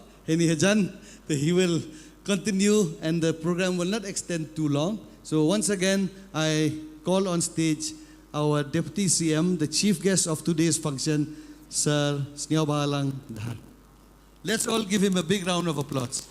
that he will continue and the program will not extend too long. So once again, I call on stage our Deputy CM, the chief guest of today's function, Sir Snehaw Bahalang Dhar. Let's all give him a big round of applause.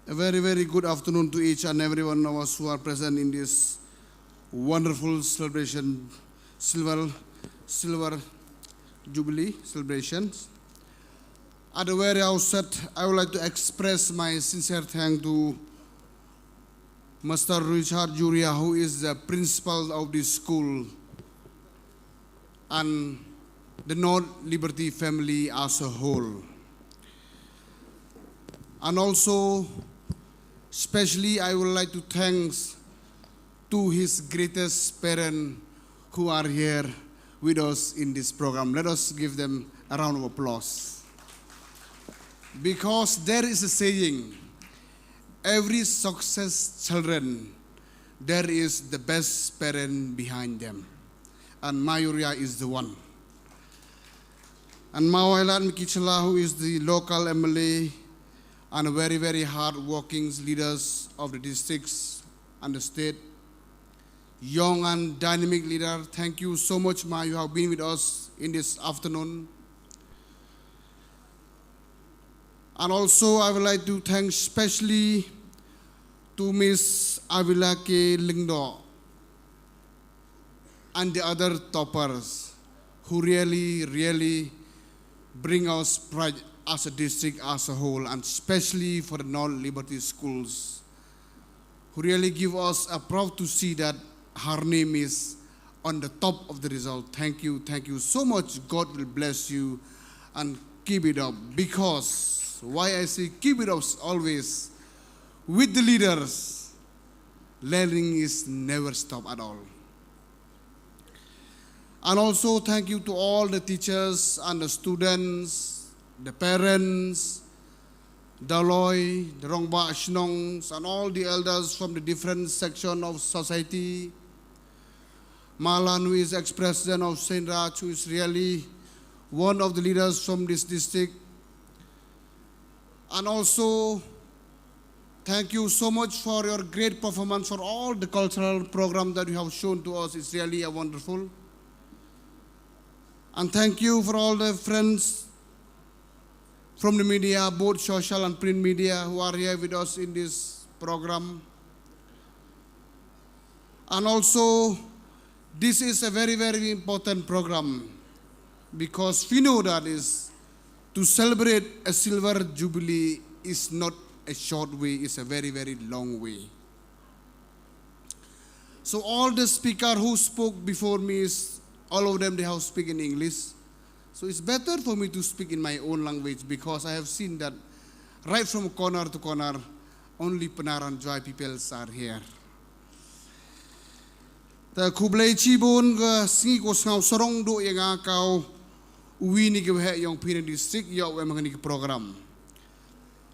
A very, very good afternoon to each and every one of us who are present in this wonderful celebration, Silver Jubilee celebrations. At the very outset, I would like to express my sincere thanks to Mr. Richard Juria, who is the principal of this school, and the North Liberty family as a whole. And also, especially I would like to thank to his greatest parents who are here with us in this program. Let us give them a round of applause. Because there is a saying, every success children, there is the best parent behind them. And Mayuria is the one. And Mawailan Mikichala, who is the local MLA, and very, very hard-working leaders of the districts and the state. Young and dynamic leader, thank you so much, Ma. You have been with us in this afternoon. And also, I would like to thank especially to Miss Avila K. Lingdo and the other toppers who really bring us pride as a district as a whole, and especially for the non-liberty schools, who really give us a proud to see that her name is on the top of the result. Thank you so much. God will bless you and keep it up. Because, why I say keep it up always, with the leaders, learning is never stop at all. And also thank you to all the teachers and the students, the parents, the Loy, the Rongba Shnongs, and all the elders from the different sections of society. Malan, who is ex-president of Saint Raj, who is really one of the leaders from this district. And also, thank you so much for your great performance for all the cultural program that you have shown to us. It's really a wonderful. And thank you for all the friends from the media, both social and print media, who are here with us in this program. And also, this is a very, very important program because we know that is to celebrate a silver jubilee is not a short way, it's a very, very long way. So all the speakers who spoke before me, all of them, they have spoken in English. So it's better for me to speak in my own language because I have seen that right from corner to corner, only Penaran Joy peoples are here. The Kublai Chibun, Singi Kosnau Sorong do yang akau, uwi ni kewe yang pina district ya we mangani program.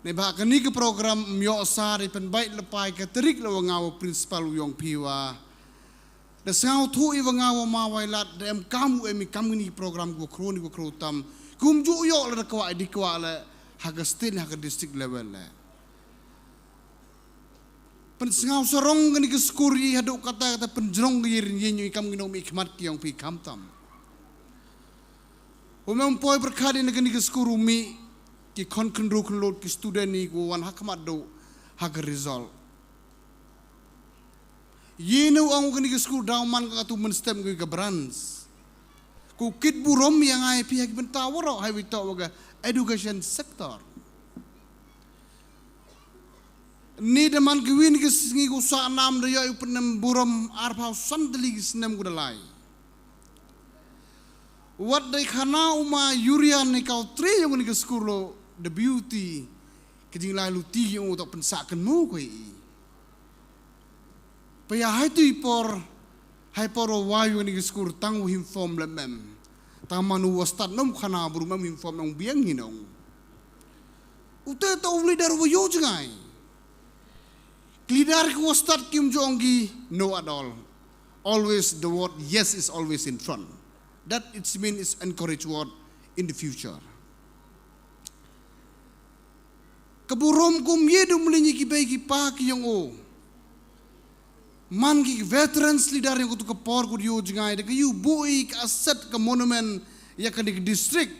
Nei bah kani ke program myo sari pen baik lepai ke terik lo ngau principal uyong piwa. Da sao thu i ngau mawai lat dem kamu emi kamu ni program go kroni go krotam. Kum ju yo la kwa di kwa la haga state haga district level la. Pen sangau sorong kani ke skuri haduk kata penjrong yir nyenyu kam ngino mi khmat ki yong pi kamtam. Umam poi berkadi na kani ke skuru mi ki konkenro kenlot ki student ni go wan hakmat do haga result. Yenu ang kani ke skuru daw man ka tu men stem go brands. Ku kit burom yang ai pihak bentawaro hai wito waga education sector. Ni deman gewin ke singi ku sa nam de yo penem burom arpau sandeli snem ku dalai. What they kana uma yurian ni kau tre yang ni ke skulo the beauty kejing lai lu ti yang untuk pensakan mu koi. Paya hai tu ipor hai poro wayu ni ke skul tang him form le mem. Tamanu wastat nom kana buru mem him form nong biang hinong. Ute to uli dar wo yo jangai. Lidar ko start kim jongi no at all. Always the word yes is always in front. That it means is encourage word in the future. Kaburom kum yedu melinyi ki baiki pa ki yong o. Man ki veterans lidar yang kutu kapor ku diyo jangai de kayu bui ka aset ka monument ya ka di district.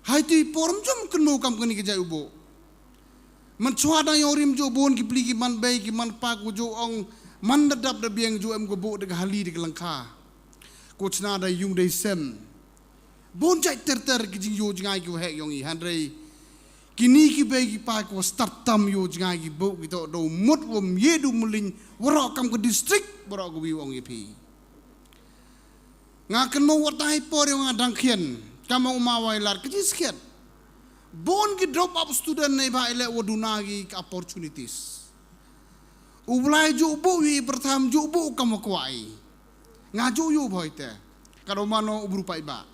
Hai tu porum jom kenu kam kani ke jai ubo. Mencuada yang orim jo bon ki pli ki man bay ki man pa ku jo ong man dadap da biang jo em go bo de hali de langka. Ko chna da yung de sem. Bon jai ter ki jing yo jangai ki hek yong i handrei. Kini ki bay ki pa ko start tam yo jangai ki bo ki to do mut wom yedu mulin waro kam ko district waro go wi wong ipi. Ngaken mo watai por yang adang khian kam umawai lar ki jiskiat. Bon ki drop up student nei ba ele wadunagi opportunities. Ublai ju bu wi pertam ju bu kam kwai. Ngaju yu boite. Karo mano ubrupai ba.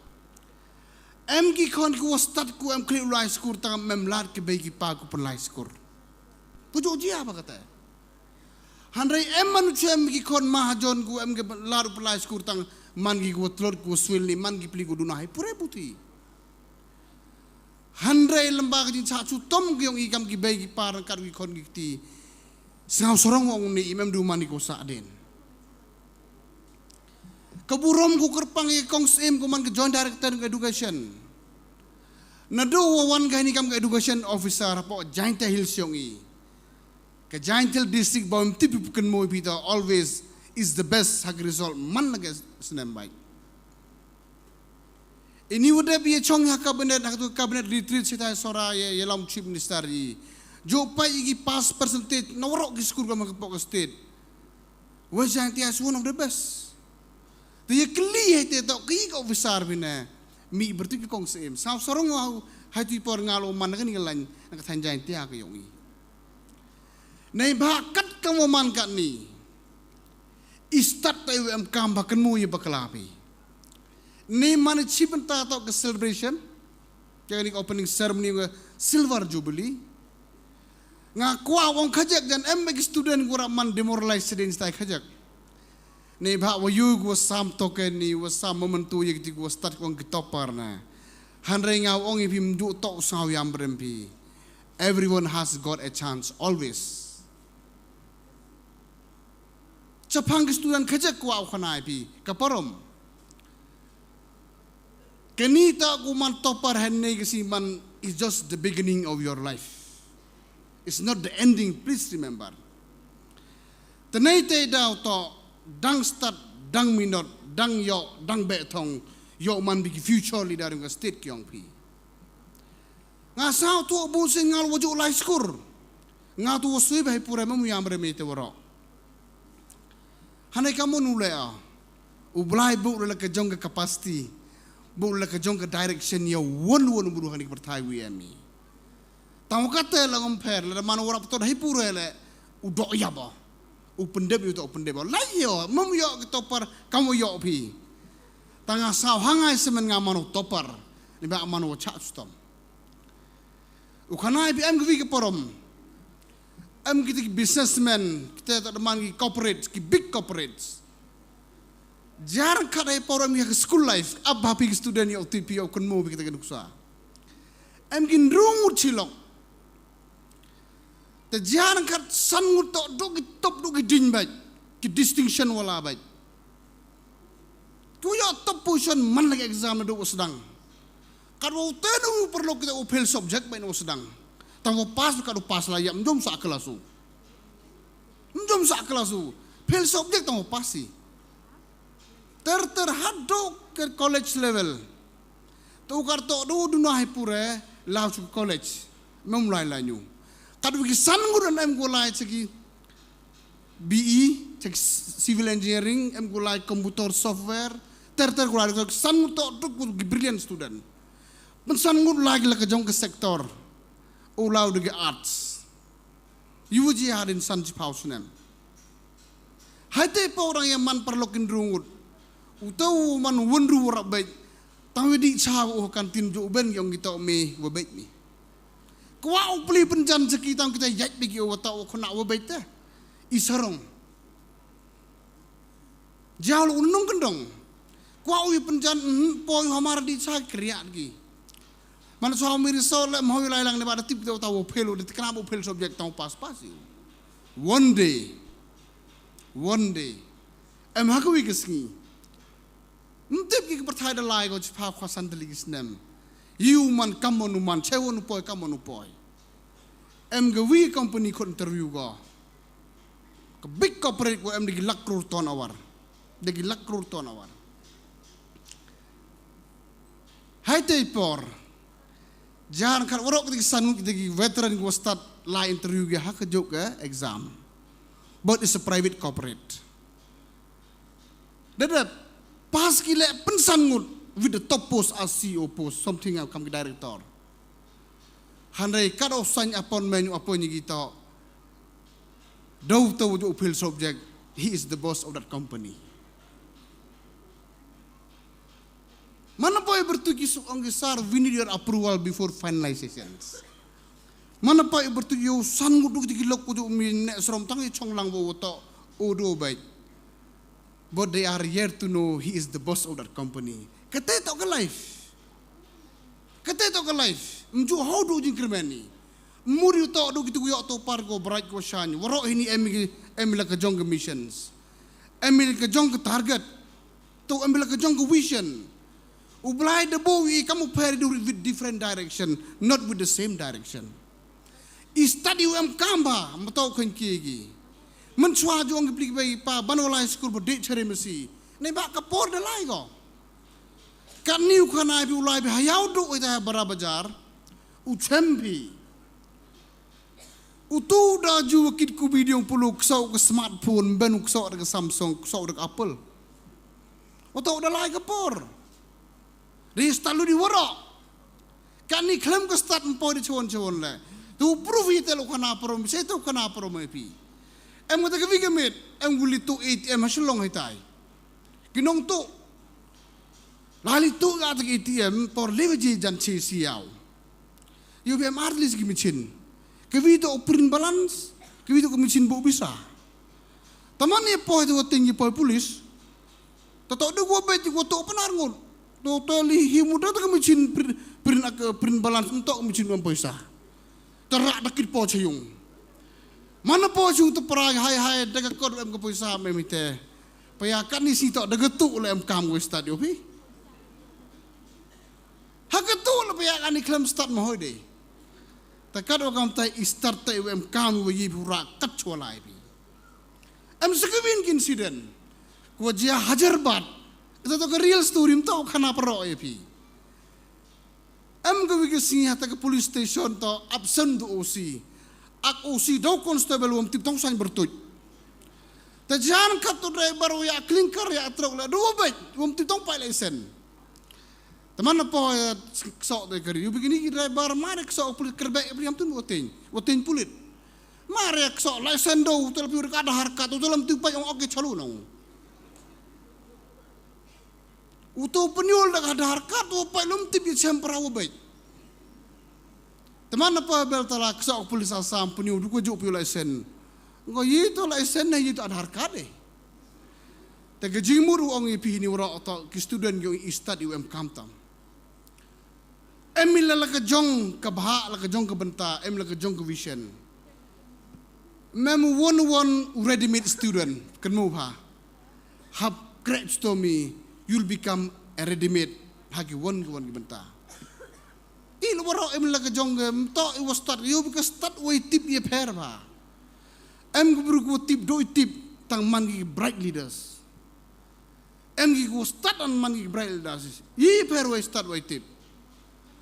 Em ki kon ku start ku em kli ulai skur tang mem lat ke begi pa ku pelai skur. Pujo ji apa kata? Handai em manu chem ki kon mahajon ku em ke lar pelai skur tang man ki ku tlor ku swil ni man ki pli ku dunai pure buti. Handai lembag jin cha chu tom ki yong ikam ki begi par kar ki kon ki ti. Sang sorong wong ni imam du mani ko sa den. Keburom ku kerpang ye kong sim ku man ke joint director ke education. Nado wawan ka ni kam ke education officer po giant hill siong i. Ke giant hill district bawm tipi bukan mo pita always is the best hag result man lagi senem baik. Ini udah biye chong ha cabinet retreat kita sora ye lam chief minister i. Jo pai igi pass percentage nawrok ki skul kam ke pok state. Was giant is one of the best. Dia keli hete tok ki ko besar bina mi bertu ki kong sem sa sorong wa hati por ngalo man kan ngalan nak thanjai tia ka yongi nei bakat ka mo man ka ni istat ta em kam ba kan mu ye baklapi ni man chipenta tok ke celebration kaya ni opening ceremony silver jubilee nga kwa wong khajak dan em student gura man demoralize sedin stai khajak ni bah wayu go sam token ni was sam momentu ye ti go start kong kitopar na hanrei ngau ong ipim du tok saw yam brempi. Everyone has got a chance always. Chapang student khajak kwa khana pi kaparom kenita ku man topar hanne gisi man is just the beginning of your life. It's not the ending, please remember. Tenai te dau to dang start, dang minot, dang yo, dang betong, yo man bigi future leader ng state kyong pi. Nga sao tu abu singal wajul lai skur, nga tu wasui bahay pura mamu yang beremete waro. Hanay kamu nule ublay bu lala kajong ke capacity, bu lala kajong ke direction ya won buru hanik bertai wmi. Tamu kata lang per, lala manu warap tu dahi pura le udok yaba. Upendep itu upendep. Layo, mem yo topar kamu yo pi. Tangah saw hangai semen ngamano topar. Ni ba amano chat stom. Ukana ibi am gwi ke porom. Am kita ki businessman, kita tak deman ki corporates, ki big corporates. Jarang kadai porom ya ke school life, ab happy student ya UTP ya ukun mo kita ke duksa. Am kin rungut cilok. Te jarang kat sangut tok dok ki top dok ki ding baik, ki distinction wala baik. Tu ya top position man lagi exam dok sedang. Kalau tenu perlu kita upel subjek baik no sedang. Tahu pas kalau pas lah ya menjom sak kelasu. Menjom sak kelasu. Pel subjek tahu pasti. Terhadap ke college level. Tu kartu do dunai pure lau ke college. Memulai lanyu. Kalau bagi sangur dan em gulai segi BE, civil engineering, em gulai komputer software. Gulai sangur tu brilliant student. Mensangut lagi lah kejong ke sektor ulau dengan arts. Yuji hadin sanji pausunem. Hati pa orang yang man perlokin rungut. Utau man wendru warak baik. Tahu di caw kantin jo ben yang kita me wabaik ni. Kau beli penjan sekitar kita yat bagi awak kena wabaik teh. Isarong. Jauh unung kendong. Kau penjan poi hamar di caw kriat lagi. Mana suami risau le mau hilang ni pada tip kita tahu pelu di kenapa pelu subjek tahu pas sih. One day, aku ikut Ntip ki percaya dah lai kau cepat kuasan deligis nem. You man kamu numan, cewek nupoi kamu nupoi. Gawi company ko interview ko. Ke big corporate ko digi lak crore ton awar. Hai tepor. Jangan kan orang kita sanu kita veteran ko start lai interview ke hak jok ke exam. But it's a private corporate. Dapat pas kile pensangut with the top post as CEO post something yang kam ke director. Handai kado sign upon menu upon kita. Dau tahu jo upil subject. He is the boss of that company. Mana boleh bertuju soang besar we need your approval before finalizations. Mana boleh bertuju sangut duk dikilok kudu min serom tangi chong lang bo to odo baik. But they are here to know he is the boss of that company. Kata tak ke life. Mju how do increment ni. Muri tak do gitu yo to par go bright go shine. Waro ini emila ke jong missions. Emila ke jong ke target. To emila ke jong ke vision. Ublai the boy kamu pergi with different direction, not with the same direction. Study kamba matau kan kiki. Mencuah juang keplik bayi pa banolai school berdek cari mesi. Nebak kapor dah lai ko. Kan niu kan ai bi ulai bi hayau do ita barabajar. Uchempi. Utu dah ju kit ku video pulu ksau ke smartphone ben ksau ke Samsung ksau ke Apple. Otau dah lai kapor. Dia stalu di warok. Kan ni klaim ke start empoi di cuan le. Tu proof itu lo kena perom, saya tu kena perom epi. Em kata kevi kemit, em guli tu ATM hasilong hitai. Kinong tu, lali tu kata ATM por leverage jan siau. You be marlis kimicin. Kevi tu print balance, kevi tu kimicin bu bisa. Taman ni poi tu tinggi poi polis. Tatok dia gua baik gua tu penar ngun. Totally himuda tu kimicin print balance untuk kimicin bu bisa. Terak dakit po cayung. Mana po cayung tu perang hai daga kod em ko poisa memite. Payakan ni sitok daga tu le em kam go start opi. Hakatu le payakan ni klem start mahoi de. Takad o kam tai start tai em kam go yi pura kat cholai bi. Em sekewin incident. Ko jia hajar bat. Itu to real story em tau khana pro epi. Em go wigi singa ta ke police station to absent do OC. Ak OC do constable wam tip tong san bertuj. Ta jan kat to driver ya clinker ya truk la do baik wam tip tong pai lesen. Teman apa sok de keri you begini driver mare sok pulit kerbe beli am tun wotin pulit. Mare sok lesen do to lebih ada harkat to dalam tip pai yang oke chalu nang. Uto penyul dah ada harkat, upai lom tip yang semperawa baik. Teman apa bel tala kesok polis asam puniu duku juk piu lesen. Ngo yito lesen na yito adhar card eh. Te gejimur ong ipi ni ora oto ki student yo istad UM kamtam. Emil la ka jong ka bha la ka jong ka benta em la ka jong ka vision. Mem one ready made student kan move ha. Have great to me you'll become a ready made hagi one ka benta. Il waro em la ka jong to it was start you because start way tip ye pair ba. Em gubru ko tip do tip tang mangi bright leaders. Em gi ko start on mangi bright leaders. Ye pair way start way tip.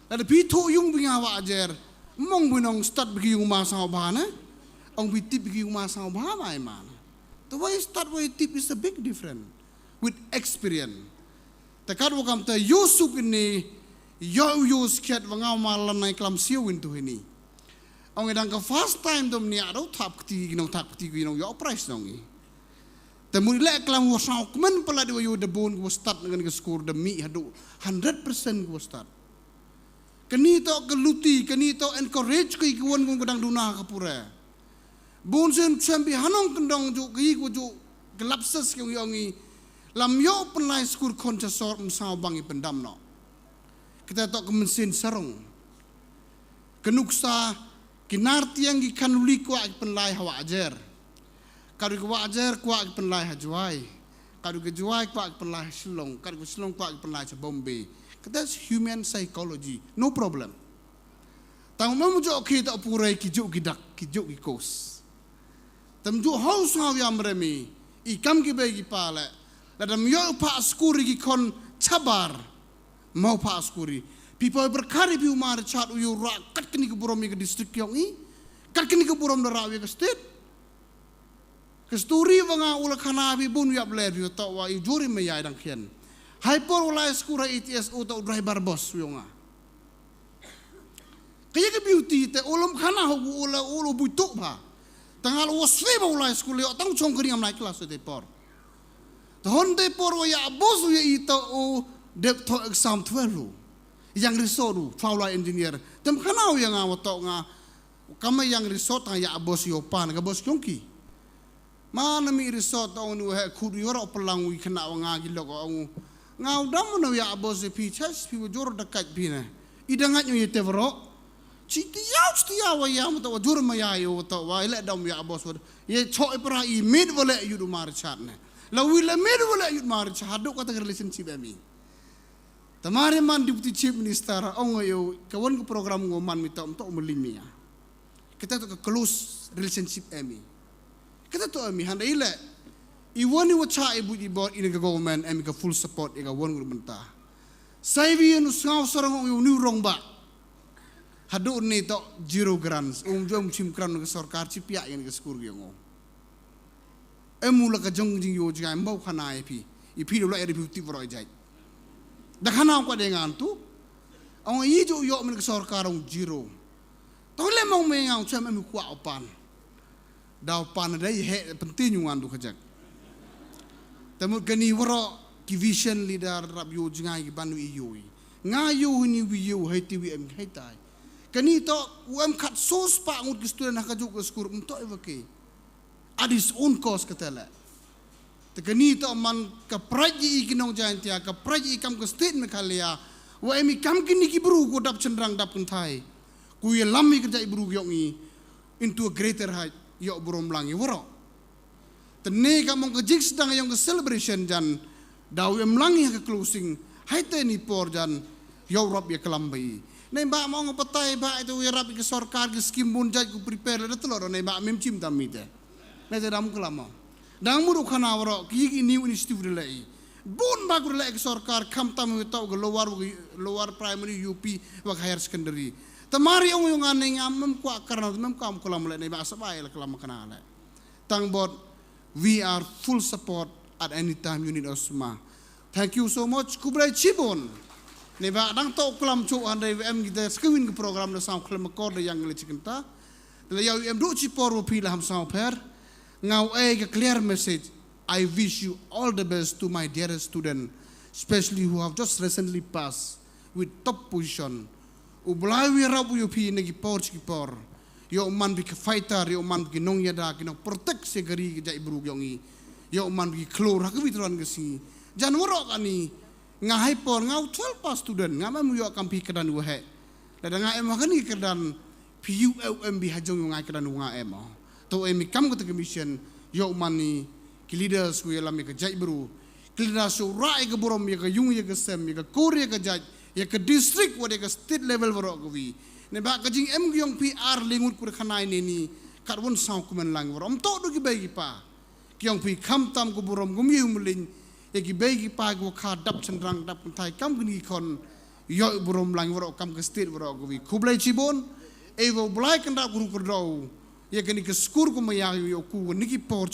Ada pito yung bingawa ajer, mong binong start bagi yung masang bahana, ang bitip bagi yung masang bahana ay man. The way start way tip is a big difference with experience. Takad wakam ta yusuk ini, yo sket wangaw malan na iklam siyo into ini. Ang edang ka first time dom ni aro tap kti ginong yo price nongi. Temu le iklam wasang kuman pala di wayo debon ko start dengan ke score demi hadu 100% ko start. Kanito geluti, kanito encourage ko ikuan kung kadang duna kapura. Bonsen champi hanong kendong jo ko jo gelapses kong yongi lam yo penlai skur koncesor msao bangi pendam no. Kita tok kemensin sarong. Kenuksa kinarti yang gikanuli ko ak penlai hawa ajer. Kadu ko ajer ko ak penlai hajuai. Kadu ke juai ko ak penlai Shillong, kadu Shillong ko ak penlai Bombay. That's human psychology, no problem. Tang mamujo kita purai kijuk gidak, kijuk gikos. Tamju haus hawyam remi, ikam gibegi pale. Ladam yo pa skuri gikon cabar, mau pa skuri. People berkari piu mar chat uyu rak kat kini keburom ke distrik yongi, kat kini keburom darawi ke state. Kesturi wanga ula kanabi bun yap ler yo tawa ijuri meyai dang kian. Hyper ulai skura ETS utak driver bos yonga. Kaya ke beauty te ulum kana hu ula ulu butuk ba. Tangal waswe ba ulai skula yo tang chong kering amnai kelas te por. Tahon te por wa ya bos ya ita o dep to exam 12. Yang risodu faula engineer. Tem kana yang ngawatok nga kama yang resort nga ya bos yo pan ga bos yongki. Mana mi resort on nu he kudu yoro pelang wi kena nga gilo ko ngau damu na ya abos e pichas pi jor dekat bina idangat nyu yete bro chiti yaw wa ya mo to jor ma ya yo to wa ile dam ya abos ye choi pra I mid wala yu du mar chat ne la wi la mid wala yu mar chat do kata relationship ami tamare man deputy chief minister ong yo kawan ko program ngo man mi to mulimi ya kita to close relationship ami kita to ami handa ile Iwan ni wacha ibu di board ini ke government emi ke full support ega wan guru benta. Saya biar nusngau sorong uni rong ba. Hadu ni to 0 grants. Jom sim kran ke sarkar cipia yang ke sekur yang Emula ke jong jing yo jangan bau kana ipi. Ipi dulu ada beauty beroi jai. Dah kana aku dengan tu. Ang ijo yo men ke sarkar 0. Tahu le mau mengau cam emi kuat opan. Dah opan ada he penting yang andu kejak. Temu gani waro ki vision leader rap yo jingai banu iyoi ngayo ni wiyo haiti wi em haitai kani to UM kat sos pa ngut ki student ka juk skur to evake adis own course katela te kani to man ka praji ikinong jantia ka praji kam ka state Meghalaya wa emi kam kini ki bru ko dap cendrang dap kuntai ku ye lami kerja ibru yongi into a greater height yo burom langi waro Tene kamong kejik sedang yang ke celebration jan daw em langi ke closing haite ni por jan yo rap ya kelambai nei ba mo ngapatai ba itu ya rap ke sarkar ke skim bun jaj ku prepare le telor nei ba mem chim tamite nei dam kelama dang muru khana waro ki new institute le bun ba ku le ke sarkar kam tam to ke lower primary UP wa higher secondary tamari ong yung aneng mem ku karna mem kam kelam le nei ba sabai le kelam kana le tang bot we are full support at any time you need us ma. Thank you so much. Kubrai Chibon. Neba dang to kelam chu andai em kita skewin ke program na sam kelam kor de yang le chikinta. Le yau em do chipor wo pila ham sam per. Ngau ke clear message. I wish you all the best to my dearest student, especially who have just recently passed with top position. Ublai we rabu yo pi negi por skipor. Yo man bi fighter yo man bi nong yada ki no protect se gari ki jai bru yongi. Yo man bi klor ha ki tron gesi. Jan worok ani ngahai por ngau 12 pas student ngam yo kampi kedan wo he. La da nga em hakani kedan PUM bi hajong ngai kedan nga em. To emi kam ko commission yo mani ki leaders ku yalam ke jai bru. Kilida so rai ke borom ya ke yung ya ke sem ya ke kore ya ke jaj ya ke district wa ya ke state level warok ko wi ne ba ka jing em gyong PR lingut kur khanai ne ni kat won saw kumen lang warom to do ki bai pa kyong pi kham tam ko borom gum yu mulin ya ki bai pa ko kha dap chandrang dap thai kam gni kon yo borom lang warok kam ke state warok ko wi khublai chibon evo blai kan da guru kur do ya ke ni ke skur ko maya yo ku ni ki por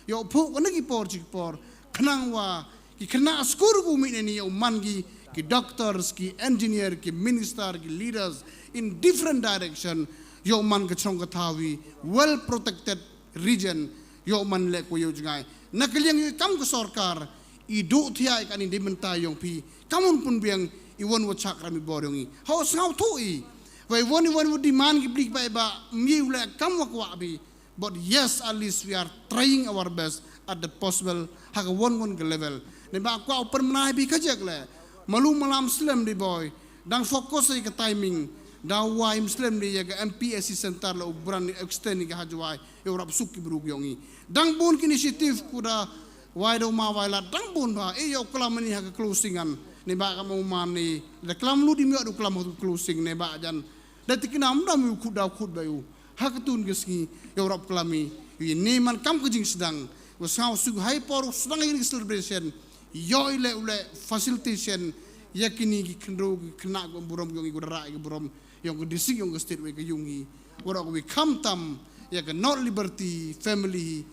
yo phu ko ni ki por kenang wa ki kena skuru ku mi ni man ki doctors ki engineer ki minister ki leaders in different direction yo man ke chong kathawi well protected region yo man le ko yo jangai nakaliang yo kam ko sarkar I do thia kan in dimenta yong pi kamun pun biang I won wo chak rami boriongi how sao to I wai won wo demand ki blik ba mi le kam wa kwa bi but yes at least we are trying our best at the possible hak won ke level ne ba kwa open menai bi kajak le malu malam slam di boy dang fokus ke timing da wai muslim di ya ke MPSC center la ubran extend ke hajwai Europe suki brug yongi dang bon initiative kuda wai do ma wai la dang bon ba e yo klam ni hak closingan ne ba ka mau man ni da klam lu di mi do klam closing ne ba jan da tikinam da mi kuda kud bayu hak tun geski Europe klami ni man kam ke jing sedang wasau su hai por sedang ini celebration yo ile ule facilitation yakini ki kendo ki kena go burom yong go ra go burom yong go disik yong go state we go yungi wora go we come tam ya ke not liberty family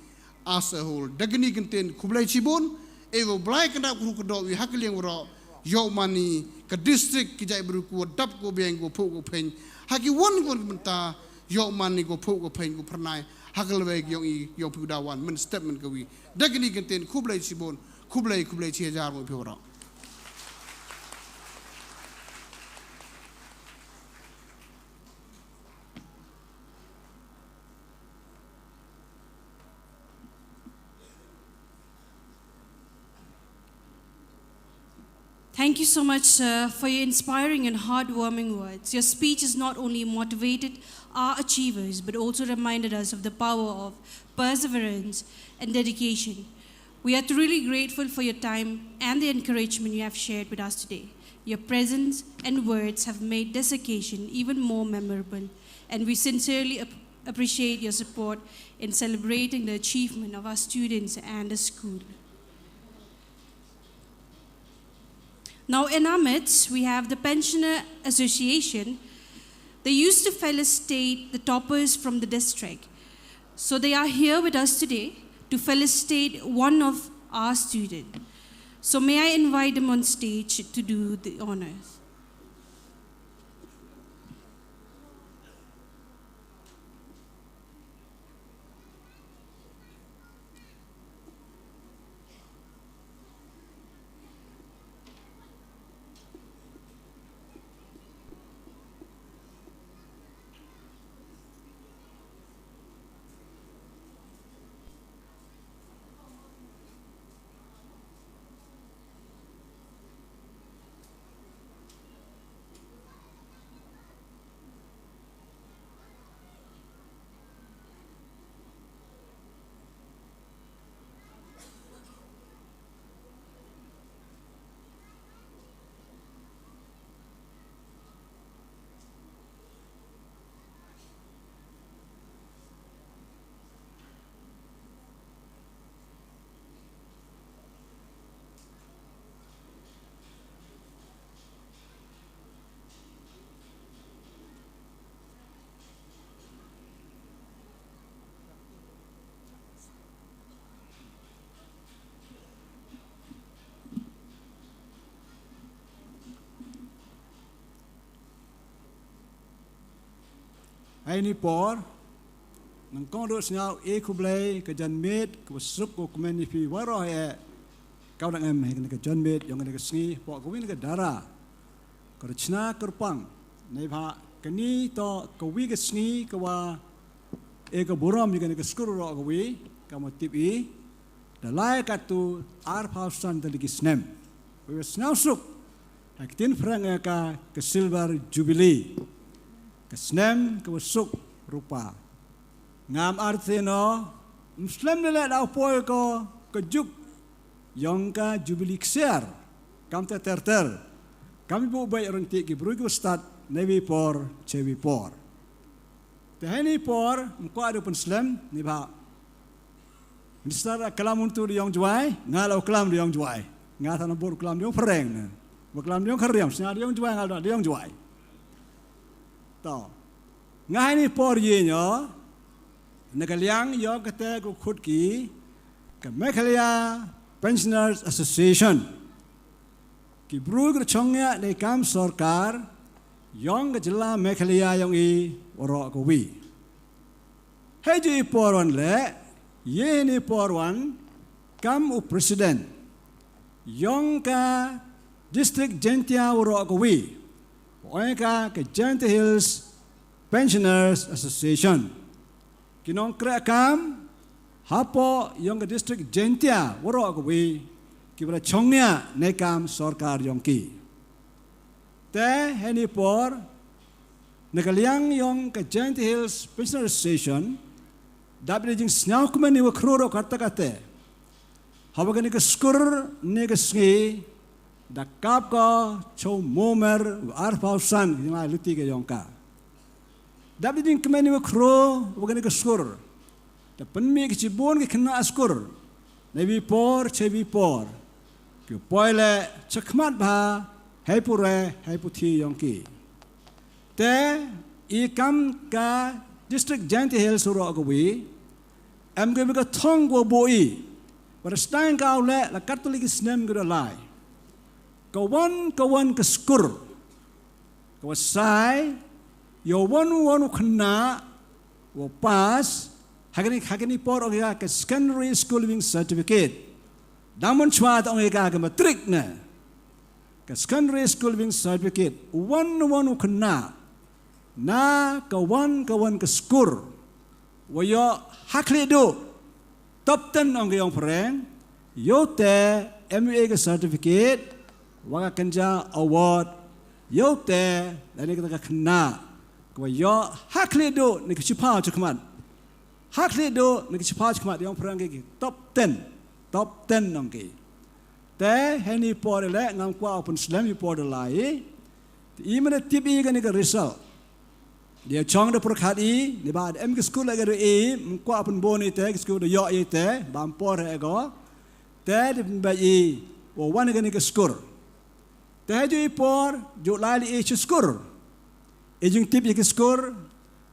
as a whole dagni contain kublai chibon evo blai kenda ku do we hakliang wora yo mani ke district ki jai bru ku dap go beng go pho go pen haki won go menta yo mani go pho go pen go pranai hakalwe yong pudawan men statement ko wi dagni contain kublai chibon kublai chi jar mo phora Thank you so much, sir, for your inspiring and heartwarming words. Your speech has not only motivated our achievers, but also reminded us of the power of perseverance and dedication. We are truly grateful for your time and the encouragement you have shared with us today. Your presence and words have made this occasion even more memorable, and we sincerely appreciate your support in celebrating the achievement of our students and the school. Now in our midst, we have the Pensioner Association. They used to felicitate the toppers from the district. So they are here with us today to felicitate one of our students. So may I invite them on stage to do the honors. Hai ni por nang kong do snyau e kublai ke janmet ko sup ko komeni fi waro he kau dang em ke janmet yong ke sngi po ko win ke dara ko chna kerpang ในภากันนี้ต่อกวีกสนีกว่าเอกบุรมยังกันก็สกุลรอกวีก็มาติบีแต่ไล่กัดตัวอาร์พาวสันตะลิกิสเนมวิสนาสุกแต่กินพระเอกก็ซิลเวอร์จูบิลีก็สเนมก็วสุกรูปางามอาร์เทนอมุสลิมนี่แหละดาวพอยก็จุกยองกาจูบิลีเซียร์คำเตอร์kami buat baik orang tiap ki berugi ustad nevi por cevi por te hani por mko ada pun Islam ni ba minister kalam untuk yang juai ngalau kalam yang juai ngatan bor kalam yang pereng ne kalam yang keriam senar yang juai ngal yang juai to ngai ni por ye nyo nakaliang yo kate ko khut ki ka Meghalaya Pensioners Association ki brug chongyaในkam sarkar yong ka jilla Meghalaya yong I oro ko wi heji poron le ye ni porwan kam u president yong ka district jentia oro ko wi oy ka Gentle Hills Pensioners Association kinong kra kam hapo yong ka district jentia oro ko wi kibra chongnya nekam sarkar yongki te heni por nakaliang yong ka Gentle Hills Pensioners Association dabli jing snaw kumani wa kroro kate habagani ka skur ne ka sngi da kap ko chow momer ar pausan ma luti ka yongka dabli jing kumani wa kro wagani ka skur da panmi ki chibon ki khna askur nevi por chevi por ki poile chakmat bha haipure haiputhi yongki te I kam ka district Gentle Hills ro ko wi am ge ka thong go boi but stein ka le la catholic snem go lai ka wan ka skur ka sai yo wan khna wo pass hagani por o ka secondary school living certificate Namun cuma tak orang kaya matrik na, ke secondary school living certificate, wan kena, na kawan ke skur, wayo hakli do, top 10 orang yang perang, yo te MA ke certificate, waga kenja award, yo te, dan ini kita kena, wayo hakli do, ni kecipau cakap, hakli do, ni kecipau cakap, yang perang ke top 10 nongki. Te heni por le ngam kwa pun Islam por lai. I mana tibi kan ke result. Dia chong de perkhat I ni ba em ke school lagi de I kwa pun boni te ke school de yo I te bam por ego. Te de ba I wo wan kan ke school. Te ju I por ju lai I chu school. E jing tibi ke school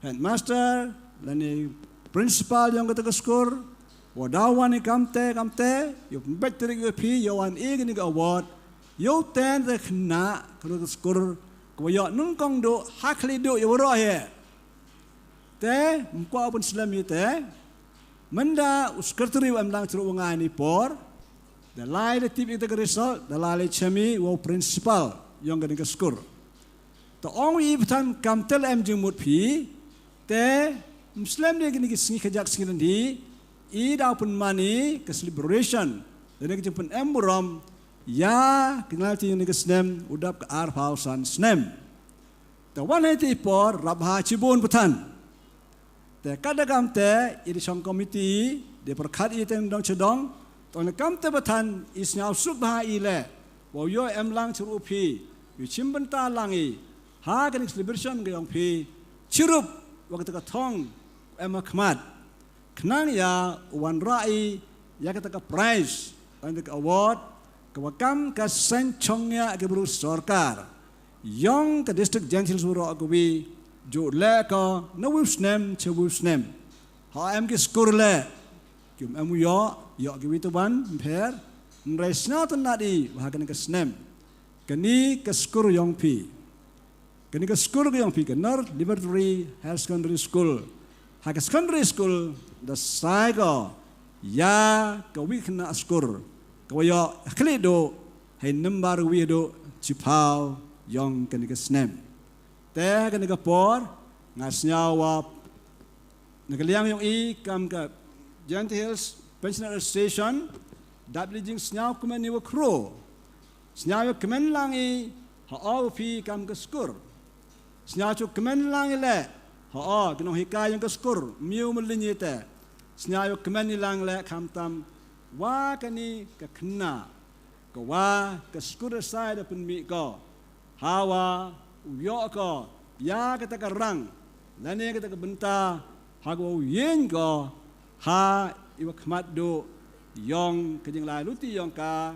headmaster lani principal yang ke school. Wadawan ni kamte, yo battery yo pi yo an igni ga award, yo ten de khna kru skur ko yo nung kong do hakli do yo ro he. Te mko pun Islam te manda uskartri am lang tru ngai ni por, the lai de tip ite result, the lai chami wo principal yong ga ni skur. To ong I btan kamtel am jumut pi te Muslim de ni singi khajak singi di I dah pun mani ke celebration dan kita pun emburam ya kenal ti ni ke snem udap ke ar pausan snem te wan hai ti por rabha chibun putan te kadagam te I di song committee de perkhat I tem dong chedong ton kam te putan isnyau suk ba I le wo yo em lang churu phi yu chimban ta lang I ha kan celebration ke yong phi chirup waktu ka thong em khmat Kenang ya wan rai ya kata ka prize untuk award kawakam ka sen chongnya ke buru sarkar yong ka district Gentle Hills ro ko wi jo le ka no wisnem che wisnem ha em ke skur le kim em yo ke wi to ban pher resna tan nadi wa kan ka snem kani ka skur yong pi kani ka skur yong pi ka North Liberty High Secondary School High Secondary School the cycle ya ka wi khna skur ka yo khli do hai number wi do chipau yong kan ka snem te kan ka por ngas nyawa nagaliang yung I kam ka Gentle Hills Pensioner Station dabli snyaw kumen ni wakro snyaw kumen lang I ha pi kam ka skur snyaw chu kumen lang le ha kinong hikay yung ka skur miu melinyi te snyaw kumen ni lang le kam tam wa kani ka khna ka wa ka skur side pun mi ko hawa uyo ko ya kata ka rang lane kata ka benta hago yen ko ha iwa khmat do yong kajing lai luti yong ka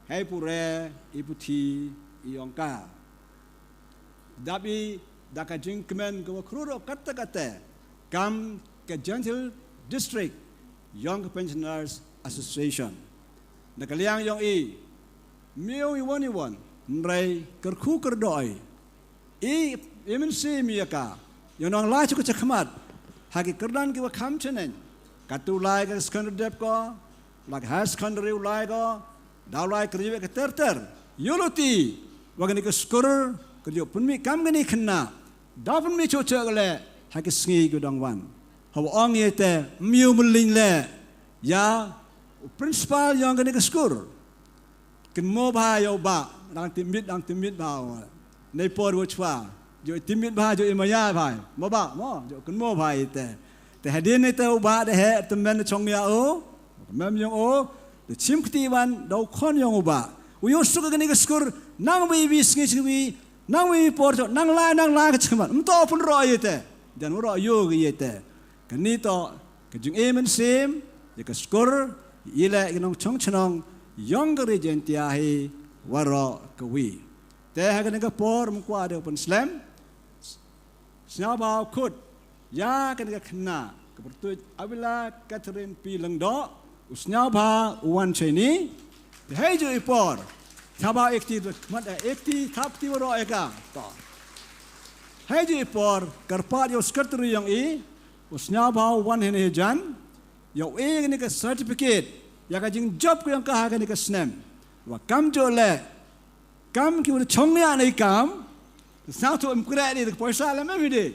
hai pure iputhi yong ka dabi daka jing kemen ko kruro kata kata kam ke Gentle District Young Pensioners Association nakaliang yong I miu iwon nrai kerku kerdoi I imen si miyaka yung nang lai chu ka khmat hagi kerdan ki wa kham chenen katu lai ka secondary dep ko lag high secondary lai ko daw lai kriwe ka ter yuluti wagani ka skur kriyo punmi kam gani khna daw punmi chu cha gale hagi sngi ko dangwan haw ong yete miu mulin le ya principal yang gani ka skur kin mo ba yo ba dang timit ba nei por wo chwa jo timit ba jo imaya ba mo jo kun mo ba ite te hadin ne te ba de he temen chong ya o mem yong o de chim kti wan do khon yong ba u yo su ga ni ga skur nang wi sngi chwi nang wi por jo nang la ka chma to pun ro ite dan ro yo ga ite kani to ka jing emen sim ye ka skur ile ginong chong chnong yong ga regentia hi waro ka wi te ha kan ka por mu kwa de pun slam sna ba khut ya kan ka khna ka pertu abila Catherine P Langdo usnya ba wan cheni te hai jo ipor thaba ekti mat ekti thap ti ro eka to hai jo ipor karpa yo secretary yang I usnya ba wan hen he jan yo ni ka certificate ya ka jing job ko yang ka ha ni ka snem wa kam jo le kam ki wala chong ya nei kam sa to kre ni paisa la me de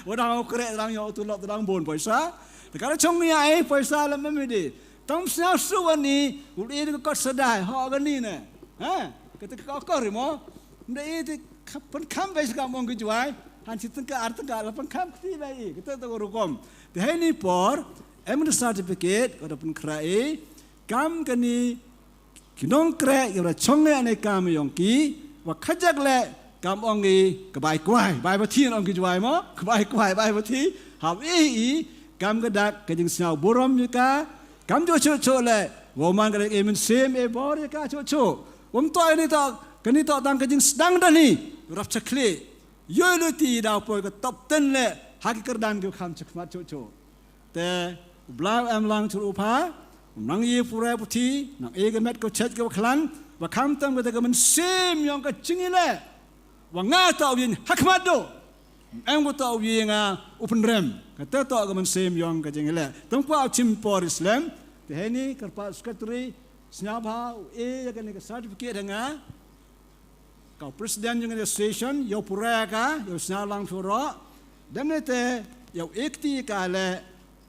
wala kre rang yo tu lo rang bon paisa te ka chong ya ai paisa la me de tom sa su ni uli ko sadai ho ga ni ne ha ka te ka ko ri mo de te pan kam bai sa mong ki jwai han sit ka art ka la pan kam ti bai ka te ko kom te hai ni por em certificate ko pun kra e kam ka ni kinong kre yora chonge ane kam yong ki wa khajak le kam ongi kabai kwai bai ba thi ong ki jwai mo kabai kwai bai ba thi haw e kam ga dak ka jing snau borom ka kam jo cho le wo man ga e min sem e bor ka cho wom to ni to kani to dang ka jing dang da ni rap chakle yo lu ti da po ka top ten le ha ki kardan ki kham chakma cho te blau am lang chu upha nang ye pura puthi nang e met ko chet ko khlan wa kham tam ko man sem yong ka chingile wa nga ta yin hakmado em ko ta yin nga upun rem ka ta to ko man sem yong ka chingile tam ko chim por islam te heni karpa secretary snabha e ya ka certificate nga ka president yung station yo pura ka yo snalang furo demnete yo ekti ka le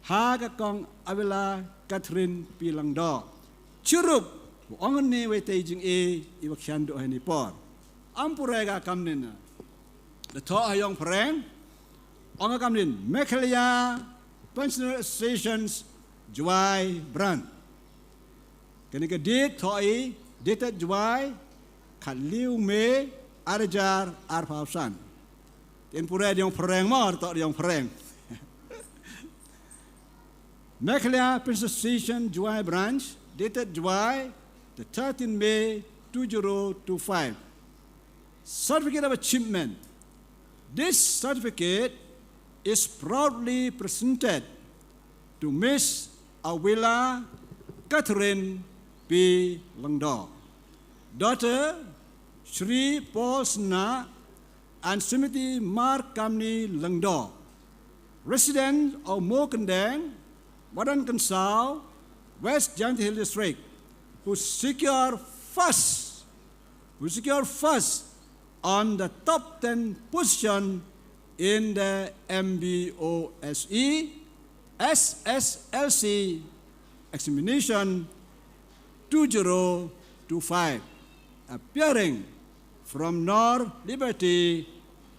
ha ka kong avila Catherine P Langdo churup ongan ni we tejing e iwak do hani por ampurega kamnina the to ayong preng onga kamnin Meghalaya Pensioner Associations Juai Brand kani ka dit to e dated Juai khaliu me arjar arfausan ten pura yang preng mo to yang preng Meghalaya Pensioner Association Juai Branch, dated Juai, the 13 May 2025. Certificate of Achievement. This certificate is proudly presented to Miss Awila Catherine P. Langdo, daughter Shri Paul Sna and Srimati Mark Kamni Langdo, resident of Mokandang, Badan Kansau, West Gentle Hill District, who secure first on the top 10 position in the MBOSE SSLC examination 2025, appearing from North Liberty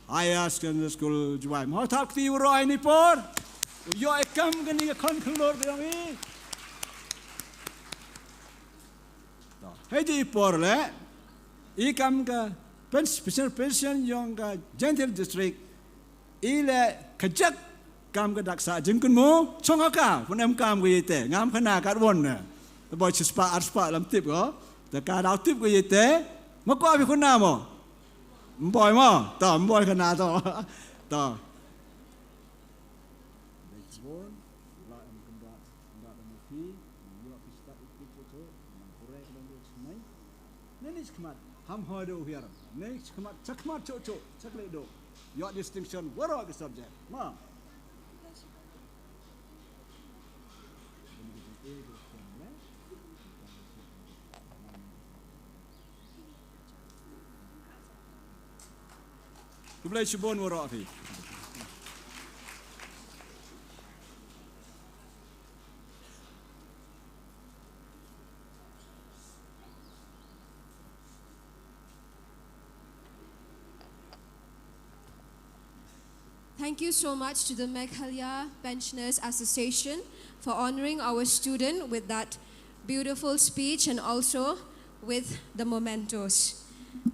Higher Secondary School Juwai. Mau tak ti uroi ni por? Yo ekam gani kon kelor kami. Hei por le, ikam ka special pension yang ka Gentle District, ile kajak kam ka daksa jengkun mo, chong ka, pun em kam ko yete, ngam khana kat won na. The boy chispa arspa lam tip ko, the ka dau tip ko yete, mo ko abi khuna mo. Boy mo, ta boy khana to, ta. Next kmat ham hodo here. Next kmat chakmat cho chakle do. Your distinction waro the subject. Ma. Kublai shibon waro afi. Thank you so much to the Meghalaya Pensioners Association for honoring our student with that beautiful speech and also with the mementos.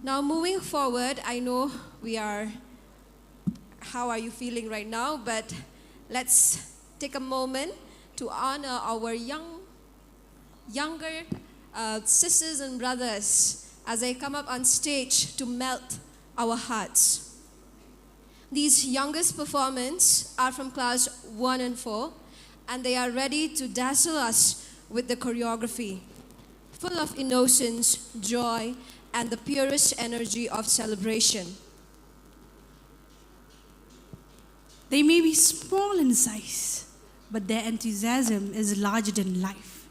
Now moving forward, I know how are you feeling right now, but let's take a moment to honor our younger sisters and brothers as they come up on stage to melt our hearts. These youngest performers are from class 1 and 4, and they are ready to dazzle us with the choreography, full of innocence, joy, and the purest energy of celebration. They may be small in size, but their enthusiasm is larger than life.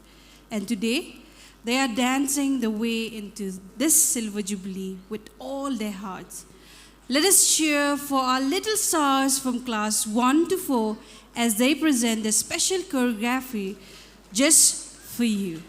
And today, they are dancing the way into this silver jubilee with all their hearts. Let us cheer for our little stars from class 1 to 4 as they present a special choreography just for you.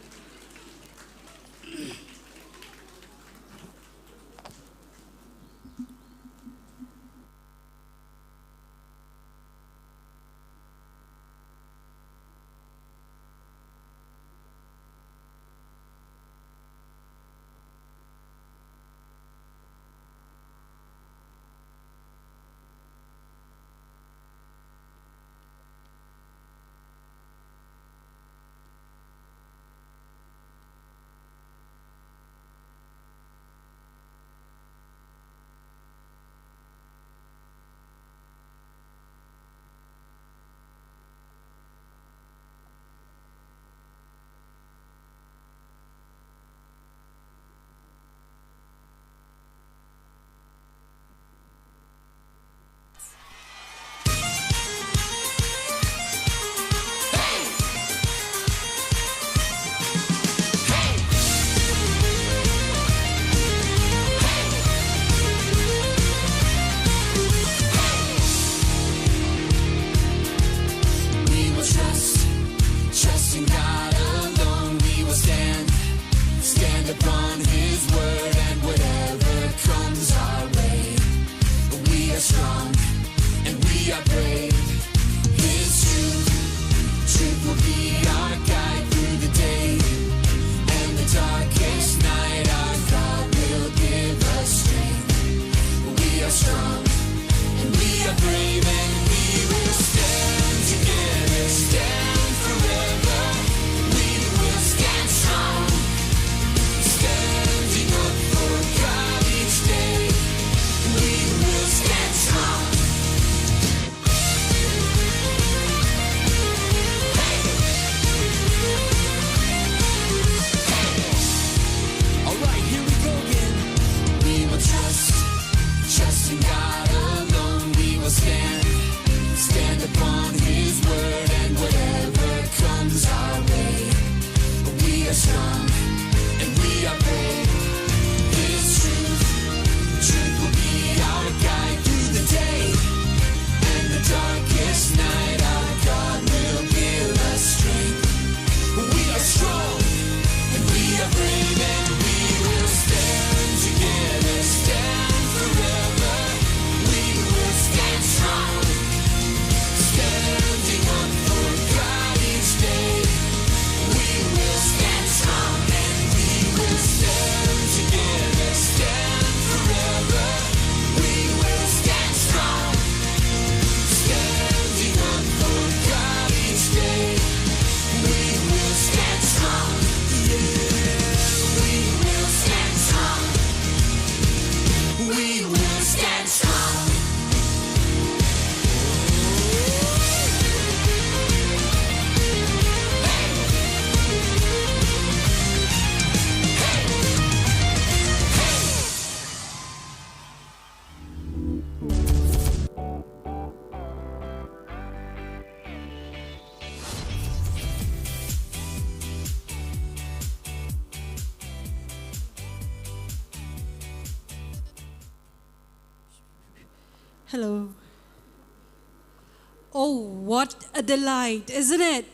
Hello. Oh, what a delight, isn't it?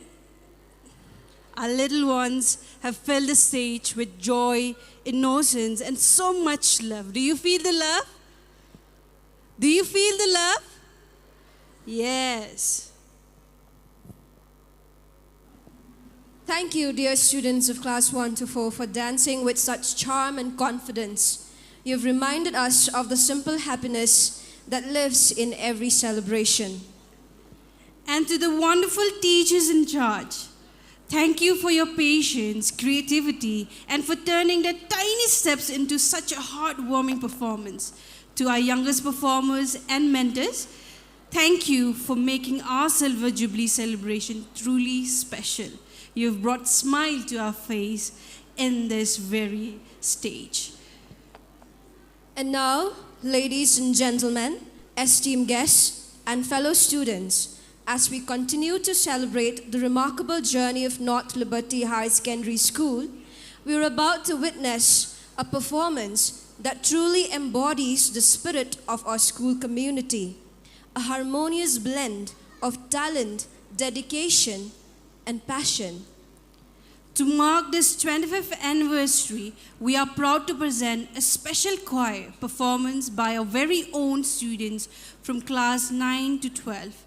Our little ones have filled the stage with joy, innocence, and so much love. Do you feel the love? Do you feel the love? Yes. Thank you, dear students of Class 1 to 4, for dancing with such charm and confidence. You've reminded us of the simple happiness that lives in every celebration. And to the wonderful teachers in charge, thank you for your patience, creativity, and for turning the tiny steps into such a heartwarming performance. To our youngest performers and mentors, thank you for making our Silver Jubilee celebration truly special. You've brought smile to our face in this very stage. And now, ladies and gentlemen, esteemed guests, and fellow students, as we continue to celebrate the remarkable journey of North Liberty High Secondary School, we are about to witness a performance that truly embodies the spirit of our school community, a harmonious blend of talent, dedication, and passion. To mark this 25th anniversary, we are proud to present a special choir performance by our very own students from class 9 to 12.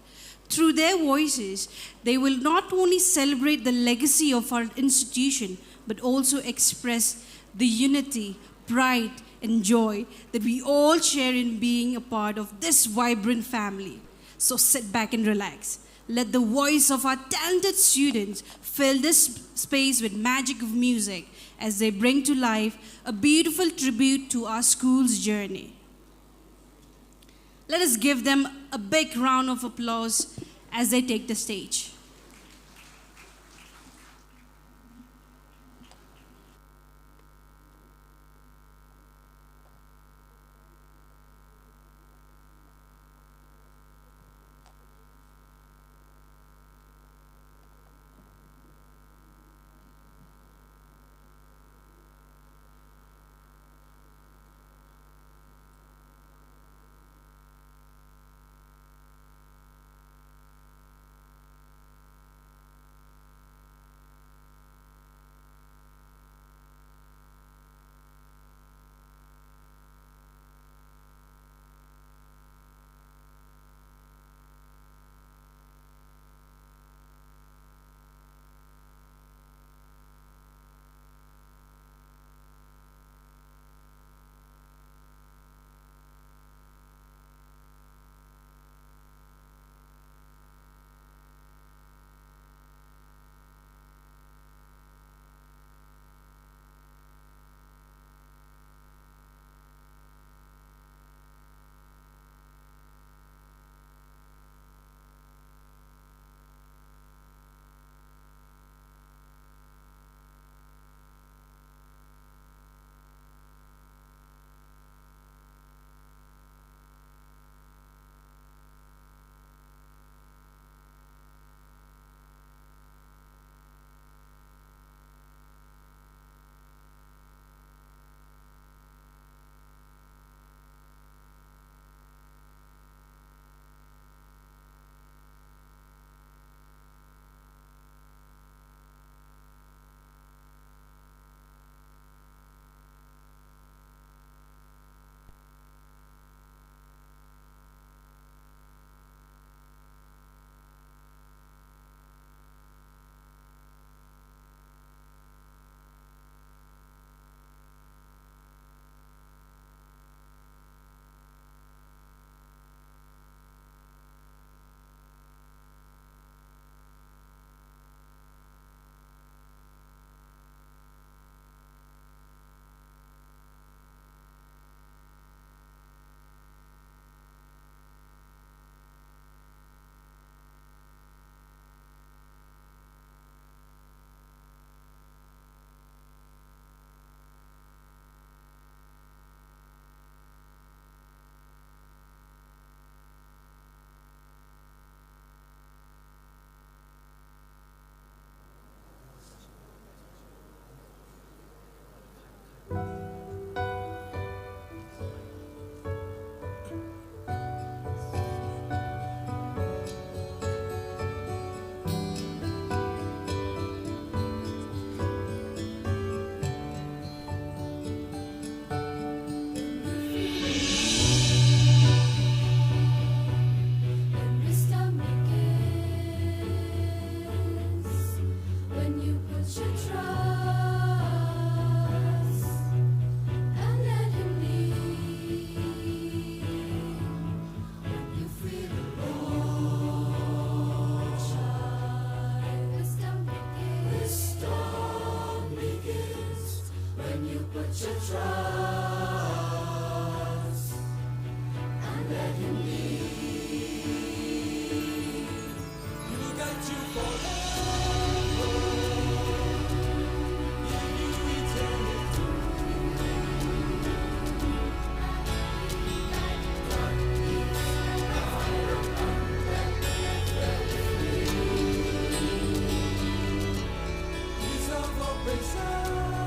Through their voices, they will not only celebrate the legacy of our institution, but also express the unity, pride, and joy that we all share in being a part of this vibrant family. So sit back and relax. Let the voice of our talented students fill this space with magic of music as they bring to life a beautiful tribute to our school's journey. Let us give them a big round of applause as they take the stage. trust and let Him lead. He will guide you forever, give you eternity. Peace of hope and sound.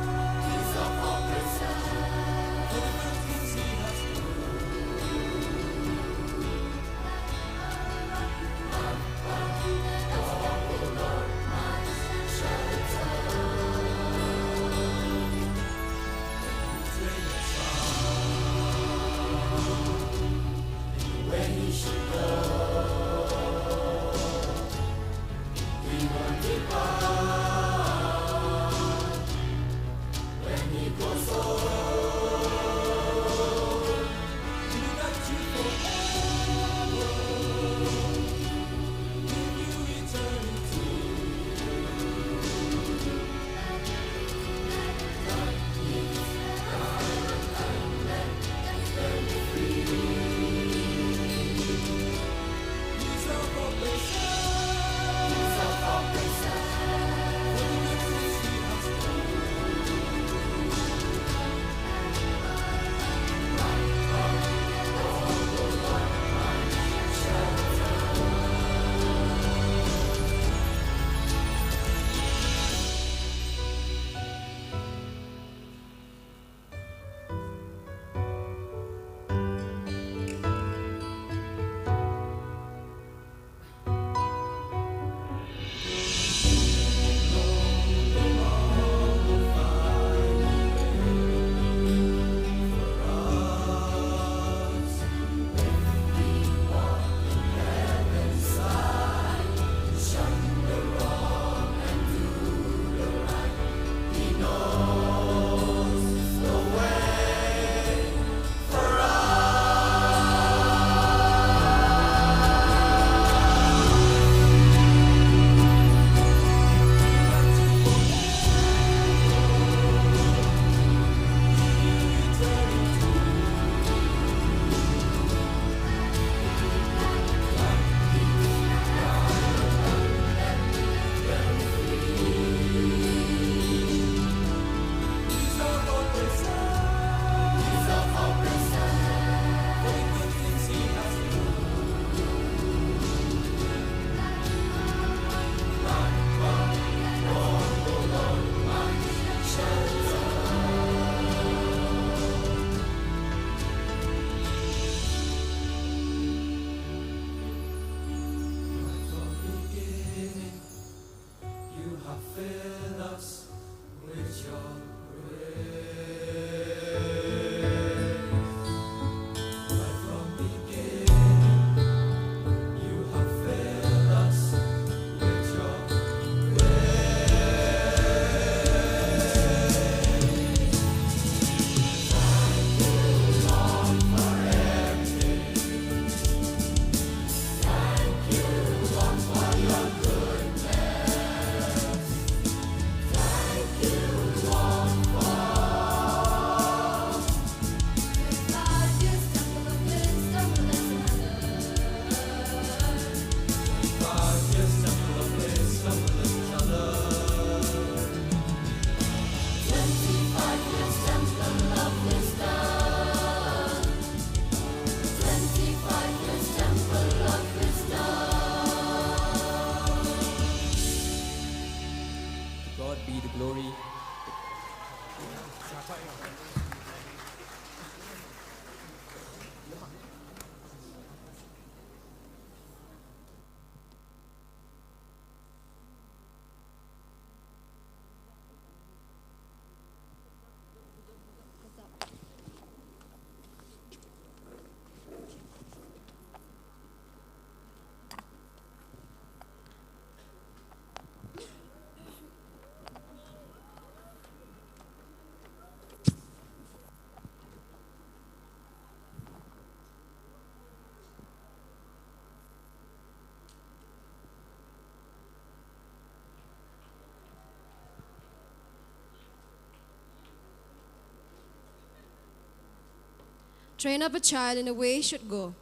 Train up a child in the way he should go,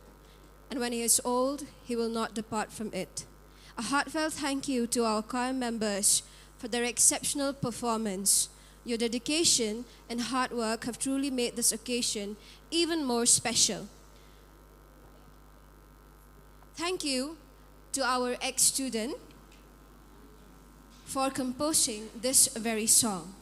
and when he is old, he will not depart from it. A heartfelt thank you to our choir members for their exceptional performance. Your dedication and hard work have truly made this occasion even more special. Thank you to our ex-student for composing this very song.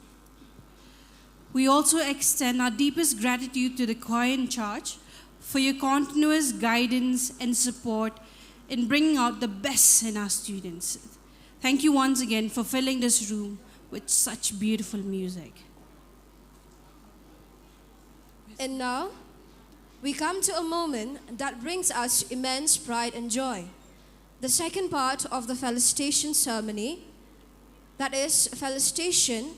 We also extend our deepest gratitude to the choir in charge for your continuous guidance and support in bringing out the best in our students. Thank you once again for filling this room with such beautiful music. And now, we come to a moment that brings us immense pride and joy. The second part of the felicitation ceremony, that is felicitation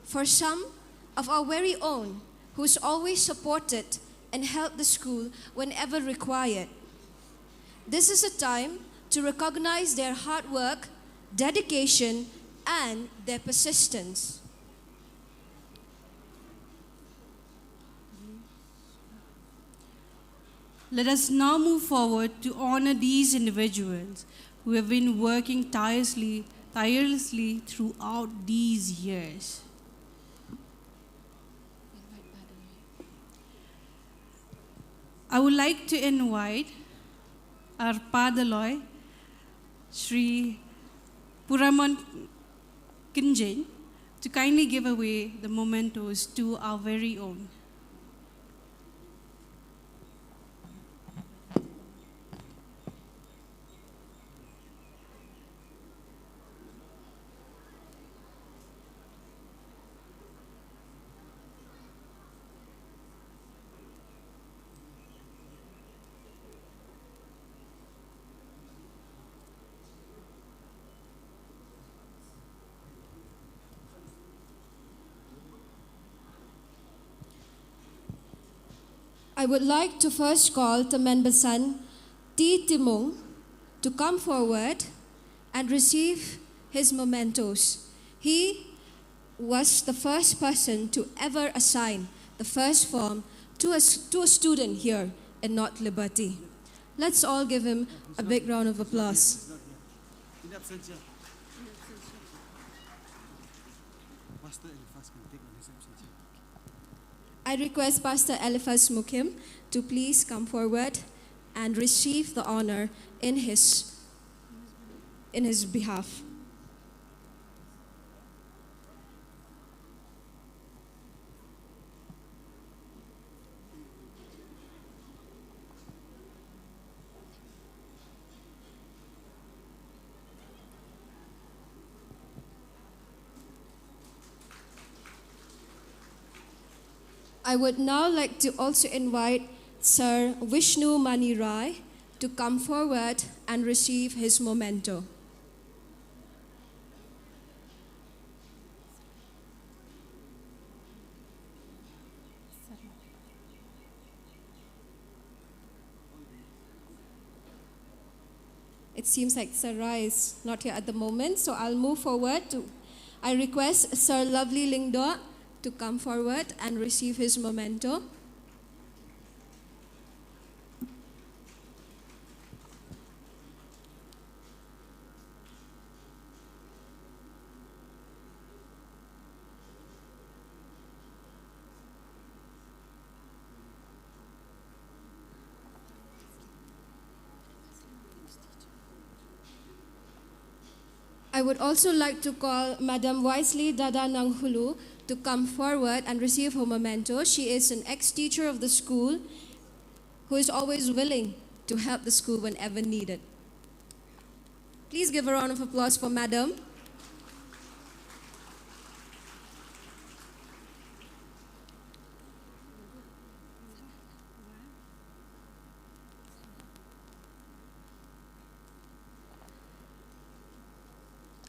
for some of our very own who's always supported and helped the school whenever required. This is a time to recognize their hard work, dedication, and their persistence. Let us now move forward to honor these individuals who have been working tirelessly throughout these years. I would like to invite our Padaloy, Sri Puraman Kinjain, to kindly give away the mementos to our very own. I would like to first call Temenbasan T. Timong to come forward and receive his mementos. He was the first person to ever assign the first form to a student here in North Liberty. Let's all give him a big round of applause. I request Pastor Eliphas Mukim to please come forward and receive the honor in his behalf. I would now like to also invite Sir Vishnu Mani Rai to come forward and receive his memento. It seems like Sir Rai is not here at the moment, so I'll move forward to. I request Sir Lovely Lingdo to come forward and receive his memento. I would also like to call Madam Wisely Dada Nanghulu to come forward and receive her memento. She is an ex-teacher of the school who is always willing to help the school whenever needed. Please give a round of applause for Madam.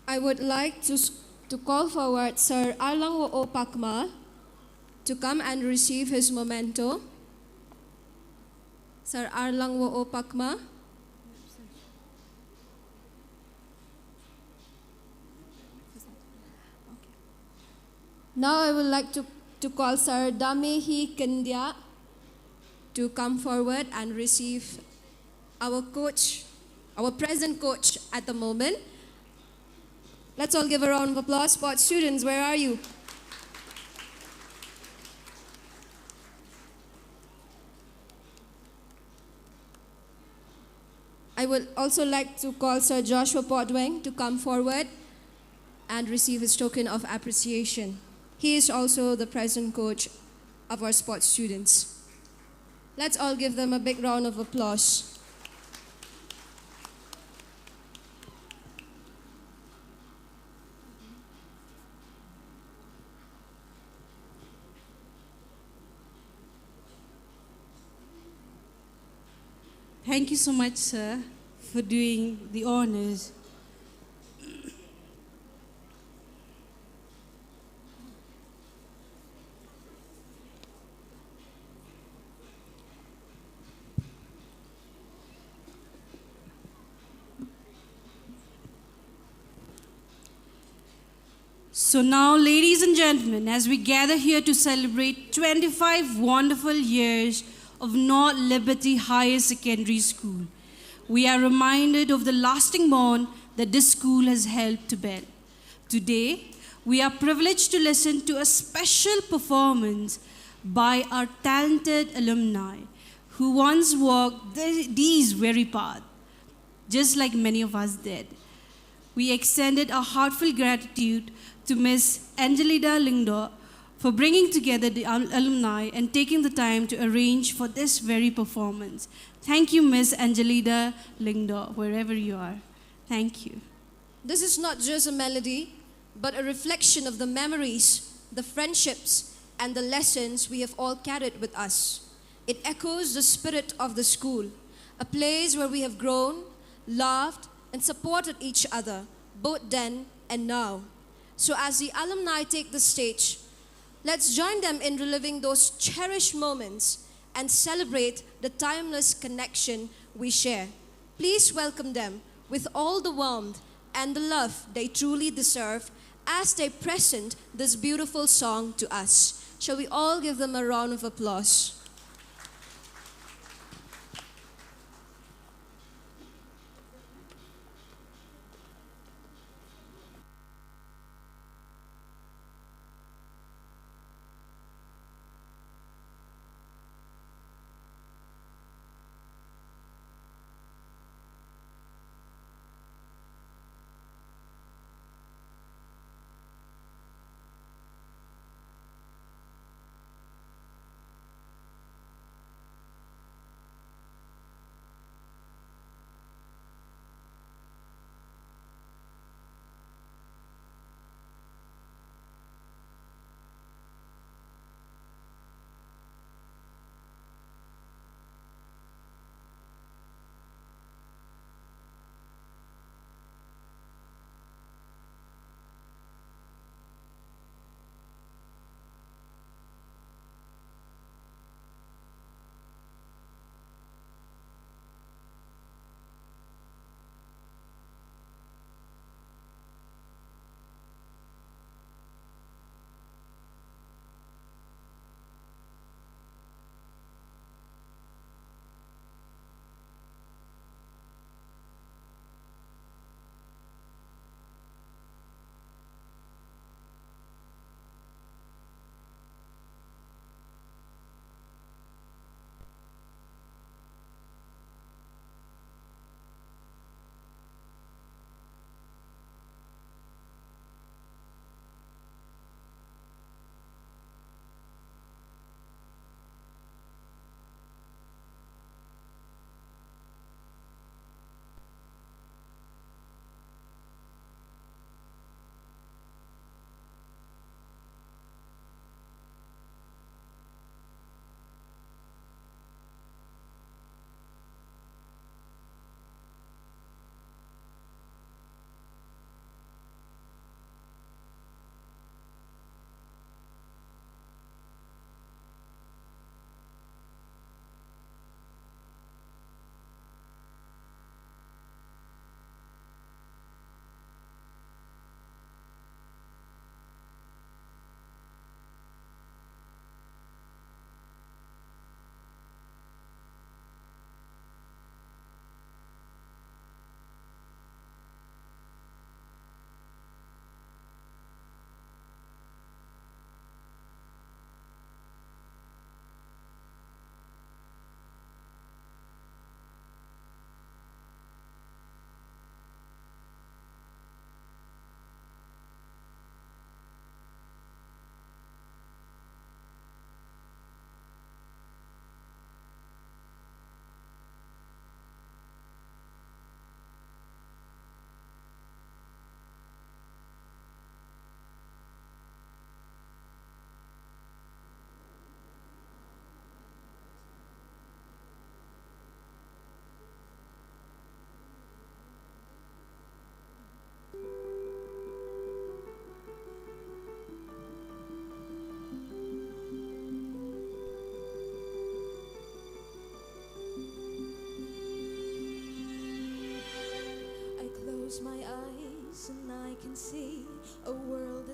I would like to call forward Sir Arlang Wo'o Pakma to come and receive his memento. Sir Arlang Wo'o Pakma. Now I would like to call Sir Damehi Kendya to come forward and receive our coach, our present coach at the moment. Let's all give a round of applause. Sports students, where are you? I would also like to call Sir Joshua Podweng to come forward and receive his token of appreciation. He is also the present coach of our sports students. Let's all give them a big round of applause. Thank you so much, sir, for doing the honors. So now, ladies and gentlemen, as we gather here to celebrate 25 wonderful years of North Liberty Higher Secondary School, we are reminded of the lasting bond that this school has helped to build. Today, we are privileged to listen to a special performance by our talented alumni who once walked these very paths, just like many of us did. We extended our heartfelt gratitude to Ms. Angelida Lingdo for bringing together the alumni and taking the time to arrange for this very performance. Thank you, Ms. Angelida Lingdo, wherever you are. Thank you. This is not just a melody, but a reflection of the memories, the friendships, and the lessons we have all carried with us. It echoes the spirit of the school, a place where we have grown, laughed, and supported each other, both then and now. So as the alumni take the stage, let's join them in reliving those cherished moments and celebrate the timeless connection we share. Please welcome them with all the warmth and the love they truly deserve as they present this beautiful song to us. Shall we all give them a round of applause?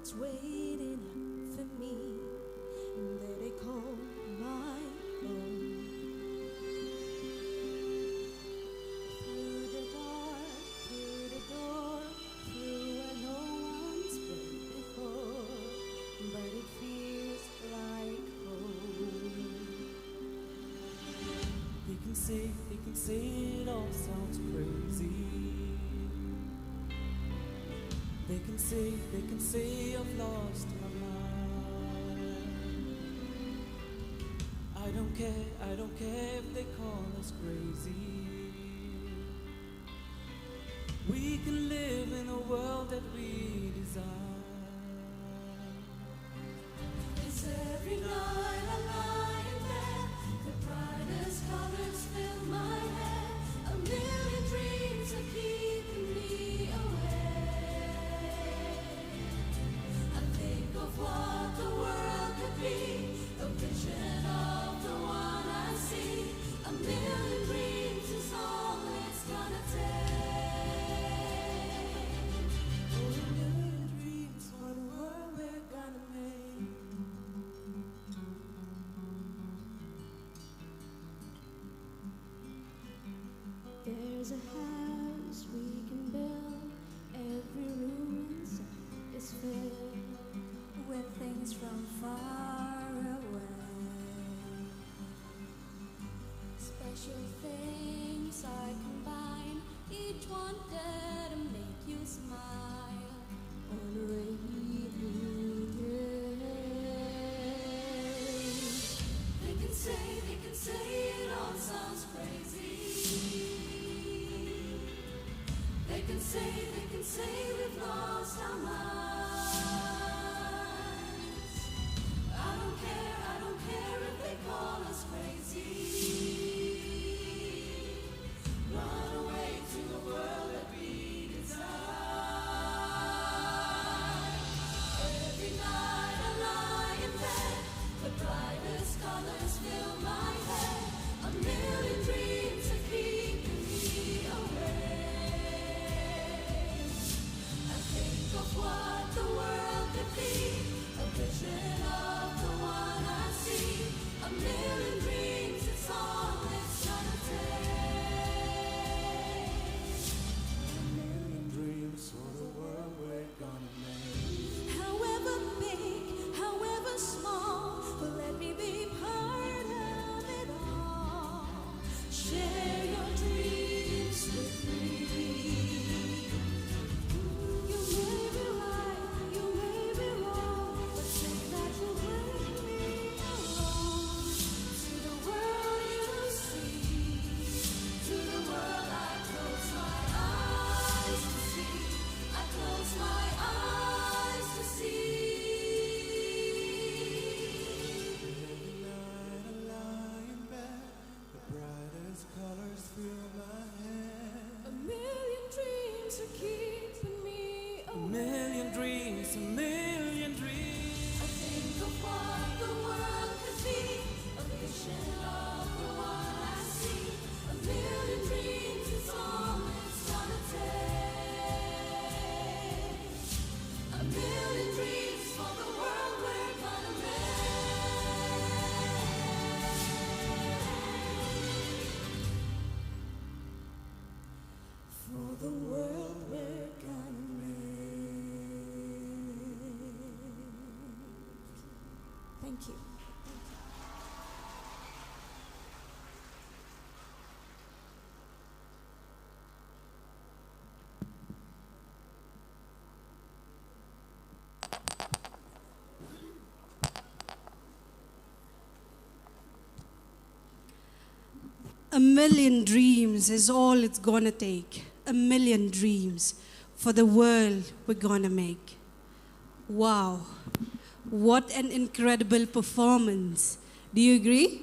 that's waiting for me, and that they call my own. Through the dark, through the door, through where no one's been before, but it feels like home. They can say it all sounds crazy. They can say I've lost my mind. I don't care if they call us crazy. We can live in a world that we desire. 'Cause every night I lie in bed, the brightest colors fill my head. A million dreams are keeping me awake. I think of what the world could be, a vision of the one I see. A million dreams is all it's gonna take. Oh, a million dreams for the world we're gonna make. There's a house we can build. Every room inside is filled with things from far away. Special things I combine, each one there to make you smile on a rainy day. They can say it all sounds crazy. They can say we've lost our minds. I don't care if they call us crazy. Run away to a world that we desire. Every night I lie in bed, the brightest colors fill my head. A million dreams are keeping me awake. I think of what the world could be, a vision of the one I see. A million dreams, it's all it's gonna take. A million dreams for the world we're gonna make. However big, however small, let me be part of it all. Share your dreams with me. You may be right, you may be wrong, but say that you bring me along to the world you see, to the world I close my eyes to see. I close my eyes to see. Every night I lie in bed, the brightest colors fill my head. A million dreams are keeping me A awake. million dreams, a million dreams. I think of what the world could be, a vision of the one I see. A million dreams is all it's gonna take. A million dreams for the world we're gonna make. For the world we're gonna make. Thank you. A million dreams is all it's gonna take. A million dreams for the world we're gonna make. Wow, what an incredible performance. Do you agree?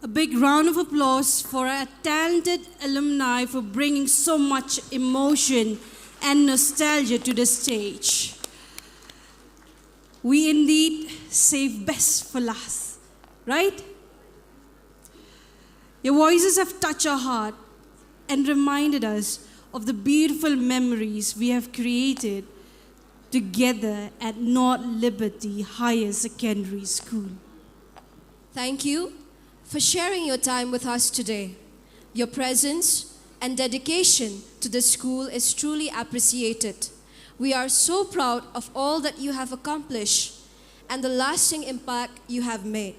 A big round of applause for our talented alumni for bringing so much emotion and nostalgia to the stage. We indeed save best for last, right? Your voices have touched our heart and reminded us of the beautiful memories we have created together at North Liberty Higher Secondary School. Thank you for sharing your time with us today. Your presence and dedication to the school is truly appreciated. We are so proud of all that you have accomplished and the lasting impact you have made,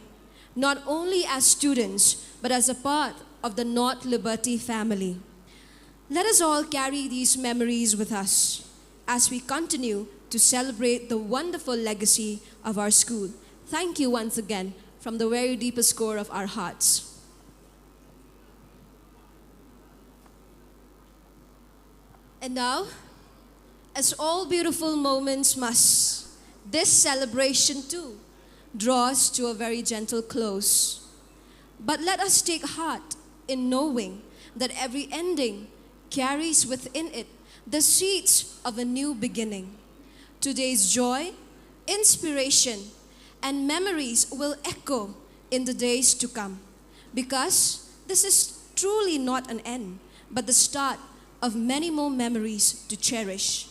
not only as students, but as a part of the North Liberty family. Let us all carry these memories with us as we continue to celebrate the wonderful legacy of our school. Thank you once again from the very deepest core of our hearts. And now, as all beautiful moments must, this celebration too draws to a very gentle close. But let us take heart in knowing that every ending carries within it the seeds of a new beginning. Today's joy, inspiration, and memories will echo in the days to come, because this is truly not an end, but the start of many more memories to cherish.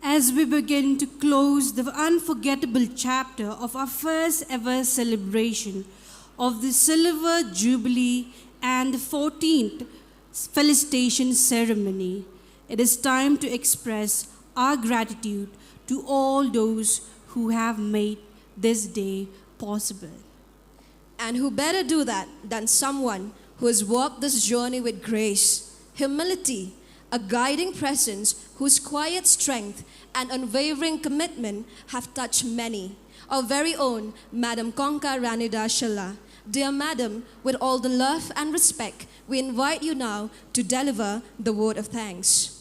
As we begin to close the unforgettable chapter of our first ever celebration of the Silver Jubilee and the 14th felicitation ceremony, it is time to express our gratitude to all those who have made this day possible. And who better do that than someone who has walked this journey with grace, humility, a guiding presence whose quiet strength and unwavering commitment have touched many. Our very own Madam Konka Ranida Shala. Dear Madam, with all the love and respect, we invite you now to deliver the word of thanks.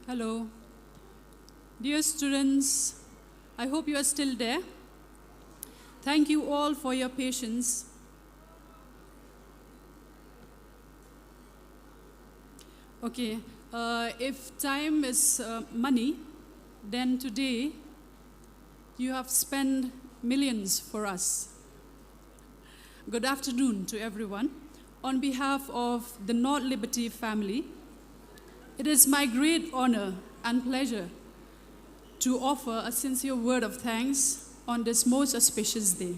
Hello. Dear students, I hope you are still there. Thank you all for your patience. Okay, if time is money, then today you have spent millions for us. Good afternoon to everyone. On behalf of the North Liberty family, it is my great honor and pleasure to offer a sincere word of thanks on this most auspicious day.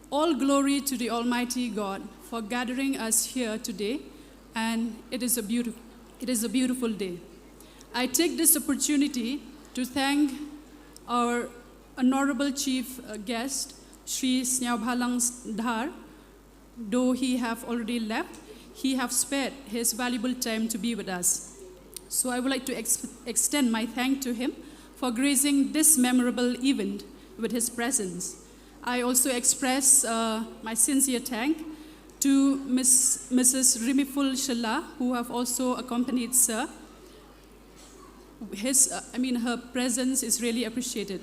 All glory to the Almighty God for gathering us here today, and it is a beautiful day. I take this opportunity to thank our honorable chief guest, Sri Snyabhalang Dhar. Though he have already left, he have spared his valuable time to be with us. So I would like to extend my thanks to him for gracing this memorable event with his presence. I also express my sincere thanks to Mrs. Rimiful Shala, who have also accompanied Sir. Her presence is really appreciated.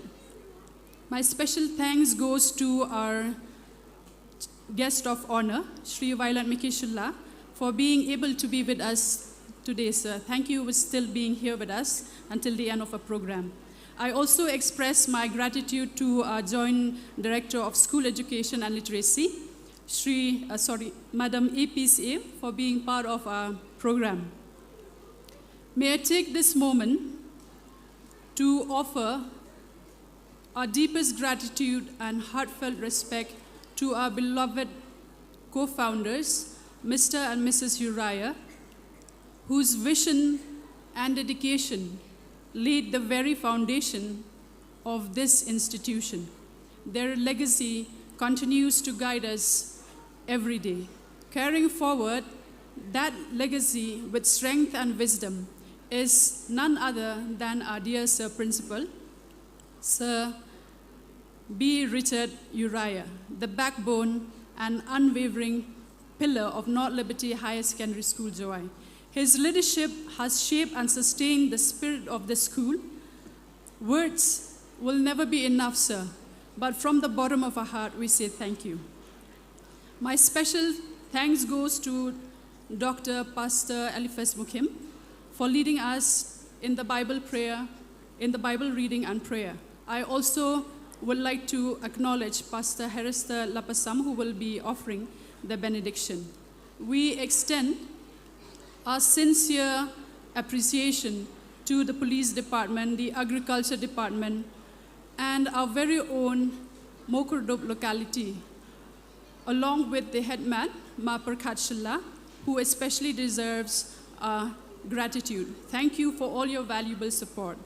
My special thanks goes to our guest of honor, Sri Violet Miki Shala, for being able to be with us today, sir. Thank you for still being here with us until the end of our program. I also express my gratitude to our Joint Director of School Education and Literacy, Madam APCA, for being part of our program. May I take this moment to offer our deepest gratitude and heartfelt respect to our beloved co-founders, Mr. and Mrs. Uriah, whose vision and dedication laid the very foundation of this institution. Their legacy continues to guide us every day. Carrying forward that legacy with strength and wisdom is none other than our dear Sir Principal, Sir B. Richard Uriah, the backbone and unwavering pillar of North Liberty Higher Secondary School, Joy. His leadership has shaped and sustained the spirit of the school. Words will never be enough, sir, but from the bottom of our heart, we say thank you. My special thanks goes to Dr. Pastor Eliphas Mukim for leading us in the Bible prayer, in the Bible reading and prayer. I also would like to acknowledge Pastor Harista Lapasam, who will be offering the benediction. We extend our sincere appreciation to the police department, the agriculture department, and our very own Mokurdop locality, along with the headman, Mapar Khatshilla, who especially deserves our gratitude. Thank you for all your valuable support.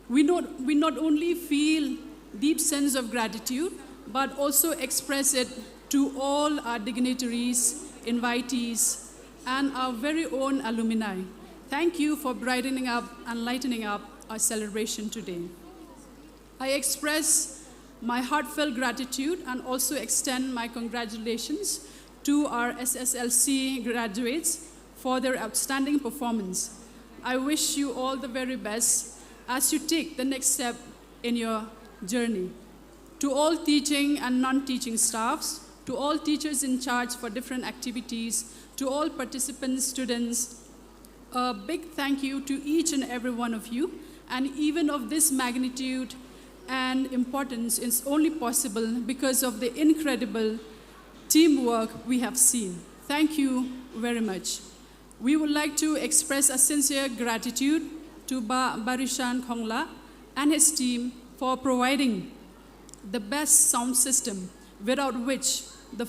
We not only feel deep sense of gratitude, but also express it to all our dignitaries, invitees, and our very own alumni. Thank you for brightening up and lightening up our celebration today. I express my heartfelt gratitude and also extend my congratulations to our SSLC graduates for their outstanding performance. I wish you all the very best as you take the next step in your journey. To all teaching and non-teaching staffs, to all teachers in charge for different activities, to all participants, students, a big thank you to each and every one of you. And even of this magnitude and importance is only possible because of the incredible teamwork we have seen. Thank you very much. We would like to express a sincere gratitude to Barishan Khongla and his team for providing the best sound system, without which the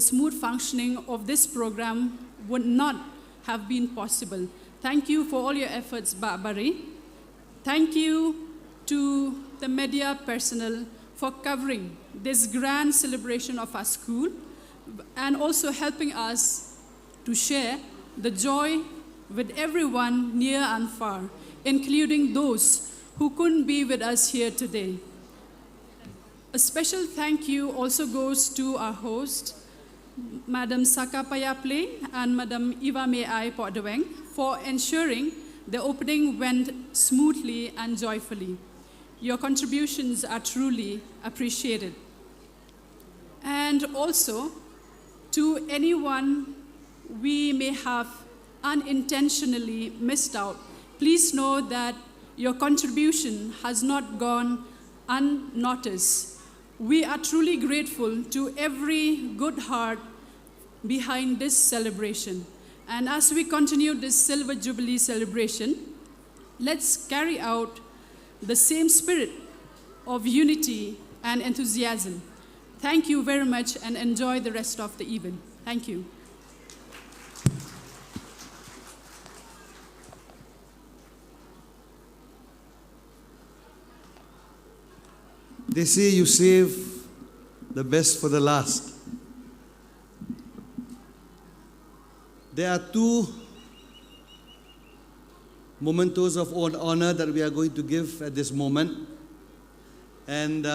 smooth functioning of this program would not have been possible. Thank you for all your efforts, Bari. Thank you to the media personnel for covering this grand celebration of our school and also helping us to share the joy with everyone near and far, including those who couldn't be with us here today. A special thank you also goes to our host, Madam Sakapaya Plain and Madam Iva May Ai Podaweng, for ensuring the opening went smoothly and joyfully. Your contributions are truly appreciated. And also, to anyone we may have unintentionally missed out, please know that your contribution has not gone unnoticed. We are truly grateful to every good heart behind this celebration. And as we continue this Silver Jubilee celebration, let's carry out the same spirit of unity and enthusiasm. Thank you very much and enjoy the rest of the evening. Thank you. They say you save the best for the last. There are two mementos of honor that we are going to give at this moment. And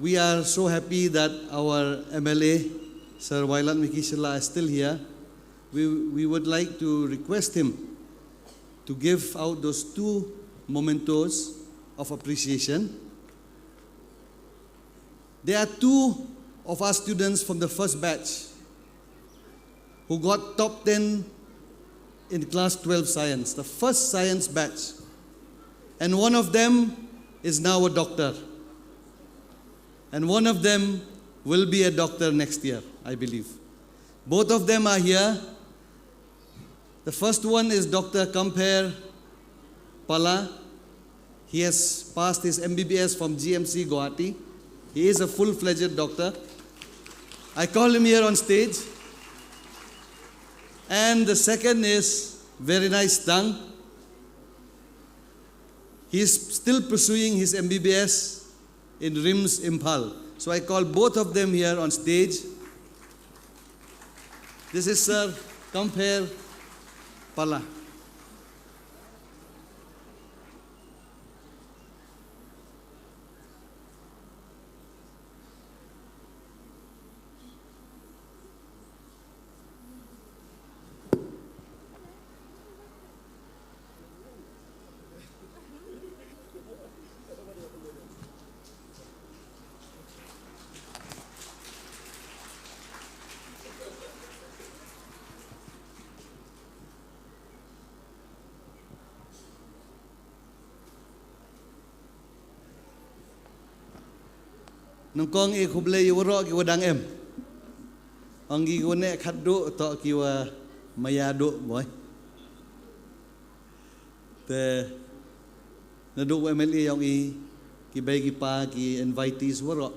we are so happy that our MLA, Sir Wailat Mikishila, is still here. We would like to request him to give out those two mementos of appreciation. There are two of our students from the first batch who got top 10 in class 12 science, the first science batch. And one of them is now a doctor. And one of them will be a doctor next year, I believe. Both of them are here. The first one is Dr. Kamper Pala. He has passed his MBBS from GMC Guwahati. He is a full-fledged doctor. I call him here on stage. And the second is very nice Tang. He is still pursuing his MBBS in RIMS Impal. So I call both of them here on stage. This is Sir Kamper Pala. nong kong e khuble yoro ki wadang em ongi gone khaddo to ki wa mayado boy te na do MLA yong i ki bay ki pa ki invitees woro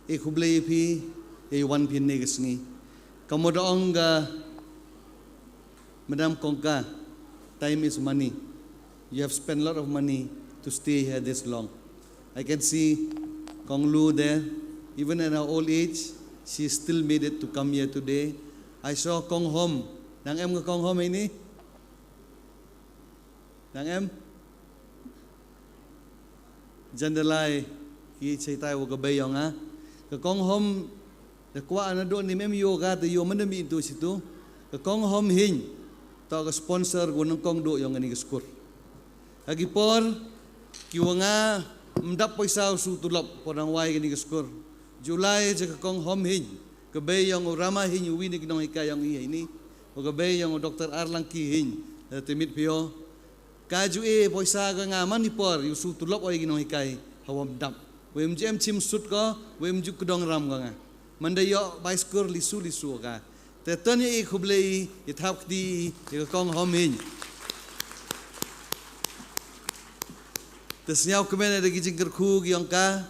e khuble phi e wan phin ne gisngi kamodong ga Madam Kongka, time is money. You have spent a lot of money to stay here this long. I can see Kong Lu there. Even in her old age, she still made it to come here today. I saw Kong Hom. Nang em Kong Hom ini? Nang em? Jandalai ki chaitai wo kabayong ha. Ka Kong Hom the kwa na do ni mem yoga the yo man mi into situ. Ka Kong Hom hin to ka sponsor gunung Kong do yung ani skur. Agi por kiwanga mdap paisa su tulop porang wai gani skur. July je ka Kong Hom hin ka bay yung rama hin yu wini kinong ikayang iya ini. O ka bay yung Dr. Arlang ki hin timit pio. Kaju paisa ka nga manipor yu su tulop oi ginong ikay hawam dap. Wem jem chim sut ko wem juk kedong ram ka nga. Mandayo bai skur lisu ka. Te tanya e khublei e thap di e Kong Hom hin. Te snyau kemena de gijing kerku giong ka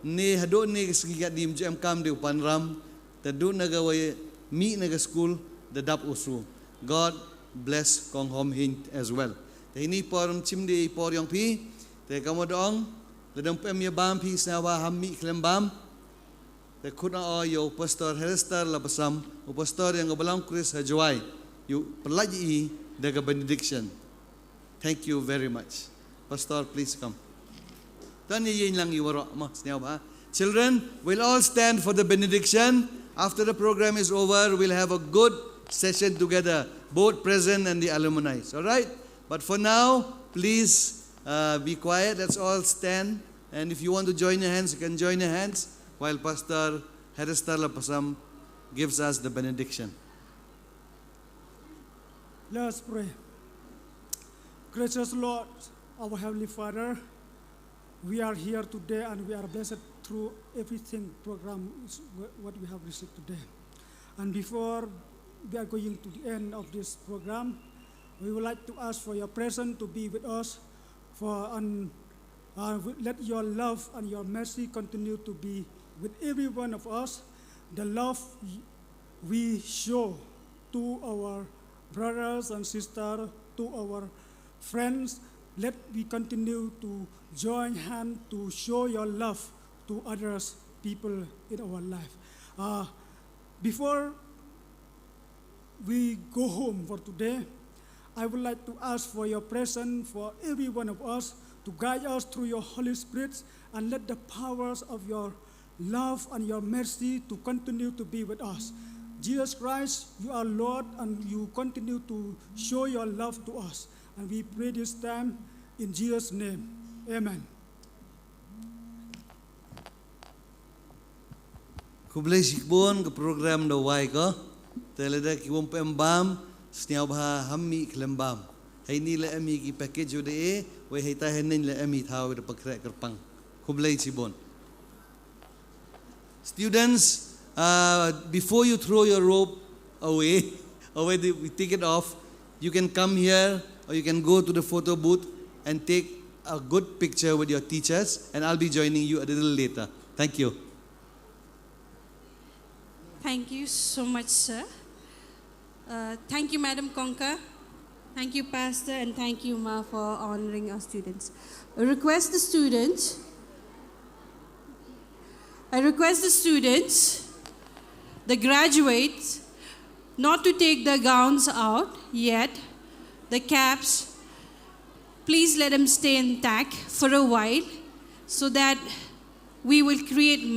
ne hado ne sgi gat dim jam kam de upan ram te do naga way mi naga school the dap usu. God bless Kong Hom hin as well. Te ini porum chim de por yong pi te kamodong le dong pem ya bam pi snawa ham mi klem bam. Te kuna o yo pastor Hester lapasam o pastor yang obalang Chris hajwai you pelaji daga benediction. Thank you very much. Pastor, please come. Tanya yin lang iwaro mo sniaw ba. Children, we'll all stand for the benediction. After the program is over, we'll have a good session together, both present and the alumni. All right? But for now, please be quiet. Let's all stand. And if you want to join your hands, you can join your hands while Pastor Hester Lapasam gives us the benediction. Let us pray. Gracious Lord, our Heavenly Father, we are here today and we are blessed through everything program is what we have received today. And before we are going to the end of this program, we would like to ask for your presence to be with us, let your love and your mercy continue to be with every one of us. The love we show to our brothers and sisters, to our friends, let we continue to join hands to show your love to others, people in our life. Before we go home for today, I would like to ask for your presence for every one of us to guide us through your Holy Spirit and let the powers of your love and your mercy to continue to be with us. Jesus Christ, you are Lord and you continue to show your love to us. And we pray this time in Jesus' name. Amen. Kublai sikbon ke program do wai ko teleda ki wom pembam sniau bha hammi klembam hai ni le ami ki package ode e we hai ta henin le ami thau de pakre kerpang kublai sikbon. Students, before you throw your robe away we take it off, you can come here or you can go to the photo booth and take a good picture with your teachers, and I'll be joining you a little later. Thank you. Thank you so much, sir. Thank you, Madam Konka. Thank you, Pastor, and thank you, Ma, for honoring our students. I request the students, the graduates, not to take their gowns out yet. The caps, please let them stay intact for a while so that we will create